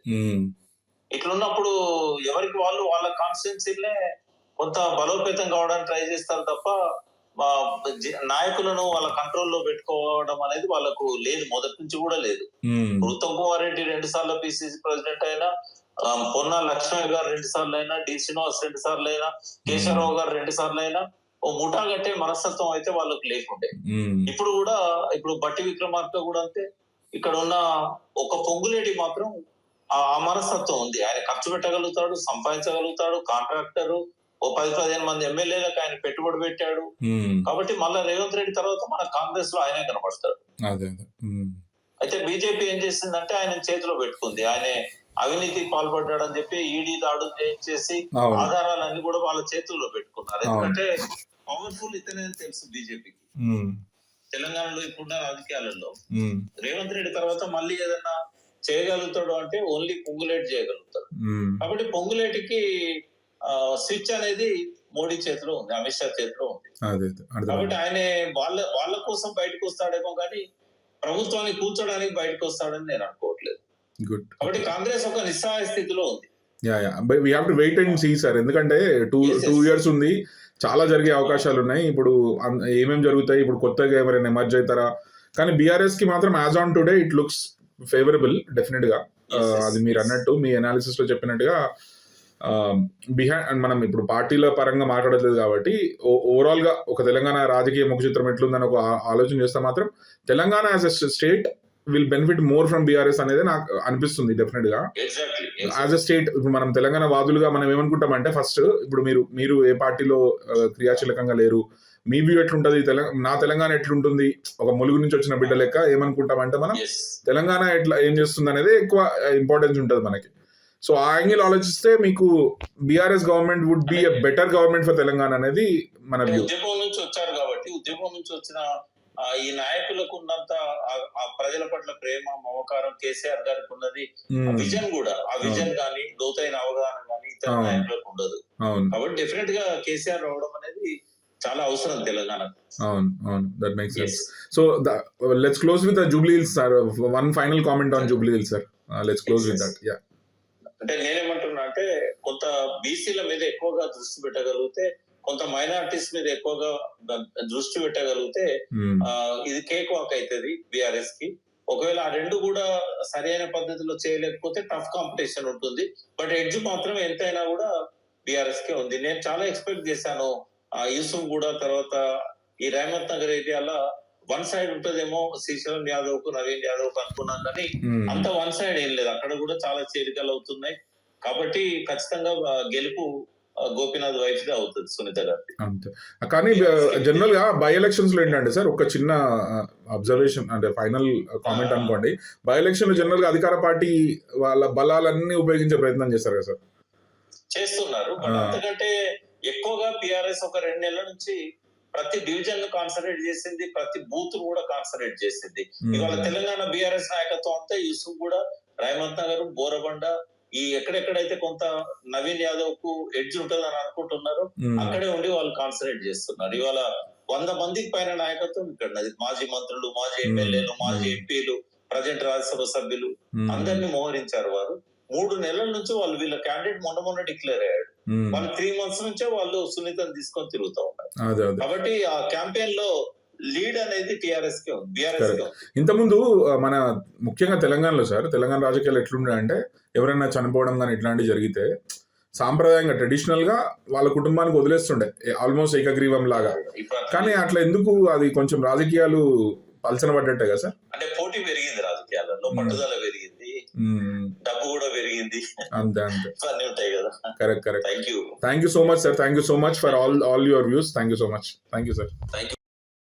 ఇట్లున్నప్పుడు ఎవరికి వాళ్ళు వాళ్ళ కాన్స్టిట్యున్సీలే కొంత బలోపేతం కావడానికి ట్రై చేస్తారు తప్ప నాయకులను వాళ్ళ కంట్రోల్లో పెట్టుకోవడం అనేది వాళ్ళకు లేదు, మొదటి నుంచి కూడా లేదు. ఉత్తమ్ కుమార్ రెడ్డి 2 సార్లు పిసిసి ప్రెసిడెంట్ అయినా, పొన్నా లక్ష్మణ్ గారు 2 సార్లు అయినా, డి శ్రీనివాస్ 2 సార్లు అయినా, కేశవరావు గారు 2 సార్లు అయినా ఓ ముఠా కట్టే మనస్తత్వం అయితే వాళ్ళకు లేకుండే. ఇప్పుడు కూడా ఇప్పుడు బట్టి విక్రమార్క కూడా అంతే. ఇక్కడ ఉన్న ఒక పొంగులేటి మాత్రం ఆ మనస్తత్వం ఉంది. ఆయన ఖర్చు పెట్టగలుగుతాడు, సంపాదించగలుగుతాడు, కాంట్రాక్టర్, ఓ 10-15 మంది ఎమ్మెల్యేలకు ఆయన పెట్టుబడి పెట్టాడు. కాబట్టి మళ్ళా రేవంత్ రెడ్డి తర్వాత మన కాంగ్రెస్ లో ఆయనే కనబడతాడు. అయితే బీజేపీ ఏం చేసిందంటే ఆయన చేతిలో పెట్టుకుంది. ఆయన అవినీతికి పాల్పడ్డాడని చెప్పి ఈడీ దాడులు చేయించేసి ఆధారాలన్నీ కూడా వాళ్ళ చేతుల్లో పెట్టుకున్నారు. ఎందుకంటే పవర్ఫుల్ ఇతనే తెలుసు బీజేపీకి. తెలంగాణలో ఇప్పుడున్న రాజకీయాలలో రేవంత్ రెడ్డి తర్వాత మళ్ళీ ఏదన్నా చేయగలుగుతాడు అంటే ఓన్లీ పొంగులేటి చేయగలుగుతాడు. కాబట్టి పొంగులేటికి స్విచ్ అనేది మోడీ చేతిలో ఉంది, అమిత్ షా చేతిలో ఉంది. కాబట్టి ఆయన వాళ్ళ కోసం బయటకు వస్తాడేమో కానీ ప్రభుత్వాన్ని కూర్చోడానికి బయటకు వస్తాడని నేను అనుకోవట్లేదు. కాబట్టి కాంగ్రెస్ ఒక నిస్సహాయ స్థితిలో ఉంది. we have to wait and see sir, ఎందుకంటే 2 years ఉంది, చాలా జరిగే అవకాశాలు ఉన్నాయి. ఇప్పుడు ఏమేమి జరుగుతాయి, ఇప్పుడు కొత్తగా ఎవరైనా ఎమర్జ్ అవుతారా, కానీ బీఆర్ఎస్ కి మాత్రం as on today it looks favourable definite గా. అది మీరు అన్నట్టు మీ అనాలిసిస్ లో చెప్పినట్టుగా మనం ఇప్పుడు పార్టీల పరంగా మాట్లాడలేదు కాబట్టి ఓవరాల్ గా ఒక తెలంగాణ రాజకీయ ముఖ చిత్రం ఎట్లుందని ఒక ఆలోచన చేస్తే మాత్రం Telangana as a state will benefit more from BRS అనేది నాకు అనిపిస్తుంది డెఫినెట్ గా. యాజ్ ఎ స్టేట్ ఇప్పుడు మనం తెలంగాణ వాదులుగా మనం ఏమనుకుంటామంటే ఫస్ట్ ఇప్పుడు మీరు ఏ పార్టీలో క్రియాశీలకంగా లేరు, మీ వ్యూ ఎట్లుంటది, నా తెలంగాణ ఎట్లుంటుంది, ఒక ములుగు నుంచి వచ్చిన బిడ్డ లెక్క ఏమనుకుంటామంటే మనం తెలంగాణ ఎట్లా ఏం చేస్తుంది అనేది ఎక్కువ ఇంపార్టెన్స్ ఉంటుంది మనకి. సో ఆ యాంగిల్ ఆలోచిస్తే మీకు BRS government would be a better government for Telangana అనేది మన వ్యూ. ఉద్యమం నుంచి వచ్చారు కాబట్టి ఉద్యమం నుంచి వచ్చిన ఈ నాయకులకు ఉన్నంత ఆ ప్రజల పట్ల ప్రేమ మమకారం కేసీఆర్ గారికి ఉన్నది, విజన్ కూడా ఆ విజన్ గానీ లోతైన అవగాహన గానీ ఇతర నాయకులకు ఉండదు. కాబట్టి డెఫినెట్ గా కేసీఆర్ రావడం అనేది చాలా అవసరం తెలంగాణకు. అవును, that makes sense. So let's close with the Jubilee hills sir. One final comment on Jubilee hills sir. Let's close with that. Yeah, అంటే నేనేమంటున్నా అంటే కొంత బీసీల మీద ఎక్కువగా దృష్టి పెట్టగలిగితే, కొంత మైనారిటీస్ మీద ఎక్కువగా దృష్టి పెట్టగలిగితే ఇది కేక్ వాక్ అవుతుంది బీఆర్ఎస్ కి. ఒకవేళ ఆ రెండు కూడా సరైన పద్ధతిలో చేయలేకపోతే టఫ్ కాంపిటీషన్ ఉంటుంది. బట్ ఎడ్జ్ మాత్రం ఎంతైనా కూడా బీఆర్ఎస్ కే ఉంది. నేను చాలా ఎక్స్పెక్ట్ చేశాను యూసుఫ్ కూడా, తర్వాత ఈ రేవంత్ నగర్ ఏరియాలో 1 సైడ్ ఉంటదేమో శ్రీశైలం యాదవ్ కు నవీన్ యాదవ్ కు అనుకున్నాం, కానీ అంత 1 సైడ్ ఏం లేదు. అక్కడ కూడా చాలా చేరికలు అవుతున్నాయి. కాబట్టి ఖచ్చితంగా గెలుపు గోపీనాథ్ వైఫ్ దే అవుతుంది, సునీత గారి. అంతే. కానీ జనరల్ గా బై ఎలక్షన్స్ లో ఏంటంటే సార్, ఒక చిన్న అబ్జర్వేషన్ అంటే ఫైనల్ కామెంట్ అనుకోండి, బై ఎలక్షన్ లో జనరల్ గా అధికార పార్టీ వాళ్ళ బలాలన్నీ ఉపయోగించే ప్రయత్నం చేస్తారు కదా సార్. చేస్తున్నారు. అంతకంటే ఎక్కువగా పిఆర్ఎస్ ఒక 2 నెలల నుంచి ప్రతి డివిజన్ ను కాన్సన్ట్రేట్ చేసింది, ప్రతి బూత్ కూడా కాన్సన్ట్రేట్ చేసింది. ఇవాళ తెలంగాణ బీఆర్ఎస్ నాయకత్వం అంతా యూసుఫ్ కూడా, రేవంత్ నగర్, బోరబండ, ఈ ఎక్కడెక్కడైతే కొంత నవీన్ యాదవ్ కు ఎడ్జ్ ఉంటుందని అనుకుంటున్నారు అక్కడే ఉండి వాళ్ళు కాన్సన్ట్రేట్ చేస్తున్నారు. ఇవాళ 100 మందికి పైన నాయకత్వం ఇక్కడ, మాజీ మంత్రులు, మాజీ ఎమ్మెల్యేలు, మాజీ ఎంపీలు, ప్రజెంట్ రాజ్యసభ సభ్యులు అందరినీ మోహరించారు వారు. 3 నెలల నుంచి వాళ్ళు వీళ్ళ క్యాండిడేట్ మొన్న డిక్లేర్ అయ్యాడు. వాళ్ళు 3 months నుంచే వాళ్ళు సునీతను తీసుకొని తిరుగుతూ ఉన్నారు. కాబట్టి ఆ క్యాంపెయిన్ లో లీడ్ అనేది టిఆర్ఎస్ కే ఉంది, బీఆర్ఎస్ కే ఉంది. ఇంతకుముందు మన ముఖ్యంగా తెలంగాణలో సార్, తెలంగాణ రాజకీయాలు ఎట్లుండే అంటే ఎవరైనా చనిపోవడం కానీ ఇట్లాంటివి జరిగితే సాంప్రదాయంగా ట్రెడిషనల్ గా వాళ్ళ కుటుంబానికి వదిలేస్తుండే ఆల్మోస్ట్ ఏకగ్రీవం లాగా. కానీ అట్లా ఎందుకు అది కొంచెం రాజకీయాలు పలచన పడ్డట్టే కదా సార్? అంటే పోటీ పెరిగింది రాజకీయాలలో, పట్టుదల పెరిగింది, డబ్బు కూడా పెరిగింది, అంతే అన్నీ ఉంటాయి కదా. Correct. Thank you so much sir. Thank you so much for all your views. Thank you so much. Thank you sir. Thank you.